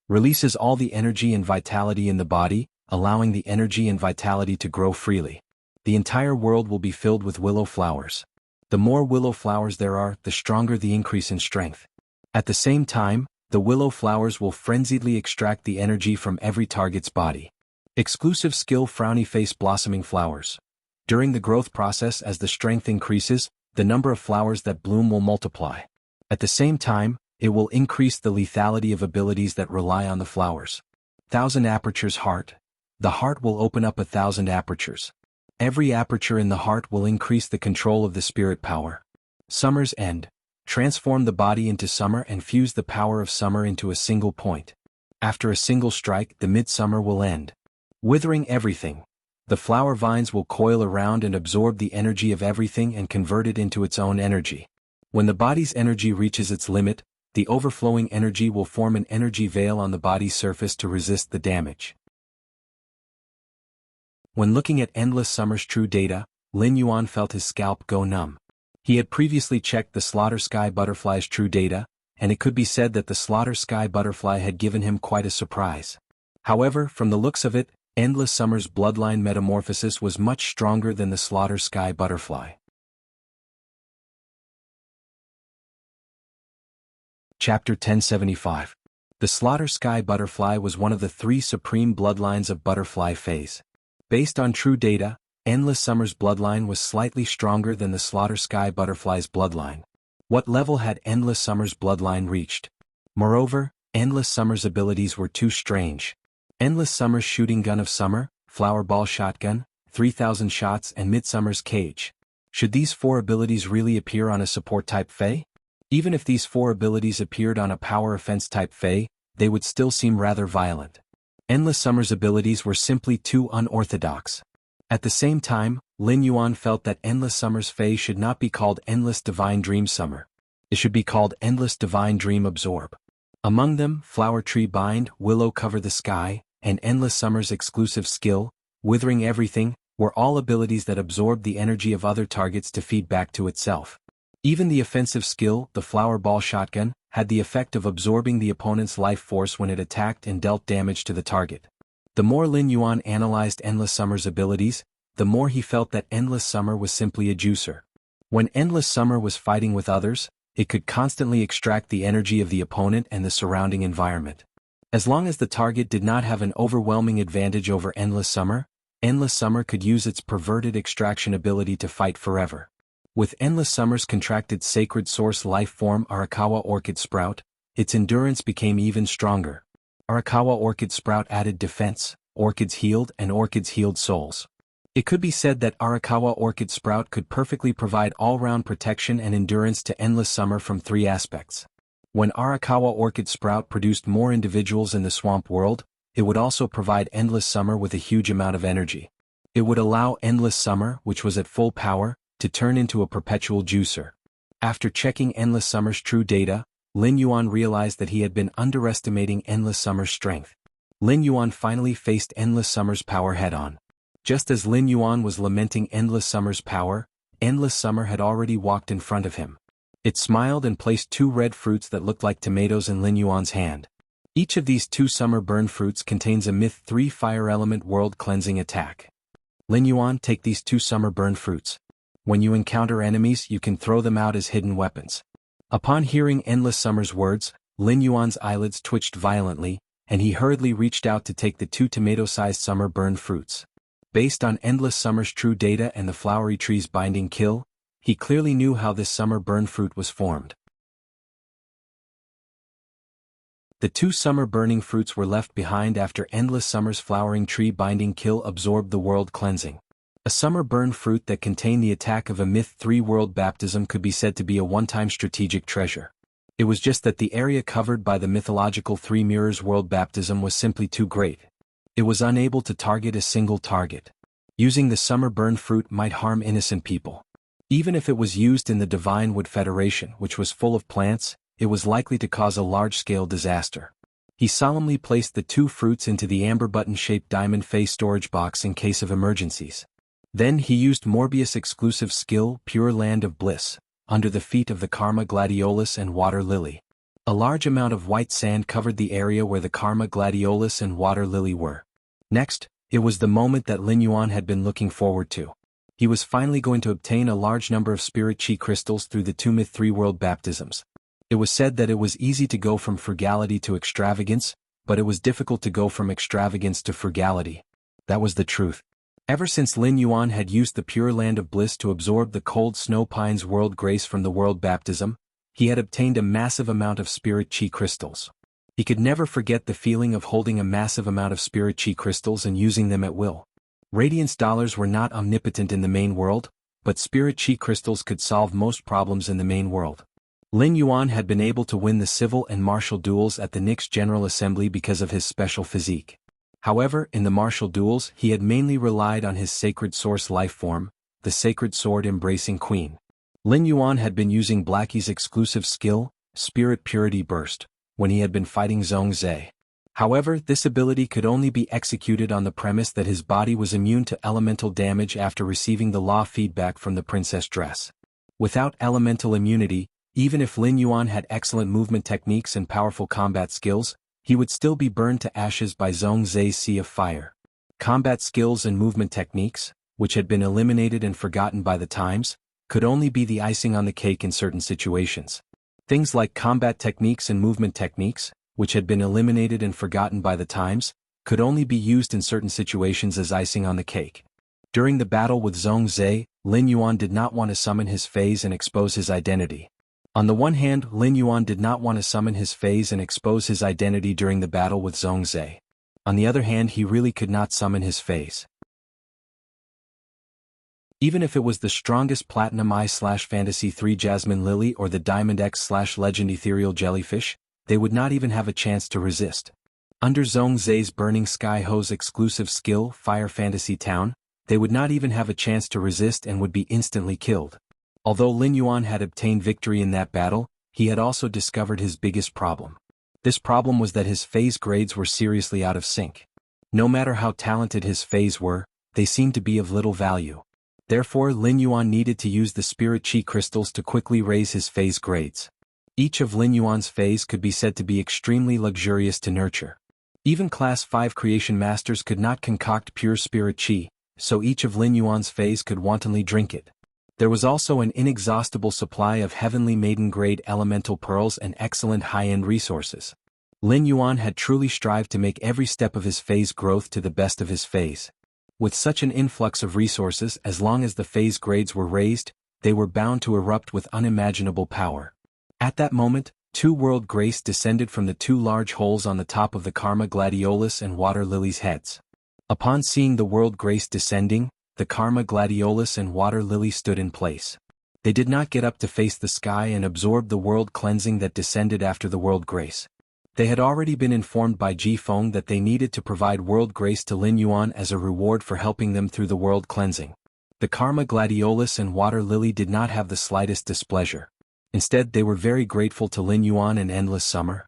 Releases all the energy and vitality in the body, allowing the energy and vitality to grow freely. The entire world will be filled with willow flowers. The more willow flowers there are, the stronger the increase in strength. At the same time, the willow flowers will frenziedly extract the energy from every target's body. Exclusive skill frowny face blossoming flowers. During the growth process, as the strength increases, the number of flowers that bloom will multiply. At the same time, it will increase the lethality of abilities that rely on the flowers. 1000 apertures heart. The heart will open up 1000 apertures. Every aperture in the heart will increase the control of the spirit power. Summer's end. Transform the body into summer and fuse the power of summer into a single point. After a single strike, the midsummer will end. Withering everything. The flower vines will coil around and absorb the energy of everything and convert it into its own energy. When the body's energy reaches its limit, the overflowing energy will form an energy veil on the body's surface to resist the damage. When looking at Endless Summer's true data, Lin Yuan felt his scalp go numb. He had previously checked the Slaughter Sky Butterfly's true data, and it could be said that the Slaughter Sky Butterfly had given him quite a surprise. However, from the looks of it, Endless Summer's bloodline metamorphosis was much stronger than the Slaughter Sky Butterfly. Chapter 1075. The Slaughter Sky Butterfly was one of the 3 supreme bloodlines of butterfly phase. Based on true data, Endless Summer's bloodline was slightly stronger than the Slaughter Sky Butterfly's bloodline. What level had Endless Summer's bloodline reached? Moreover, Endless Summer's abilities were too strange. Endless Summer's shooting gun of summer, flower ball shotgun, 3000 shots and Midsummer's cage. Should these 4 abilities really appear on a support type Fae? Even if these 4 abilities appeared on a power offense type Fae, they would still seem rather violent. Endless Summer's abilities were simply too unorthodox. At the same time, Lin Yuan felt that Endless Summer's Fae should not be called Endless Divine Dream Summer. It should be called Endless Divine Dream Absorb. Among them, Flower Tree Bind, Willow Cover the Sky, and Endless Summer's exclusive skill, Withering Everything, were all abilities that absorbed the energy of other targets to feed back to itself. Even the offensive skill, the Flower Ball Shotgun, had the effect of absorbing the opponent's life force when it attacked and dealt damage to the target. The more Lin Yuan analyzed Endless Summer's abilities, the more he felt that Endless Summer was simply a juicer. When Endless Summer was fighting with others, it could constantly extract the energy of the opponent and the surrounding environment. As long as the target did not have an overwhelming advantage over Endless Summer could use its perverted extraction ability to fight forever. With Endless Summer's contracted sacred source life form Arakawa Orchid Sprout, its endurance became even stronger. Arakawa Orchid Sprout added defense, orchids healed and orchids healed souls. It could be said that Arakawa Orchid Sprout could perfectly provide all-round protection and endurance to Endless Summer from 3 aspects. When Arakawa Orchid Sprout produced more individuals in the swamp world, it would also provide Endless Summer with a huge amount of energy. It would allow Endless Summer, which was at full power, to turn into a perpetual juicer. After checking Endless Summer's true data, Lin Yuan realized that he had been underestimating Endless Summer's strength. Lin Yuan finally faced Endless Summer's power head-on. Just as Lin Yuan was lamenting Endless Summer's power, Endless Summer had already walked in front of him. It smiled and placed 2 red fruits that looked like tomatoes in Lin Yuan's hand. Each of these 2 summer burn fruits contains a Myth 3 fire element world cleansing attack. Lin Yuan, take these 2 summer burn fruits. When you encounter enemies, you can throw them out as hidden weapons. Upon hearing Endless Summer's words, Lin Yuan's eyelids twitched violently, and he hurriedly reached out to take the 2 tomato-sized summer burn fruits. Based on Endless Summer's true data and the flowery tree's binding kill, he clearly knew how this summer burn fruit was formed. The 2 summer burning fruits were left behind after Endless Summer's flowering tree binding kill absorbed the world cleansing. A summer burn fruit that contained the attack of a Myth 3 world baptism could be said to be a one-time strategic treasure. It was just that the area covered by the mythological 3 mirrors world baptism was simply too great. It was unable to target a single target. Using the summer burn fruit might harm innocent people. Even if it was used in the Divine Wood Federation, which was full of plants, it was likely to cause a large-scale disaster. He solemnly placed the 2 fruits into the amber button-shaped diamond face storage box in case of emergencies. Then he used Morbius' exclusive skill, Pure Land of Bliss, under the feet of the Karma Gladiolus and Water Lily. A large amount of white sand covered the area where the Karma Gladiolus and Water Lily were. Next, it was the moment that Lin Yuan had been looking forward to. He was finally going to obtain a large number of Spirit Chi crystals through the 2 Myth 3 world baptisms. It was said that it was easy to go from frugality to extravagance, but it was difficult to go from extravagance to frugality. That was the truth. Ever since Lin Yuan had used the Pure Land of Bliss to absorb the Cold Snow Pine's world grace from the world baptism, he had obtained a massive amount of Spirit Chi crystals. He could never forget the feeling of holding a massive amount of Spirit Chi crystals and using them at will. Radiance dollars were not omnipotent in the main world, but Spirit Chi crystals could solve most problems in the main world. Lin Yuan had been able to win the civil and martial duels at the Nyx General Assembly because of his special physique. However, in the martial duels he had mainly relied on his sacred source life form, the sacred sword embracing queen. Lin Yuan had been using Blackie's exclusive skill, Spirit Purity Burst, when he had been fighting Zhongzhe. However, this ability could only be executed on the premise that his body was immune to elemental damage after receiving the law feedback from the princess dress. Without elemental immunity, even if Lin Yuan had excellent movement techniques and powerful combat skills, he would still be burned to ashes by Zhongzhe's Sea of Fire. Combat skills and movement techniques, which had been eliminated and forgotten by the times, could only be the icing on the cake in certain situations. Things like combat techniques and movement techniques, which had been eliminated and forgotten by the times, could only be used in certain situations as icing on the cake. During the battle with Zhongzhe, Lin Yuan did not want to summon his phase and expose his identity. On the one hand, Lin Yuan did not want to summon his phase and expose his identity during the battle with Zhongzhe. On the other hand, he really could not summon his phase. Even if it was the strongest Platinum I/Fantasy 3 Jasmine Lily or the Diamond X/Legend Ethereal Jellyfish, they would not even have a chance to resist. Under Zhongzhe's Burning Sky Ho's exclusive skill, Fire Fantasy Town, they would not even have a chance to resist and would be instantly killed. Although Lin Yuan had obtained victory in that battle, he had also discovered his biggest problem. This problem was that his phase grades were seriously out of sync. No matter how talented his phase were, they seemed to be of little value. Therefore, Lin Yuan needed to use the Spirit Chi crystals to quickly raise his phase grades. Each of Lin Yuan's phase could be said to be extremely luxurious to nurture. Even Class 5 Creation Masters could not concoct pure Spirit Chi, so each of Lin Yuan's phase could wantonly drink it. There was also an inexhaustible supply of Heavenly Maiden-grade elemental pearls and excellent high-end resources. Lin Yuan had truly strived to make every step of his phase growth to the best of his phase. With such an influx of resources, as long as the phase grades were raised, they were bound to erupt with unimaginable power. At that moment, 2 world grace descended from the 2 large holes on the top of the Karma Gladiolus and Water Lily's heads. Upon seeing the world grace descending, the Karma Gladiolus and Water Lily stood in place. They did not get up to face the sky and absorb the world cleansing that descended after the world grace. They had already been informed by Ji Feng that they needed to provide world grace to Lin Yuan as a reward for helping them through the world cleansing. The Karma Gladiolus and Water Lily did not have the slightest displeasure. Instead, they were very grateful to Lin Yuan and Endless Summer.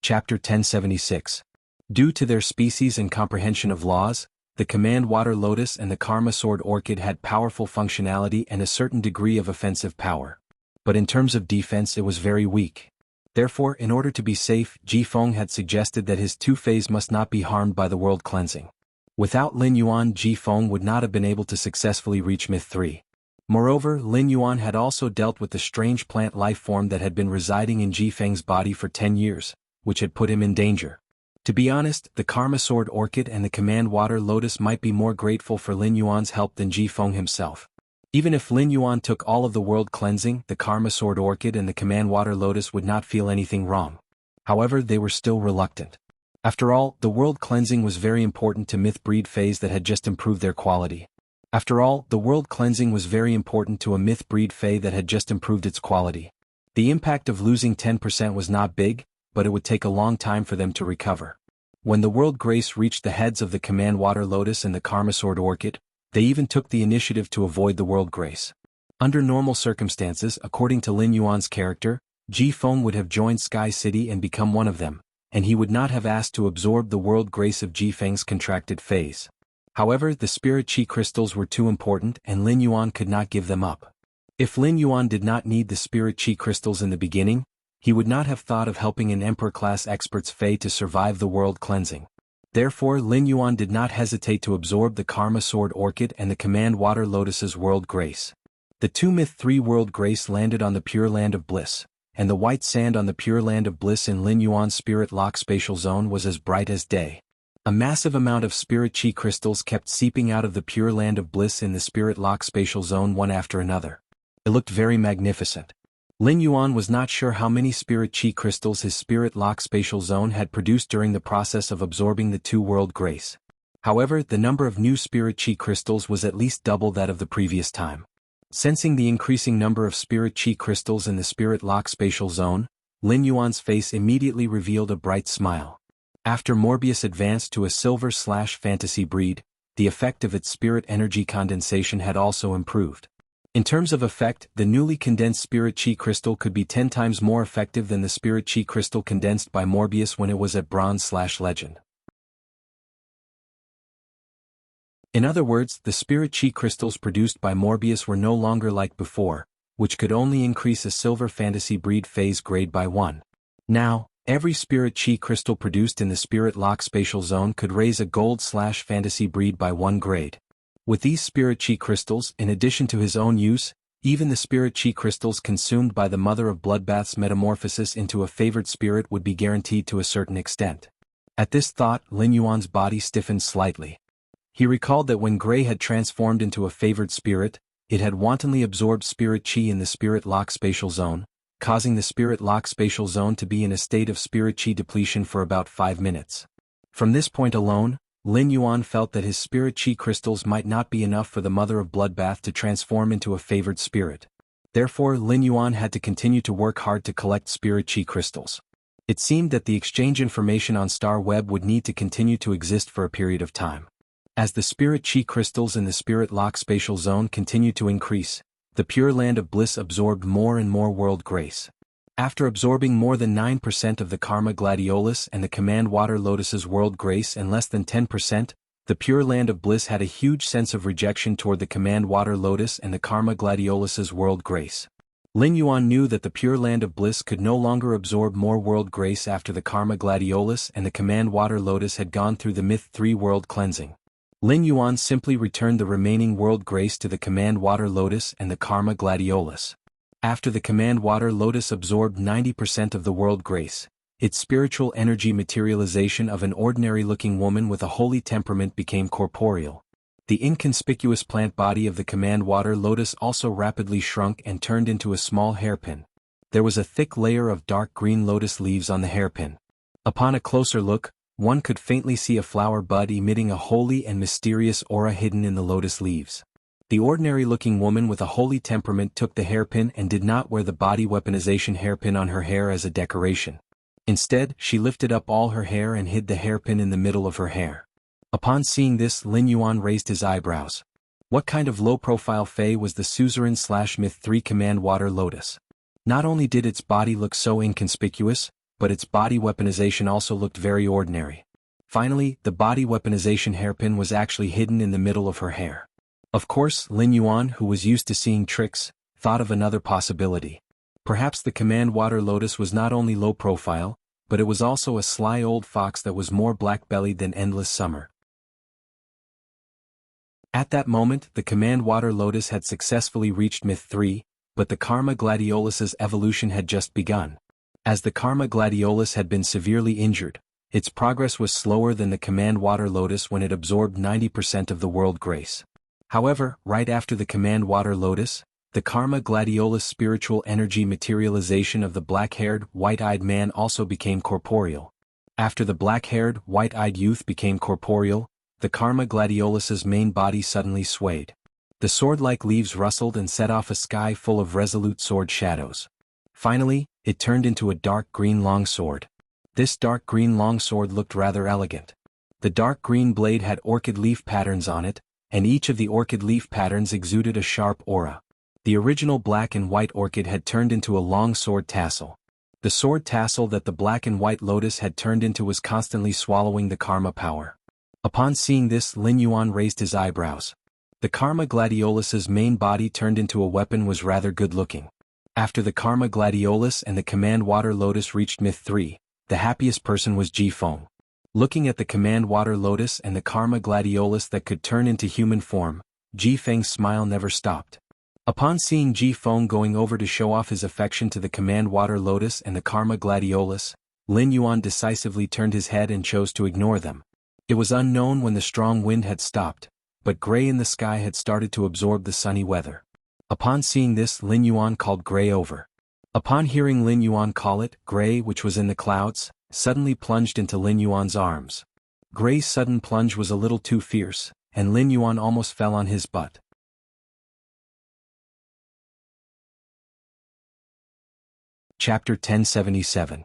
Chapter 1076. Due to their species and comprehension of laws, the Command Water Lotus and the Karma Sword Orchid had powerful functionality and a certain degree of offensive power. but in terms of defense it was very weak. Therefore, in order to be safe, Ji Feng had suggested that his two-phase must not be harmed by the world cleansing. Without Lin Yuan, Ji Feng would not have been able to successfully reach Myth 3. Moreover, Lin Yuan had also dealt with the strange plant life form that had been residing in Ji Feng's body for 10 years, which had put him in danger. To be honest, the Karma Sword Orchid and the Command Water Lotus might be more grateful for Lin Yuan's help than Ji Feng himself. Even if Lin Yuan took all of the world cleansing, the Karma Sword Orchid and the Command Water Lotus would not feel anything wrong. However, they were still reluctant. After all, the world cleansing was very important to Myth Breed phase that had just improved their quality. After all, the world cleansing was very important to a Myth Breed Fae that had just improved its quality. The impact of losing 10% was not big, but it would take a long time for them to recover. When the World Grace reached the heads of the Command Water Lotus and the Karma Sword Orchid, they even took the initiative to avoid the World Grace. Under normal circumstances, according to Lin Yuan's character, Ji Feng would have joined Sky City and become one of them, and he would not have asked to absorb the World Grace of Ji Feng's contracted phase. However, the Spirit Chi crystals were too important and Lin Yuan could not give them up. If Lin Yuan did not need the Spirit Chi crystals in the beginning, he would not have thought of helping an Emperor-class expert's Fae to survive the world cleansing. Therefore, Lin Yuan did not hesitate to absorb the Karma Sword Orchid and the Command Water Lotus's World Grace. The two Myth 3 World Grace landed on the Pure Land of Bliss, and the white sand on the Pure Land of Bliss in Lin Yuan's Spirit Lock Spatial Zone was as bright as day. A massive amount of Spirit Chi crystals kept seeping out of the Pure Land of Bliss in the Spirit Lock Spatial Zone one after another. It looked very magnificent. Lin Yuan was not sure how many Spirit Chi crystals his Spirit Lock Spatial Zone had produced during the process of absorbing the two World Grace. However, the number of new Spirit Chi crystals was at least double that of the previous time. Sensing the increasing number of Spirit Chi crystals in the Spirit Lock Spatial Zone, Lin Yuan's face immediately revealed a bright smile. After Morbius advanced to a Silver/Fantasy breed, the effect of its spirit energy condensation had also improved. In terms of effect, the newly condensed Spirit Chi crystal could be 10 times more effective than the Spirit Chi crystal condensed by Morbius when it was at Bronze/Legend. In other words, the Spirit Chi crystals produced by Morbius were no longer like before, which could only increase a Silver Fantasy breed phase grade by 1. Now, every Spirit Chi crystal produced in the Spirit Lock Spatial Zone could raise a Gold/Fantasy breed by 1 grade. With these Spirit Chi crystals, in addition to his own use, even the Spirit Chi crystals consumed by the Mother of Bloodbath's metamorphosis into a favored spirit would be guaranteed to a certain extent. At this thought, Lin Yuan's body stiffened slightly. He recalled that when Gray had transformed into a favored spirit, it had wantonly absorbed Spirit Chi in the Spirit Lock Spatial Zone, causing the Spirit Lock Spatial Zone to be in a state of Spirit Chi depletion for about 5 minutes. From this point alone, Lin Yuan felt that his Spirit Chi crystals might not be enough for the Mother of Bloodbath to transform into a favored spirit. Therefore, Lin Yuan had to continue to work hard to collect Spirit Chi crystals. It seemed that the exchange information on Star Web would need to continue to exist for a period of time. As the Spirit Chi crystals in the Spirit Lock Spatial Zone continued to increase, the Pure Land of Bliss absorbed more and more World Grace. After absorbing more than 9% of the Karma Gladiolus and the Command Water Lotus's World Grace and less than 10%, the Pure Land of Bliss had a huge sense of rejection toward the Command Water Lotus and the Karma Gladiolus's World Grace. Lin Yuan knew that the Pure Land of Bliss could no longer absorb more World Grace after the Karma Gladiolus and the Command Water Lotus had gone through the Myth 3 World Cleansing. Lin Yuan simply returned the remaining World Grace to the Command Water Lotus and the Karma Gladiolus. After the Command Water Lotus absorbed 90% of the World Grace, its spiritual energy materialization of an ordinary-looking woman with a holy temperament became corporeal. The inconspicuous plant body of the Command Water Lotus also rapidly shrunk and turned into a small hairpin. There was a thick layer of dark green lotus leaves on the hairpin. Upon a closer look, one could faintly see a flower bud emitting a holy and mysterious aura hidden in the lotus leaves. The ordinary-looking woman with a holy temperament took the hairpin and did not wear the body weaponization hairpin on her hair as a decoration. Instead, she lifted up all her hair and hid the hairpin in the middle of her hair. Upon seeing this, Lin Yuan raised his eyebrows. What kind of low-profile fae was the Suzerain/Myth 3 Command Water Lotus? Not only did its body look so inconspicuous, but its body weaponization also looked very ordinary. Finally, the body weaponization hairpin was actually hidden in the middle of her hair. Of course, Lin Yuan, who was used to seeing tricks, thought of another possibility. Perhaps the command water lotus was not only low profile, but it was also a sly old fox that was more black-bellied than Endless Summer. At that moment the command water lotus had successfully reached Myth 3, but the Karma Gladiolus's evolution had just begun. As the Karma Gladiolus had been severely injured, its progress was slower than the command water lotus when it absorbed 90% of the world grace. However, right after the command water lotus, the Karma Gladiolus spiritual energy materialization of the black-haired, white-eyed man also became corporeal. After the black-haired, white-eyed youth became corporeal, the Karma Gladiolus's main body suddenly swayed. The sword-like leaves rustled and set off a sky full of resolute sword shadows. Finally, it turned into a dark green longsword. This dark green longsword looked rather elegant. The dark green blade had orchid leaf patterns on it, and each of the orchid leaf patterns exuded a sharp aura. The original black and white orchid had turned into a long sword tassel. The sword tassel that the black and white lotus had turned into was constantly swallowing the karma power. Upon seeing this, Lin Yuan raised his eyebrows. The Karma Gladiolus's main body turned into a weapon was rather good-looking. After the Karma Gladiolus and the Command Water Lotus reached Myth 3, the happiest person was Ji Feng. Looking at the Command Water Lotus and the Karma Gladiolus that could turn into human form, Ji Feng's smile never stopped. Upon seeing Ji Feng going over to show off his affection to the Command Water Lotus and the Karma Gladiolus, Lin Yuan decisively turned his head and chose to ignore them. It was unknown when the strong wind had stopped, but gray in the sky had started to absorb the sunny weather. Upon seeing this, Lin Yuan called Gray over. Upon hearing Lin Yuan call it, Gray, which was in the clouds, suddenly plunged into Lin Yuan's arms. Gray's sudden plunge was a little too fierce, and Lin Yuan almost fell on his butt. Chapter 1077.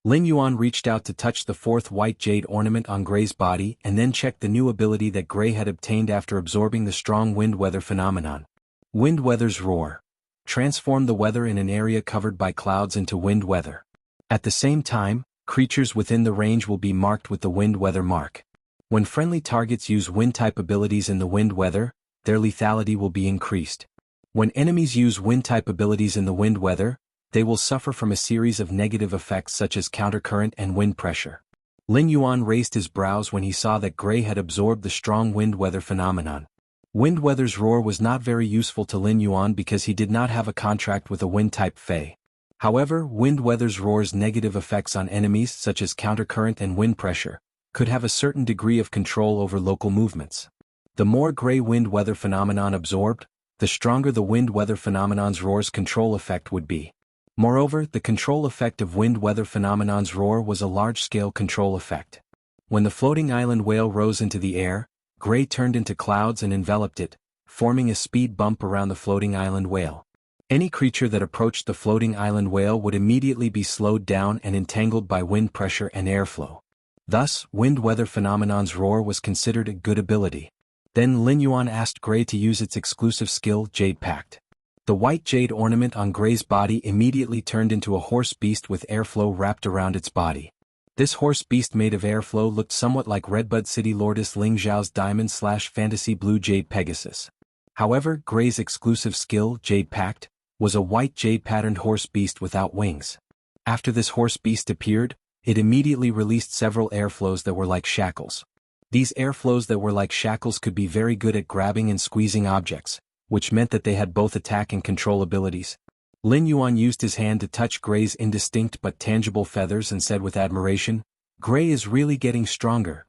Lin Yuan reached out to touch the fourth white jade ornament on Gray's body and then checked the new ability that Gray had obtained after absorbing the strong wind weather phenomenon. Wind weather's roar. Transform the weather in an area covered by clouds into wind weather. At the same time, creatures within the range will be marked with the wind weather mark. When friendly targets use wind-type abilities in the wind weather, their lethality will be increased. When enemies use wind-type abilities in the wind weather, they will suffer from a series of negative effects such as countercurrent and wind pressure. Lin Yuan raised his brows when he saw that Gray had absorbed the strong wind weather phenomenon. Wind weather's roar was not very useful to Lin Yuan because he did not have a contract with a wind-type Fey. However, wind weather's roar's negative effects on enemies such as countercurrent and wind pressure could have a certain degree of control over local movements. The more Gray wind weather phenomenon absorbed, the stronger the wind weather phenomenon's roar's control effect would be. Moreover, the control effect of wind weather phenomenon's roar was a large-scale control effect. When the floating island whale rose into the air, Gray turned into clouds and enveloped it, forming a speed bump around the floating island whale. Any creature that approached the floating island whale would immediately be slowed down and entangled by wind pressure and airflow. Thus, wind weather phenomenon's roar was considered a good ability. Then Lin Yuan asked Gray to use its exclusive skill, Jade Pact. The white jade ornament on Gray's body immediately turned into a horse beast with airflow wrapped around its body. This horse beast made of airflow looked somewhat like Redbud City Lordess Ling Zhao's diamond/fantasy blue jade Pegasus. However, Gray's exclusive skill, Jade Pact, was a white jade-patterned horse beast without wings. After this horse beast appeared, it immediately released several airflows that were like shackles. These airflows that were like shackles could be very good at grabbing and squeezing objects, which meant that they had both attack and control abilities. Lin Yuan used his hand to touch Gray's indistinct but tangible feathers and said with admiration, "Gray is really getting stronger."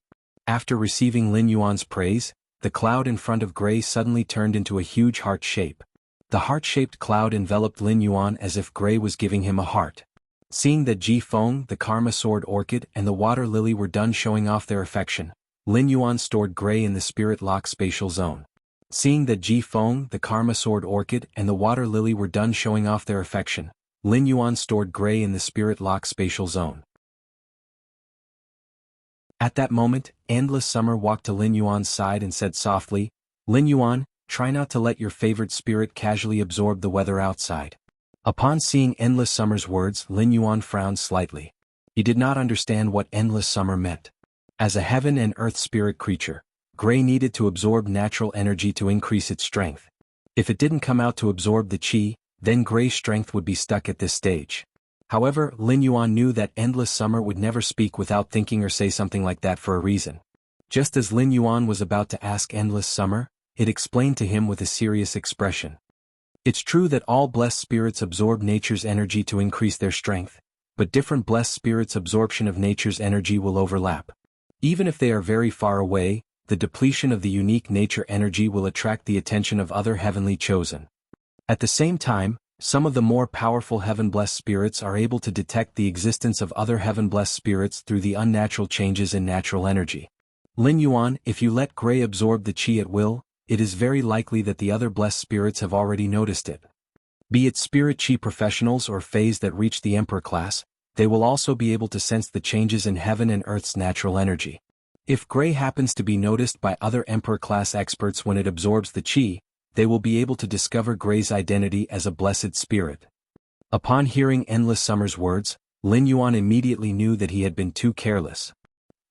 After receiving Lin Yuan's praise, the cloud in front of Gray suddenly turned into a huge heart shape. The heart-shaped cloud enveloped Lin Yuan as if Gray was giving him a heart. Seeing that Ji Feng, the Karma Sword Orchid, and the Water Lily were done showing off their affection, Lin Yuan stored Gray in the Spirit Lock Spatial Zone. Seeing that Ji Feng, the Karma Sword Orchid, and the Water Lily were done showing off their affection, Lin Yuan stored Gray in the Spirit Lock Spatial Zone. At that moment, Endless Summer walked to Lin Yuan's side and said softly, "Lin Yuan, try not to let your favorite spirit casually absorb the weather outside." Upon seeing Endless Summer's words, Lin Yuan frowned slightly. He did not understand what Endless Summer meant. As a heaven and earth spirit creature, Gray needed to absorb natural energy to increase its strength. If it didn't come out to absorb the chi, then Gray's strength would be stuck at this stage. However, Lin Yuan knew that Endless Summer would never speak without thinking or say something like that for a reason. Just as Lin Yuan was about to ask Endless Summer, it explained to him with a serious expression. It's true that all blessed spirits absorb nature's energy to increase their strength, but different blessed spirits' absorption of nature's energy will overlap. Even if they are very far away, the depletion of the unique nature energy will attract the attention of other heavenly chosen. At the same time, some of the more powerful heaven-blessed spirits are able to detect the existence of other heaven-blessed spirits through the unnatural changes in natural energy. Lin Yuan, if you let Gray absorb the qi at will, it is very likely that the other blessed spirits have already noticed it. Be it spirit qi professionals or fays that reach the emperor class, they will also be able to sense the changes in heaven and earth's natural energy. If Gray happens to be noticed by other emperor class experts when it absorbs the qi, they will be able to discover Gray's identity as a blessed spirit. Upon hearing Endless Summer's words, Lin Yuan immediately knew that he had been too careless.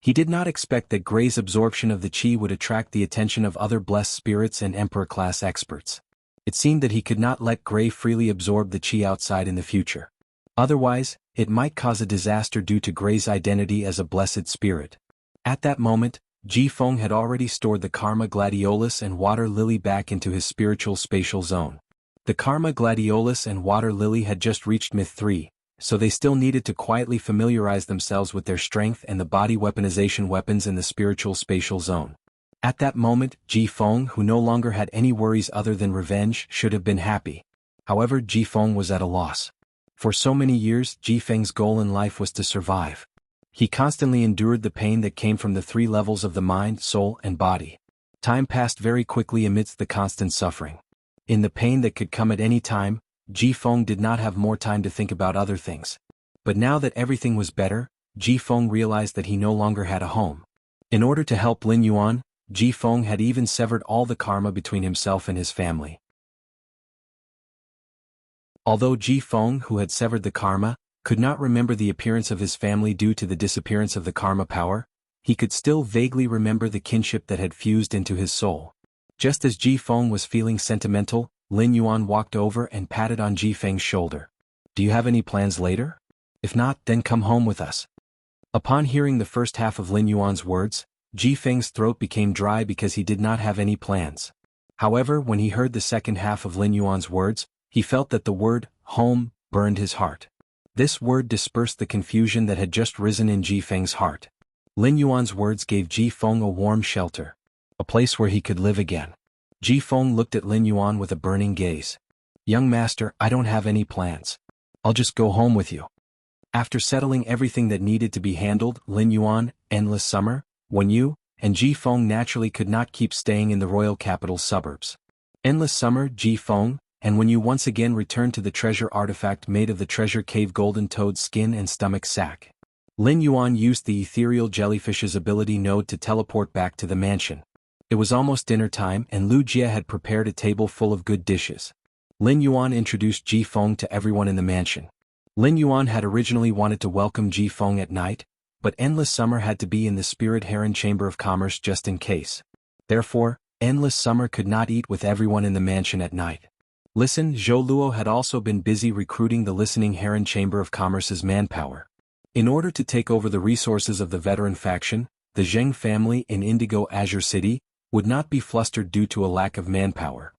He did not expect that Gray's absorption of the qi would attract the attention of other blessed spirits and emperor class experts. It seemed that he could not let Gray freely absorb the qi outside in the future. Otherwise, it might cause a disaster due to Gray's identity as a blessed spirit. At that moment, Ji Feng had already stored the Karma Gladiolus and Water Lily back into his spiritual spatial zone. The Karma Gladiolus and Water Lily had just reached Myth 3, so they still needed to quietly familiarize themselves with their strength and the body weaponization weapons in the spiritual spatial zone. At that moment, Ji Feng, who no longer had any worries other than revenge, should have been happy. However, Ji Feng was at a loss. For so many years, Ji Feng's goal in life was to survive. He constantly endured the pain that came from the 3 levels of the mind, soul, and body. Time passed very quickly amidst the constant suffering. In the pain that could come at any time, Ji Feng did not have more time to think about other things. But now that everything was better, Ji Feng realized that he no longer had a home. In order to help Lin Yuan, Ji Feng had even severed all the karma between himself and his family. Although Ji Feng, who had severed the karma, could not remember the appearance of his family due to the disappearance of the karma power, he could still vaguely remember the kinship that had fused into his soul. Just as Ji Feng was feeling sentimental, Lin Yuan walked over and patted on Ji Feng's shoulder. "Do you have any plans later? If not, then come home with us." Upon hearing the first half of Lin Yuan's words, Ji Feng's throat became dry because he did not have any plans. However, when he heard the second half of Lin Yuan's words, he felt that the word, home, burned his heart. This word dispersed the confusion that had just risen in Ji Feng's heart. Lin Yuan's words gave Ji Feng a warm shelter. A place where he could live again. Ji Feng looked at Lin Yuan with a burning gaze. "Young master, I don't have any plans. I'll just go home with you." After settling everything that needed to be handled, Lin Yuan, Endless Summer, Wen Yu, and Ji Feng naturally could not keep staying in the royal capital's suburbs. Endless Summer, Ji Feng, and Wen Yu once again returned to the treasure artifact made of the treasure cave golden toad skin and stomach sac. Lin Yuan used the ethereal jellyfish's ability node to teleport back to the mansion. It was almost dinner time and Lu Jie had prepared a table full of good dishes. Lin Yuan introduced Ji Feng to everyone in the mansion. Lin Yuan had originally wanted to welcome Ji Feng at night, but Endless Summer had to be in the Spirit Heron Chamber of Commerce just in case. Therefore, Endless Summer could not eat with everyone in the mansion at night. Listen, Zhou Luo had also been busy recruiting the Listening Heron Chamber of Commerce's manpower. In order to take over the resources of the veteran faction, the Zheng family in Indigo Azure City would not be flustered due to a lack of manpower.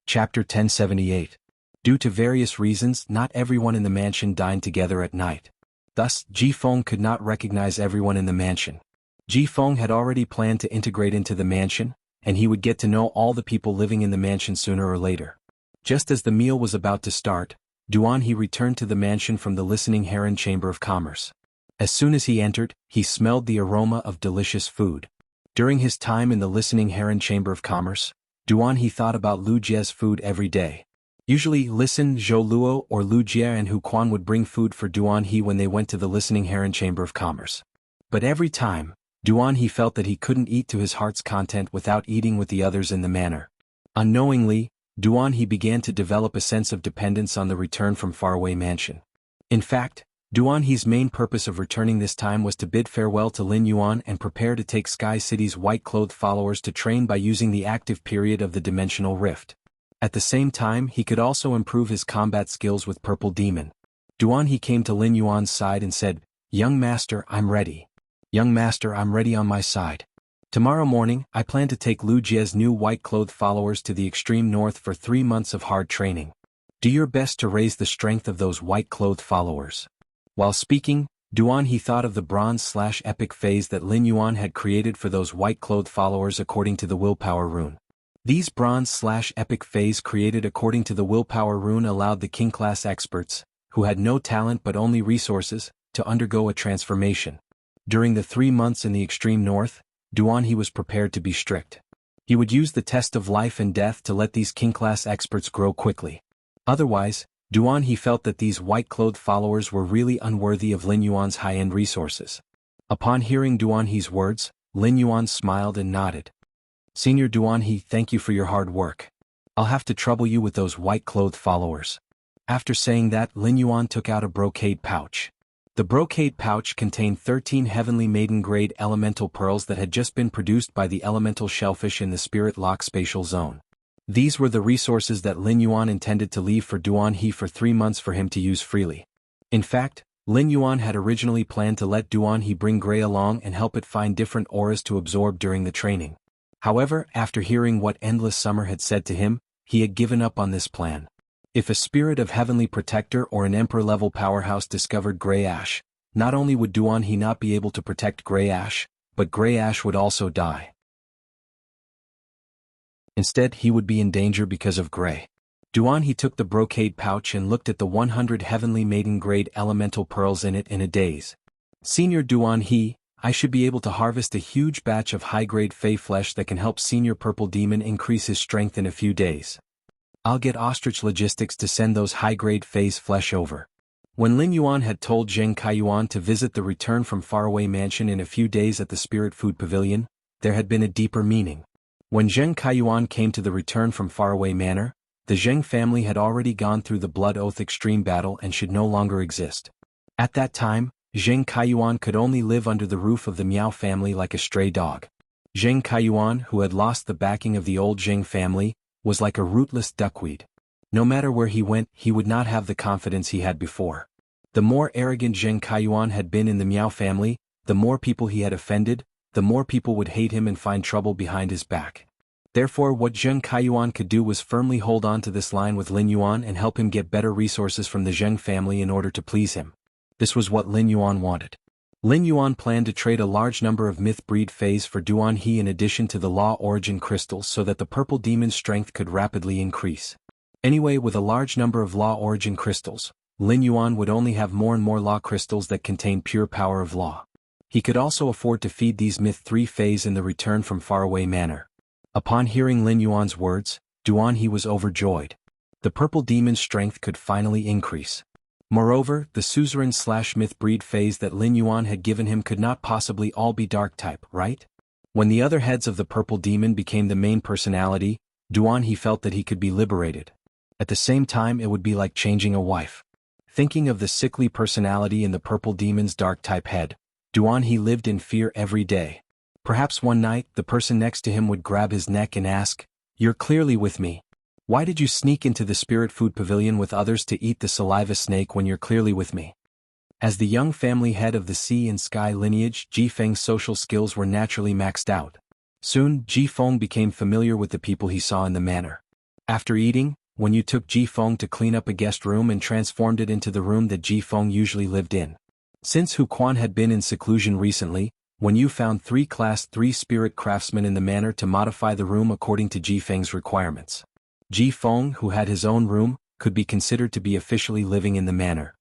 Chapter 1078. Due to various reasons, not everyone in the mansion dined together at night. Thus, Ji Feng could not recognize everyone in the mansion. Ji Feng had already planned to integrate into the mansion, and he would get to know all the people living in the mansion sooner or later. Just as the meal was about to start, Duan He returned to the mansion from the Listening Heron Chamber of Commerce. As soon as he entered, he smelled the aroma of delicious food. During his time in the Listening Heron Chamber of Commerce, Duan He thought about Lu Jie's food every day. Usually, Listen, Zhou Luo or Lu Jie and Hu Quan would bring food for Duan He when they went to the Listening Heron Chamber of Commerce. But every time, Duan He felt that he couldn't eat to his heart's content without eating with the others in the manor. Unknowingly, Duan He began to develop a sense of dependence on the return from faraway mansion. In fact, Duan He's main purpose of returning this time was to bid farewell to Lin Yuan and prepare to take Sky City's white-clothed followers to train by using the active period of the dimensional rift. At the same time he could also improve his combat skills with Purple Demon. Duan He came to Lin Yuan's side and said, "Young master, I'm ready. Young master, I'm ready on my side. Tomorrow morning, I plan to take Lu Jie's new white-clothed followers to the extreme north for 3 months of hard training. Do your best to raise the strength of those white-clothed followers." While speaking, Duan He thought of the bronze/epic phase that Lin Yuan had created for those white-clothed followers according to the willpower rune. These bronze/epic phase created according to the willpower rune allowed the king-class experts, who had no talent but only resources, to undergo a transformation. During the 3 months in the extreme north, Duan He was prepared to be strict. He would use the test of life and death to let these king-class experts grow quickly. Otherwise, Duan He felt that these white-clothed followers were really unworthy of Lin Yuan's high-end resources. Upon hearing Duan He's words, Lin Yuan smiled and nodded. "Senior Duan He, thank you for your hard work. I'll have to trouble you with those white-clothed followers." After saying that, Lin Yuan took out a brocade pouch. The brocade pouch contained 13 heavenly maiden-grade elemental pearls that had just been produced by the elemental shellfish in the Spirit Lock spatial zone. These were the resources that Lin Yuan intended to leave for Duan He for 3 months for him to use freely. In fact, Lin Yuan had originally planned to let Duan He bring Gray along and help it find different auras to absorb during the training. However, after hearing what Endless Summer had said to him, he had given up on this plan. If a spirit of heavenly protector or an emperor-level powerhouse discovered Gray Ash, not only would Duan He not be able to protect Gray Ash, but Gray Ash would also die. Instead, he would be in danger because of Gray. Duan He took the brocade pouch and looked at the 100 heavenly maiden-grade elemental pearls in it in a daze. "Senior Duan He, I should be able to harvest a huge batch of high-grade Fey flesh that can help Senior Purple Demon increase his strength in a few days. I'll get Ostrich Logistics to send those high-grade Fey's flesh over." When Lin Yuan had told Zheng Kaiyuan to visit the Return from Faraway Mansion in a few days at the Spirit Food Pavilion, there had been a deeper meaning. When Zheng Kaiyuan came to the Return from Faraway Manor, the Zheng family had already gone through the Blood Oath Extreme battle and should no longer exist. At that time, Zheng Kaiyuan could only live under the roof of the Miao family like a stray dog. Zheng Kaiyuan, who had lost the backing of the old Zheng family, was like a rootless duckweed. No matter where he went, he would not have the confidence he had before. The more arrogant Zheng Kaiyuan had been in the Miao family, the more people he had offended, the more people would hate him and find trouble behind his back. Therefore, what Zheng Kaiyuan could do was firmly hold on to this line with Lin Yuan and help him get better resources from the Zheng family in order to please him. This was what Lin Yuan wanted. Lin Yuan planned to trade a large number of myth breed Feys for Duan He in addition to the Law Origin crystals so that the Purple Demon's strength could rapidly increase. Anyway, with a large number of Law Origin crystals, Lin Yuan would only have more and more Law crystals that contain pure power of Law. He could also afford to feed these Myth 3 Feys in the Return from Faraway Manor. Upon hearing Lin Yuan's words, Duan He was overjoyed. The Purple Demon's strength could finally increase. Moreover, the suzerain/myth breed phase that Lin Yuan had given him could not possibly all be dark type, right? When the other heads of the Purple Demon became the main personality, Duan He felt that he could be liberated. At the same time, it would be like changing a wife. Thinking of the sickly personality in the Purple Demon's dark type head, Duan He lived in fear every day. Perhaps one night, the person next to him would grab his neck and ask, "You're clearly with me. Why did you sneak into the Spirit Food Pavilion with others to eat the saliva snake when you're clearly with me?" As the young family head of the Sea and Sky lineage, Ji Feng's social skills were naturally maxed out. Soon, Ji Feng became familiar with the people he saw in the manor. After eating, when you took Ji Feng to clean up a guest room and transformed it into the room that Ji Feng usually lived in. Since Hu Quan had been in seclusion recently, when you found 3 Class 3 spirit craftsmen in the manor to modify the room according to Ji Feng's requirements. Ji Feng, who had his own room, could be considered to be officially living in the manor.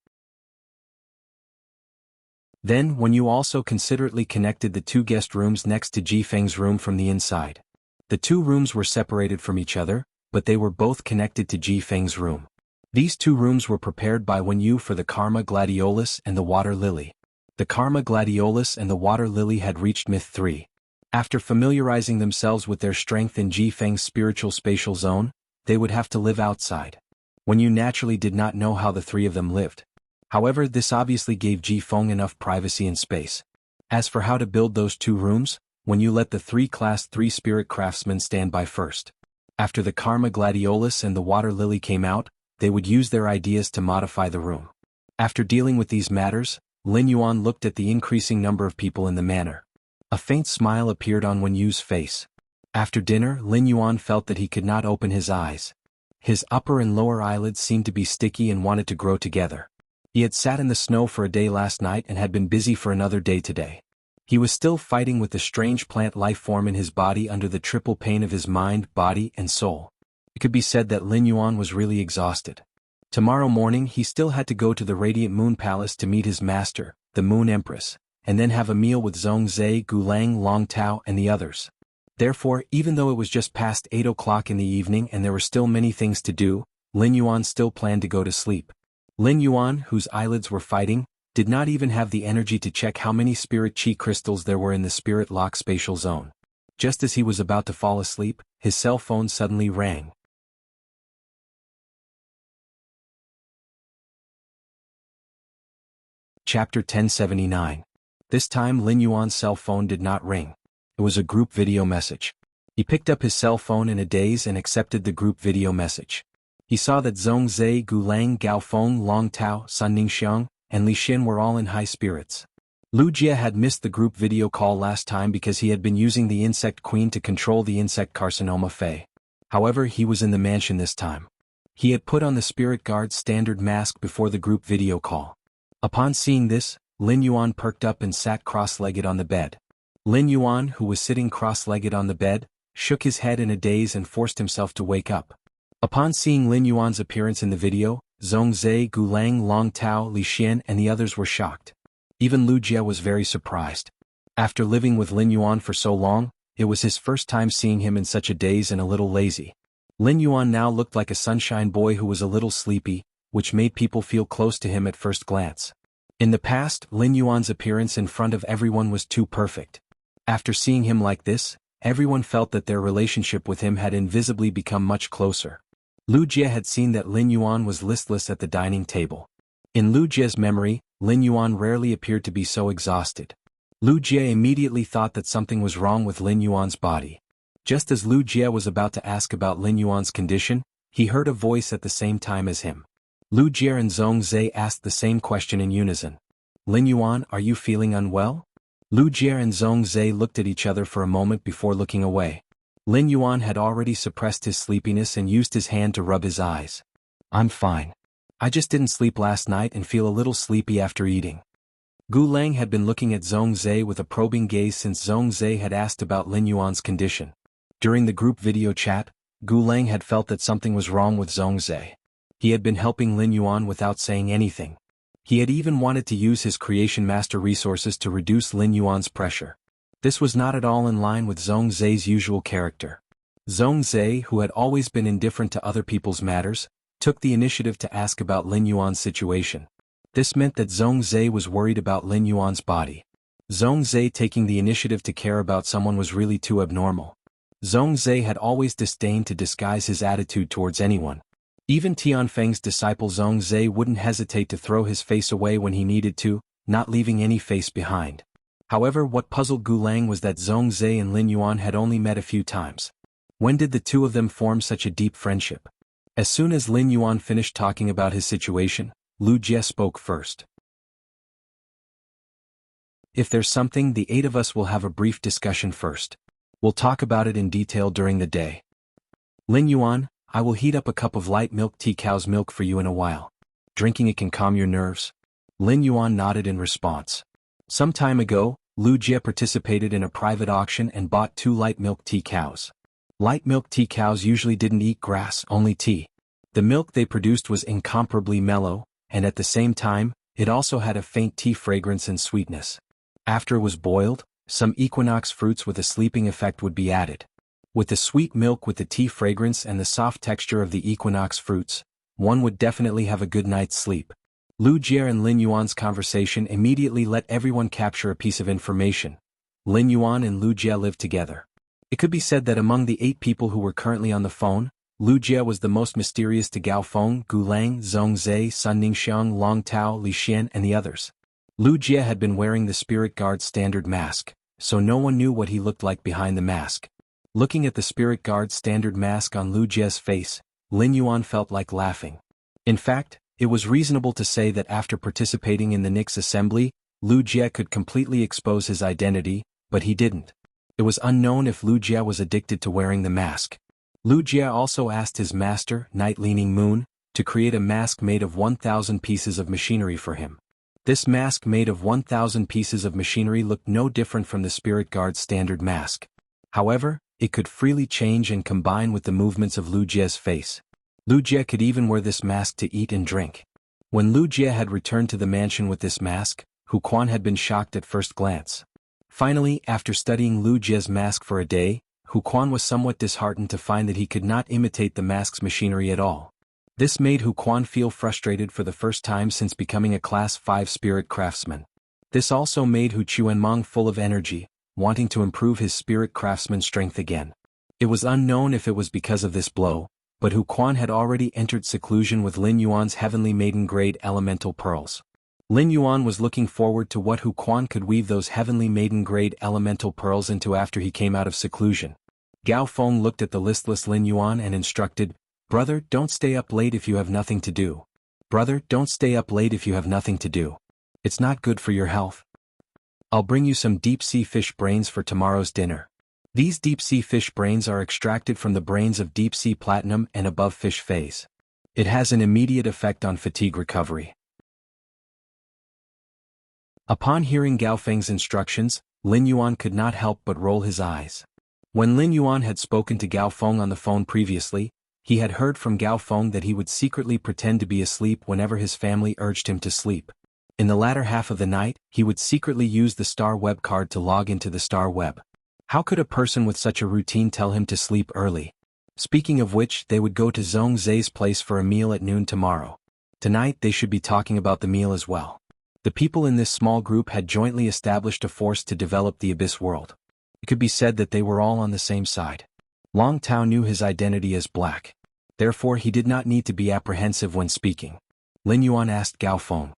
Then, when you also considerately connected the 2 guest rooms next to Ji Feng's room from the inside. The 2 rooms were separated from each other, but they were both connected to Ji Feng's room. These 2 rooms were prepared by Wen Yu for the Karma Gladiolus and the Water Lily. The Karma Gladiolus and the Water Lily had reached Myth 3. After familiarizing themselves with their strength in Ji Feng's spiritual spatial zone, they would have to live outside. Wen Yu naturally did not know how the 3 of them lived. However, this obviously gave Ji Feng enough privacy and space. As for how to build those 2 rooms, when you let the 3 Class 3 spirit craftsmen stand by first. After the Karma Gladiolus and the Water Lily came out, they would use their ideas to modify the room. After dealing with these matters, Lin Yuan looked at the increasing number of people in the manor. A faint smile appeared on Wen Yu's face. After dinner, Lin Yuan felt that he could not open his eyes. His upper and lower eyelids seemed to be sticky and wanted to grow together. He had sat in the snow for a day last night and had been busy for another day today. He was still fighting with the strange plant life form in his body under the triple pain of his mind, body, and soul. It could be said that Lin Yuan was really exhausted. Tomorrow morning he still had to go to the Radiant Moon Palace to meet his master, the Moon Empress, and then have a meal with Zhongzhe, Gulang, Long Tao, and the others. Therefore, even though it was just past 8 o'clock in the evening and there were still many things to do, Lin Yuan still planned to go to sleep. Lin Yuan, whose eyelids were fighting, did not even have the energy to check how many spirit chi crystals there were in the spirit lock spatial zone. Just as he was about to fall asleep, his cell phone suddenly rang. Chapter 1079. This time Lin Yuan's cell phone did not ring. It was a group video message. He picked up his cell phone in a daze and accepted the group video message. He saw that Zhongzhe, Gulang, Gaofeng, Long Tao, Sun Ningxiang, and Li Xin were all in high spirits. Lu Jie had missed the group video call last time because he had been using the Insect Queen to control the insect carcinoma Fei. However, he was in the mansion this time. He had put on the Spirit Guard's standard mask before the group video call. Upon seeing this, Lin Yuan perked up and sat cross-legged on the bed. Lin Yuan, who was sitting cross-legged on the bed, shook his head in a daze and forced himself to wake up. Upon seeing Lin Yuan's appearance in the video, Zhongzhe, Gulang, Long Tao, Li Xian and the others were shocked. Even Lu Jie was very surprised. After living with Lin Yuan for so long, it was his first time seeing him in such a daze and a little lazy. Lin Yuan now looked like a sunshine boy who was a little sleepy, which made people feel close to him at first glance. In the past, Lin Yuan's appearance in front of everyone was too perfect. After seeing him like this, everyone felt that their relationship with him had invisibly become much closer. Lu Jie had seen that Lin Yuan was listless at the dining table. In Lu Jie's memory, Lin Yuan rarely appeared to be so exhausted. Lu Jie immediately thought that something was wrong with Lin Yuan's body. Just as Lu Jie was about to ask about Lin Yuan's condition, he heard a voice at the same time as him. Lu Jie and Zhongzhe asked the same question in unison. "Lin Yuan, are you feeling unwell?" Lu Jie and Zhongzhe looked at each other for a moment before looking away. Lin Yuan had already suppressed his sleepiness and used his hand to rub his eyes. "I'm fine. I just didn't sleep last night and feel a little sleepy after eating." Gu Lang had been looking at Zhongzhe with a probing gaze since Zhongzhe had asked about Lin Yuan's condition. During the group video chat, Gu Lang had felt that something was wrong with Zhongzhe. He had been helping Lin Yuan without saying anything. He had even wanted to use his creation master resources to reduce Lin Yuan's pressure. This was not at all in line with Zhongzhe's usual character. Zhongzhe, who had always been indifferent to other people's matters, took the initiative to ask about Lin Yuan's situation. This meant that Zhongzhe was worried about Lin Yuan's body. Zhongzhe taking the initiative to care about someone was really too abnormal. Zhongzhe had always disdained to disguise his attitude towards anyone. Even Tianfeng's disciple Zhongzhe wouldn't hesitate to throw his face away when he needed to, not leaving any face behind. However, what puzzled Gu Lang was that Zhongzhe and Lin Yuan had only met a few times. When did the two of them form such a deep friendship? As soon as Lin Yuan finished talking about his situation, Lu Jie spoke first. "If there's something, the 8 of us will have a brief discussion first. We'll talk about it in detail during the day. Lin Yuan, I will heat up a cup of light milk tea cow's milk for you in a while. Drinking it can calm your nerves." Lin Yuan nodded in response. Some time ago, Lu Jie participated in a private auction and bought 2 light milk tea cows. Light milk tea cows usually didn't eat grass, only tea. The milk they produced was incomparably mellow, and at the same time, it also had a faint tea fragrance and sweetness. After it was boiled, some equinox fruits with a sleeping effect would be added. With the sweet milk with the tea fragrance and the soft texture of the equinox fruits, one would definitely have a good night's sleep. Lu Jie and Lin Yuan's conversation immediately let everyone capture a piece of information. Lin Yuan and Lu Jie lived together. It could be said that among the 8 people who were currently on the phone, Lu Jie was the most mysterious to Gao Feng, Gu Lang, Zhong Zhe, Sun Ningxiang, Long Tao, Li Xian and the others. Lu Jie had been wearing the Spirit Guard's standard mask, so no one knew what he looked like behind the mask. Looking at the Spirit Guard's standard mask on Lu Jie's face, Lin Yuan felt like laughing. In fact, it was reasonable to say that after participating in the Nix assembly, Lu Jie could completely expose his identity, but he didn't. It was unknown if Lu Jie was addicted to wearing the mask. Lu Jie also asked his master, Night Leaning Moon, to create a mask made of 1,000 pieces of machinery for him. This mask made of 1,000 pieces of machinery looked no different from the Spirit Guard's standard mask. However, it could freely change and combine with the movements of Lu Jie's face. Lu Jie could even wear this mask to eat and drink. When Lu Jie had returned to the mansion with this mask, Hu Quan had been shocked at first glance. Finally, after studying Lu Jie's mask for a day, Hu Quan was somewhat disheartened to find that he could not imitate the mask's machinery at all. This made Hu Quan feel frustrated for the first time since becoming a Class 5 spirit craftsman. This also made Hu Chuanmong full of energy, wanting to improve his spirit craftsman strength again. It was unknown if it was because of this blow, but Hu Quan had already entered seclusion with Lin Yuan's heavenly maiden-grade elemental pearls. Lin Yuan was looking forward to what Hu Quan could weave those heavenly maiden-grade elemental pearls into after he came out of seclusion. Gao Feng looked at the listless Lin Yuan and instructed, "Brother, don't stay up late if you have nothing to do. Brother, don't stay up late if you have nothing to do. It's not good for your health. I'll bring you some deep-sea fish brains for tomorrow's dinner. These deep-sea fish brains are extracted from the brains of deep-sea platinum and above fish phase. It has an immediate effect on fatigue recovery." Upon hearing Gao Feng's instructions, Lin Yuan could not help but roll his eyes. When Lin Yuan had spoken to Gao Feng on the phone previously, he had heard from Gao Feng that he would secretly pretend to be asleep whenever his family urged him to sleep. In the latter half of the night, he would secretly use the Star Web card to log into the Star Web. How could a person with such a routine tell him to sleep early? Speaking of which, they would go to Zhong Zhe's place for a meal at noon tomorrow. Tonight they should be talking about the meal as well. The people in this small group had jointly established a force to develop the Abyss world. It could be said that they were all on the same side. Long Tao knew his identity as Black. Therefore he did not need to be apprehensive when speaking. Lin Yuan asked Gao Feng.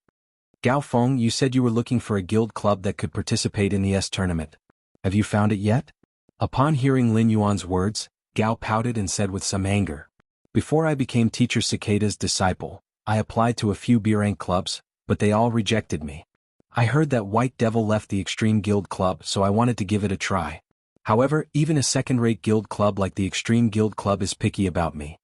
"Gao Feng, you said you were looking for a guild club that could participate in the S tournament. Have you found it yet?" Upon hearing Lin Yuan's words, Gao pouted and said with some anger, "Before I became Teacher Cicada's disciple, I applied to a few B-rank clubs, but they all rejected me. I heard that White Devil left the Extreme Guild Club, so I wanted to give it a try. However, even a second-rate guild club like the Extreme Guild Club is picky about me."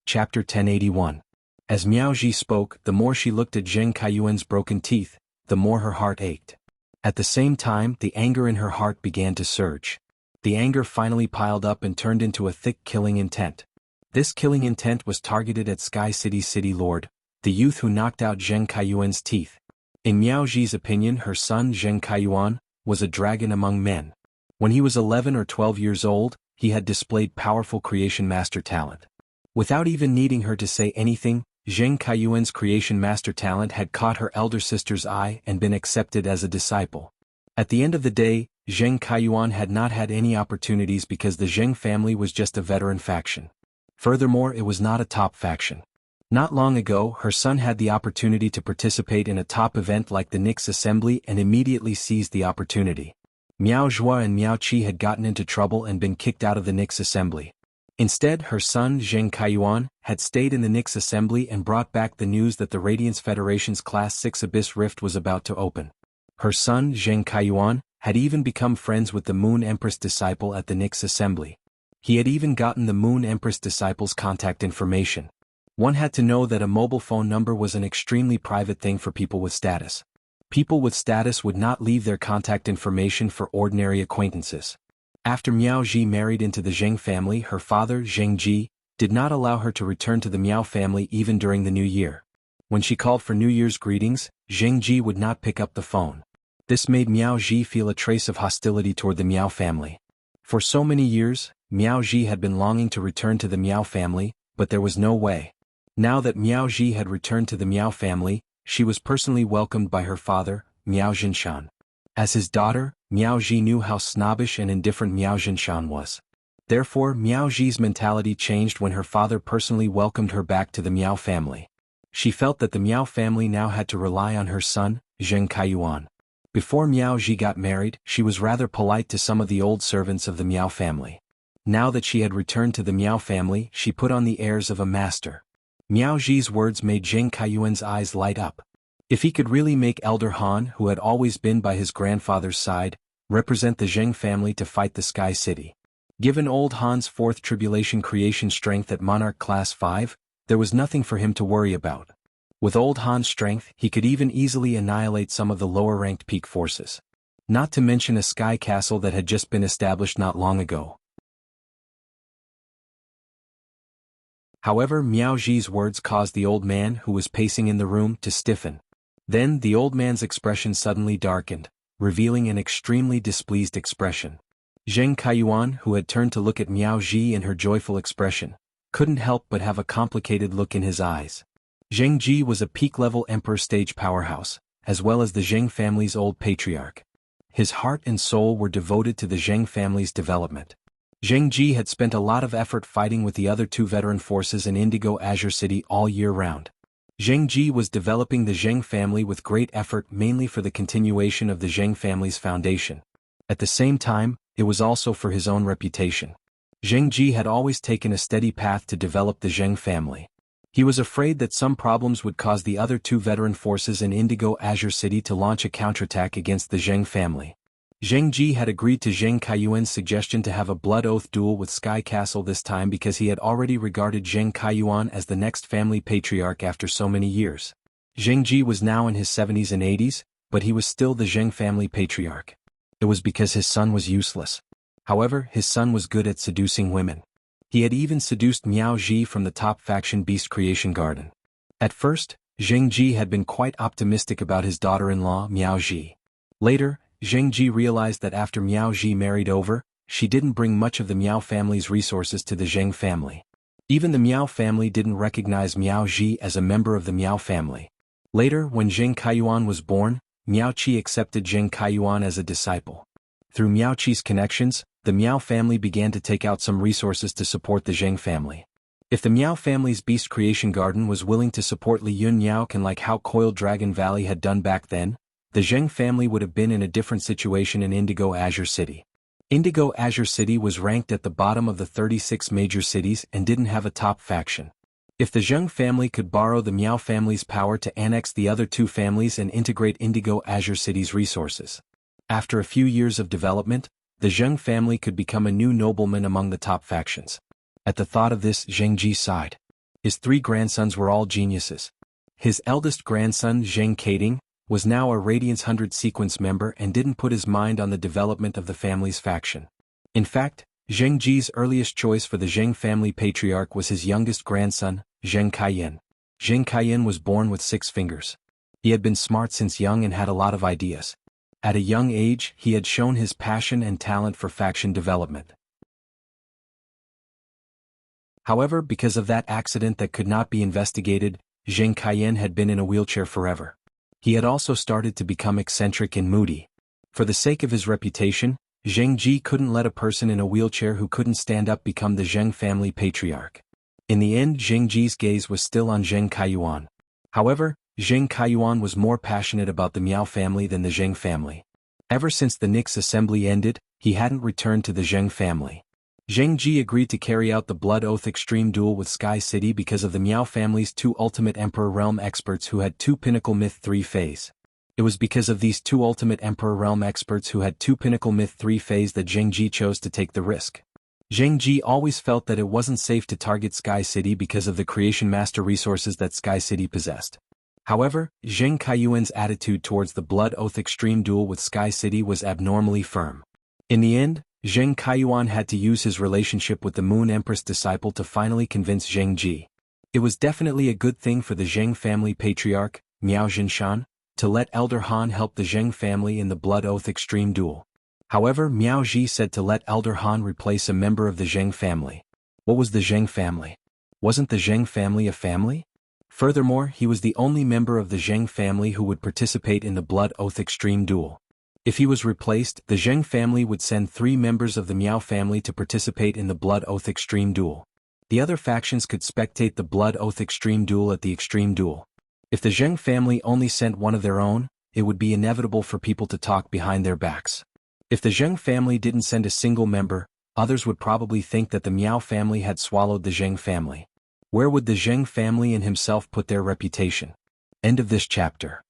Chapter 1081. As Miao Ji spoke, the more she looked at Zheng Kaiyuan's broken teeth, the more her heart ached. At the same time, the anger in her heart began to surge. The anger finally piled up and turned into a thick killing intent. This killing intent was targeted at Sky City's City Lord, the youth who knocked out Zheng Kaiyuan's teeth. In Miao Ji's opinion, her son Zheng Kaiyuan was a dragon among men. When he was 11 or 12 years old, he had displayed powerful creation master talent. Without even needing her to say anything, Zheng Kaiyuan's creation master talent had caught her elder sister's eye and been accepted as a disciple. At the end of the day, Zheng Kaiyuan had not had any opportunities because the Zheng family was just a veteran faction. Furthermore, it was not a top faction. Not long ago, her son had the opportunity to participate in a top event like the Nix Assembly and immediately seized the opportunity. Miao Zhua and Miao Qi had gotten into trouble and been kicked out of the Nix Assembly. Instead, her son Zheng Kaiyuan had stayed in the Nix Assembly and brought back the news that the Radiance Federation's Class 6 Abyss Rift was about to open. Her son Zheng Kaiyuan had even become friends with the Moon Empress disciple at the Nix Assembly. He had even gotten the Moon Empress disciple's contact information. One had to know that a mobile phone number was an extremely private thing for people with status. People with status would not leave their contact information for ordinary acquaintances. After Miao Ji married into the Zheng family, her father, Zheng Ji, did not allow her to return to the Miao family even during the New Year. When she called for New Year's greetings, Zheng Ji would not pick up the phone. This made Miao Ji feel a trace of hostility toward the Miao family. For so many years, Miao Ji had been longing to return to the Miao family, but there was no way. Now that Miao Ji had returned to the Miao family, she was personally welcomed by her father, Miao Jinshan. As his daughter, Miao Ji knew how snobbish and indifferent Miao Jinshan was. Therefore, Miao Ji's mentality changed when her father personally welcomed her back to the Miao family. She felt that the Miao family now had to rely on her son, Zheng Kaiyuan. Before Miao Ji got married, she was rather polite to some of the old servants of the Miao family. Now that she had returned to the Miao family, she put on the airs of a master. Miao Ji's words made Zheng Kaiyuan's eyes light up. If he could really make Elder Han, who had always been by his grandfather's side, represent the Zheng family to fight the Sky City. Given old Han's fourth tribulation creation strength at Monarch Class 5, there was nothing for him to worry about. With old Han's strength, he could even easily annihilate some of the lower-ranked peak forces. Not to mention a sky castle that had just been established not long ago. However, Miao Ji's words caused the old man who was pacing in the room to stiffen. Then the old man's expression suddenly darkened, revealing an extremely displeased expression. Zheng Kaiyuan, who had turned to look at Miao Ji in her joyful expression, couldn't help but have a complicated look in his eyes. Zheng Ji was a peak-level emperor stage powerhouse, as well as the Zheng family's old patriarch. His heart and soul were devoted to the Zheng family's development. Zheng Ji had spent a lot of effort fighting with the other two veteran forces in Indigo Azure City all year round. Zheng Ji was developing the Zheng family with great effort mainly for the continuation of the Zheng family's foundation. At the same time, it was also for his own reputation. Zheng Ji had always taken a steady path to develop the Zheng family. He was afraid that some problems would cause the other two veteran forces in Indigo Azure City to launch a counterattack against the Zheng family. Zheng Ji had agreed to Zheng Kaiyuan's suggestion to have a blood oath duel with Sky Castle this time because he had already regarded Zheng Kaiyuan as the next family patriarch after so many years. Zheng Ji was now in his 70s and 80s, but he was still the Zheng family patriarch. It was because his son was useless. However, his son was good at seducing women. He had even seduced Miao Ji from the top faction Beast Creation Garden. At first, Zheng Ji had been quite optimistic about his daughter-in-law Miao Ji. Later, Zheng Ji realized that after Miao Ji married over, she didn't bring much of the Miao family's resources to the Zheng family. Even the Miao family didn't recognize Miao Ji as a member of the Miao family. Later, when Zheng Kaiyuan was born, Miao Qi accepted Zheng Kaiyuan as a disciple. Through Miao Qi's connections, the Miao family began to take out some resources to support the Zheng family. If the Miao family's Beast Creation Garden was willing to support Li Yun Miaocan like how Coiled Dragon Valley had done back then, the Zheng family would have been in a different situation in Indigo Azure City. Indigo Azure City was ranked at the bottom of the 36 major cities and didn't have a top faction. If the Zheng family could borrow the Miao family's power to annex the other two families and integrate Indigo Azure City's resources. After a few years of development, the Zheng family could become a new nobleman among the top factions. At the thought of this, Zheng Ji sighed. His three grandsons were all geniuses. His eldest grandson, Zheng Kading, was now a Radiance 100 sequence member and didn't put his mind on the development of the family's faction. In fact, Zheng Ji's earliest choice for the Zheng family patriarch was his youngest grandson, Zheng Kaiyan. Zheng Kaiyan was born with 6 fingers. He had been smart since young and had a lot of ideas. At a young age, he had shown his passion and talent for faction development. However, because of that accident that could not be investigated, Zheng Kaiyan had been in a wheelchair forever. He had also started to become eccentric and moody. For the sake of his reputation, Zheng Ji couldn't let a person in a wheelchair who couldn't stand up become the Zheng family patriarch. In the end, Zheng Ji's gaze was still on Zheng Kaiyuan. However, Zheng Kaiyuan was more passionate about the Miao family than the Zheng family. Ever since the Nix assembly ended, he hadn't returned to the Zheng family. Zheng Ji agreed to carry out the Blood Oath Extreme Duel with Sky City because of the Miao family's 2 Ultimate Emperor Realm experts who had 2 Pinnacle Myth 3 phase. It was because of these 2 Ultimate Emperor Realm experts who had 2 Pinnacle Myth 3 phase that Zheng Ji chose to take the risk. Zheng Ji always felt that it wasn't safe to target Sky City because of the Creation Master resources that Sky City possessed. However, Zheng Kaiyuan's attitude towards the Blood Oath Extreme Duel with Sky City was abnormally firm. In the end, Zheng Kaiyuan had to use his relationship with the Moon Empress disciple to finally convince Zheng Ji. It was definitely a good thing for the Zheng family patriarch, Miao Jinshan, to let Elder Han help the Zheng family in the Blood Oath Extreme Duel. However, Miao Ji said to let Elder Han replace a member of the Zheng family. What was the Zheng family? Wasn't the Zheng family a family? Furthermore, he was the only member of the Zheng family who would participate in the Blood Oath Extreme Duel. If he was replaced, the Zheng family would send 3 members of the Miao family to participate in the Blood Oath Extreme Duel. The other factions could spectate the Blood Oath Extreme Duel at the Extreme Duel. If the Zheng family only sent one of their own, it would be inevitable for people to talk behind their backs. If the Zheng family didn't send a single member, others would probably think that the Miao family had swallowed the Zheng family. Where would the Zheng family and himself put their reputation? End of this chapter.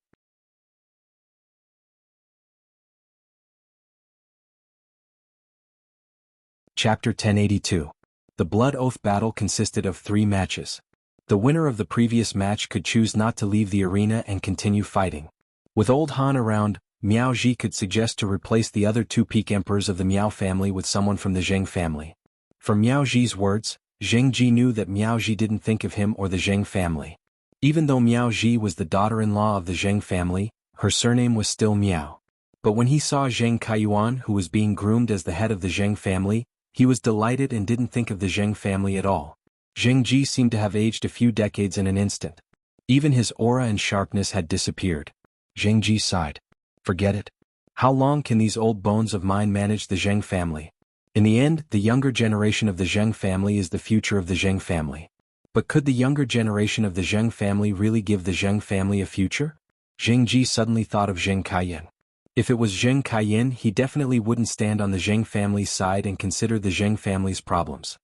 Chapter 1082. The Blood Oath battle consisted of 3 matches. The winner of the previous match could choose not to leave the arena and continue fighting. With Old Han around, Miao Ji could suggest to replace the other 2 peak emperors of the Miao family with someone from the Zheng family. From Miao Ji's words, Zheng Ji knew that Miao Ji didn't think of him or the Zheng family. Even though Miao Ji was the daughter-in-law of the Zheng family, her surname was still Miao. But when he saw Zheng Kaiyuan, who was being groomed as the head of the Zheng family, he was delighted and didn't think of the Zheng family at all. Zheng Ji seemed to have aged a few decades in an instant. Even his aura and sharpness had disappeared. Zheng Ji sighed. Forget it. How long can these old bones of mine manage the Zheng family? In the end, the younger generation of the Zheng family is the future of the Zheng family. But could the younger generation of the Zheng family really give the Zheng family a future? Zheng Ji suddenly thought of Zheng Kaiyan. If it was Zheng Kaiyan, he definitely wouldn't stand on the Zheng family's side and consider the Zheng family's problems.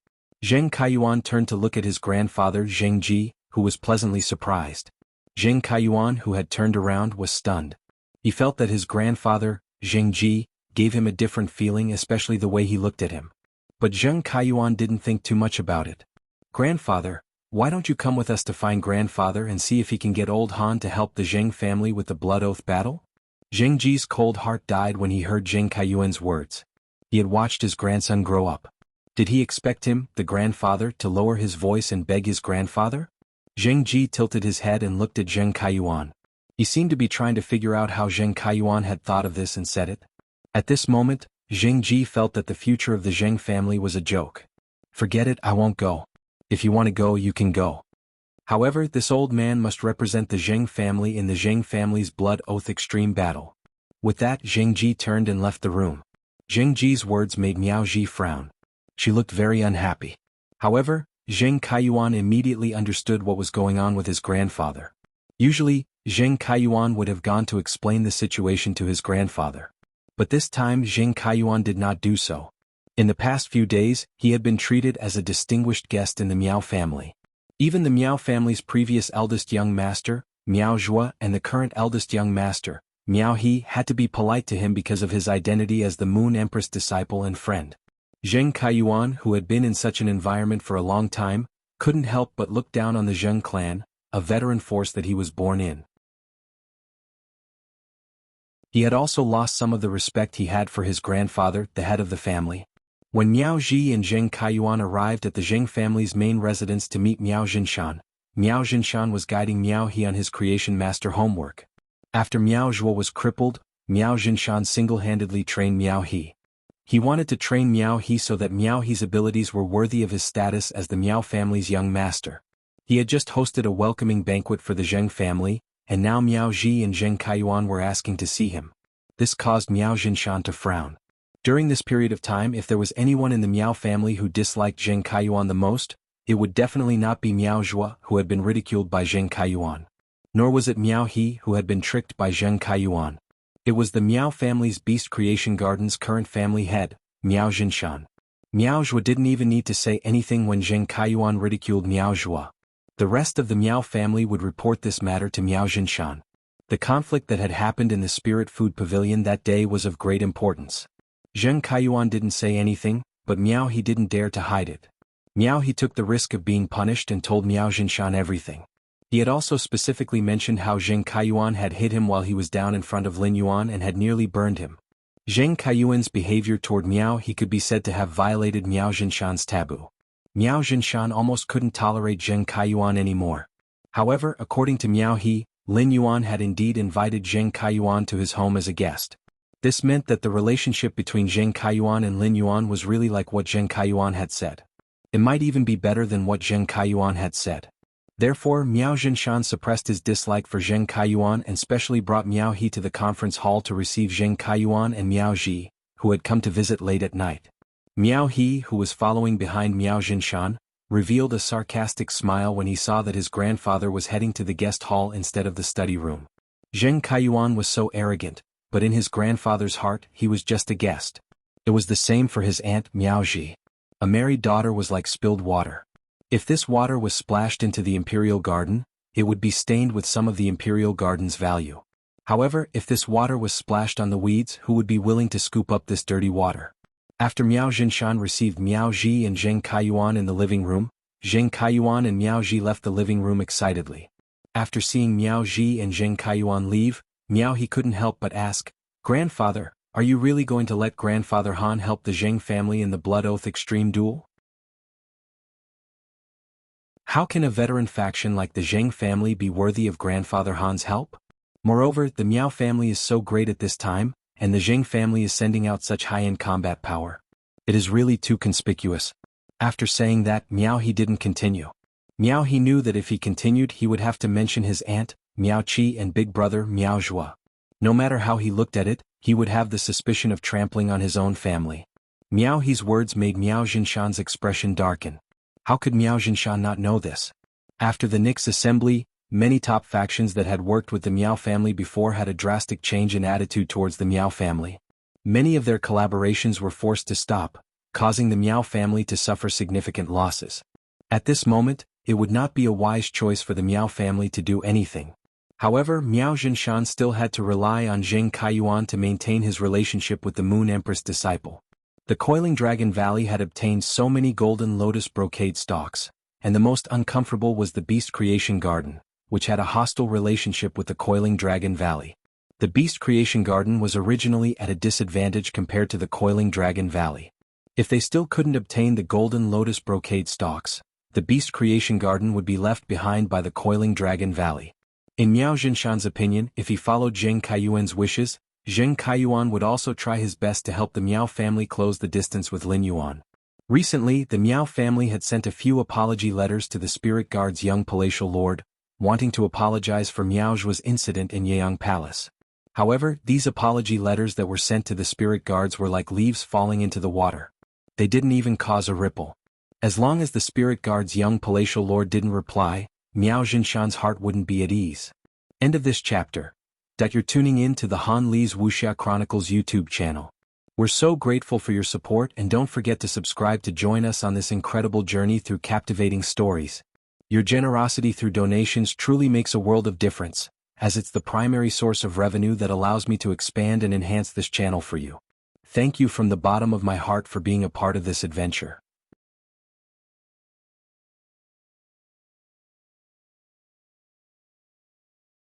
Zheng Kaiyuan turned to look at his grandfather Zheng Ji, who was pleasantly surprised. Zheng Kaiyuan, who had turned around, was stunned. He felt that his grandfather, Zheng Ji, gave him a different feeling, especially the way he looked at him. But Zheng Kaiyuan didn't think too much about it. Grandfather, why don't you come with us to find grandfather and see if he can get Old Han to help the Zheng family with the Blood Oath battle? Zheng Ji's cold heart died when he heard Zheng Kaiyuan's words. He had watched his grandson grow up. Did he expect him, the grandfather, to lower his voice and beg his grandfather? Zheng Ji tilted his head and looked at Zheng Kaiyuan. He seemed to be trying to figure out how Zheng Kaiyuan had thought of this and said it. At this moment, Zheng Ji felt that the future of the Zheng family was a joke. Forget it, I won't go. If you want to go, you can go. However, this old man must represent the Zheng family in the Zheng family's Blood Oath Extreme battle. With that, Zheng Ji turned and left the room. Zheng Ji's words made Miao Ji frown. She looked very unhappy. However, Zheng Kaiyuan immediately understood what was going on with his grandfather. Usually, Zheng Kaiyuan would have gone to explain the situation to his grandfather. But this time Zheng Kaiyuan did not do so. In the past few days, he had been treated as a distinguished guest in the Miao family. Even the Miao family's previous eldest young master, Miao Zhuo, and the current eldest young master, Miao He, had to be polite to him because of his identity as the Moon Empress disciple and friend. Zheng Kaiyuan, who had been in such an environment for a long time, couldn't help but look down on the Zheng clan, a veteran force that he was born in. He had also lost some of the respect he had for his grandfather, the head of the family. When Miao Ji and Zheng Kaiyuan arrived at the Zheng family's main residence to meet Miao Jinshan was guiding Miao He on his creation master homework. After Miao Zhuo was crippled, Miao Jinshan single-handedly trained Miao He. He wanted to train Miao He so that Miao He's abilities were worthy of his status as the Miao family's young master. He had just hosted a welcoming banquet for the Zheng family, and now Miao Ji and Zheng Kaiyuan were asking to see him. This caused Miao Jinshan to frown. During this period of time, if there was anyone in the Miao family who disliked Zheng Kaiyuan the most, it would definitely not be Miao Zhuo, who had been ridiculed by Zheng Kaiyuan. Nor was it Miao He, who had been tricked by Zheng Kaiyuan. It was the Miao family's Beast Creation Garden's current family head, Miao Jinshan. Miao Zhuo didn't even need to say anything when Zheng Kaiyuan ridiculed Miao Zhuo. The rest of the Miao family would report this matter to Miao Jinshan. The conflict that had happened in the Spirit Food Pavilion that day was of great importance. Zheng Kaiyuan didn't say anything, but Miao He didn't dare to hide it. Miao He took the risk of being punished and told Miao Jinshan everything. He had also specifically mentioned how Zheng Kaiyuan had hit him while he was down in front of Lin Yuan and had nearly burned him. Zheng Kaiyuan's behavior toward Miao He could be said to have violated Miao Jinshan's taboo. Miao Jinshan almost couldn't tolerate Zheng Kaiyuan anymore. However, according to Miao He, Lin Yuan had indeed invited Zheng Kaiyuan to his home as a guest. This meant that the relationship between Zheng Kaiyuan and Lin Yuan was really like what Zheng Kaiyuan had said. It might even be better than what Zheng Kaiyuan had said. Therefore Miao Jinshan suppressed his dislike for Zheng Kaiyuan and specially brought Miao He to the conference hall to receive Zheng Kaiyuan and Miao Ji, who had come to visit late at night. Miao He, who was following behind Miao Jinshan, revealed a sarcastic smile when he saw that his grandfather was heading to the guest hall instead of the study room. Zheng Kaiyuan was so arrogant, but in his grandfather's heart he was just a guest. It was the same for his aunt Miao Ji. A married daughter was like spilled water. If this water was splashed into the imperial garden, it would be stained with some of the imperial garden's value. However, if this water was splashed on the weeds, who would be willing to scoop up this dirty water? After Miao Jinshan received Miao Ji and Zheng Kaiyuan in the living room, Zheng Kaiyuan and Miao Ji left the living room excitedly. After seeing Miao Ji and Zheng Kaiyuan leave, Miao He couldn't help but ask, "Grandfather, are you really going to let Grandfather Han help the Zheng family in the Blood Oath Extreme Duel? How can a veteran faction like the Zheng family be worthy of Grandfather Han's help? Moreover, the Miao family is so great at this time, and the Zheng family is sending out such high-end combat power. It is really too conspicuous." After saying that, Miao He didn't continue. Miao He knew that if he continued he would have to mention his aunt, Miao Qi and big brother Miao Zhua. No matter how he looked at it, he would have the suspicion of trampling on his own family. Miao He's words made Miao Jinshan's expression darken. How could Miao Jinshan not know this? After the Nix assembly, many top factions that had worked with the Miao family before had a drastic change in attitude towards the Miao family. Many of their collaborations were forced to stop, causing the Miao family to suffer significant losses. At this moment, it would not be a wise choice for the Miao family to do anything. However, Miao Jinshan still had to rely on Zheng Kaiyuan to maintain his relationship with the Moon Empress disciple. The Coiling Dragon Valley had obtained so many golden lotus brocade stalks, and the most uncomfortable was the Beast Creation Garden, which had a hostile relationship with the Coiling Dragon Valley. The Beast Creation Garden was originally at a disadvantage compared to the Coiling Dragon Valley. If they still couldn't obtain the golden lotus brocade stalks, the Beast Creation Garden would be left behind by the Coiling Dragon Valley. In Miao Jinshan's opinion, if he followed Zheng Kaiyuan's wishes, Zheng Kaiyuan would also try his best to help the Miao family close the distance with Lin Yuan. Recently, the Miao family had sent a few apology letters to the Spirit Guard's young palatial lord, wanting to apologize for Miao Zhua's incident in Yeyang Palace. However, these apology letters that were sent to the Spirit Guards were like leaves falling into the water. They didn't even cause a ripple. As long as the Spirit Guard's young palatial lord didn't reply, Miao Jinshan's heart wouldn't be at ease. End of this chapter. You're tuning in to the Han Li's Wuxia Chronicles YouTube channel. We're so grateful for your support, and don't forget to subscribe to join us on this incredible journey through captivating stories. Your generosity through donations truly makes a world of difference, as it's the primary source of revenue that allows me to expand and enhance this channel for you. Thank you from the bottom of my heart for being a part of this adventure.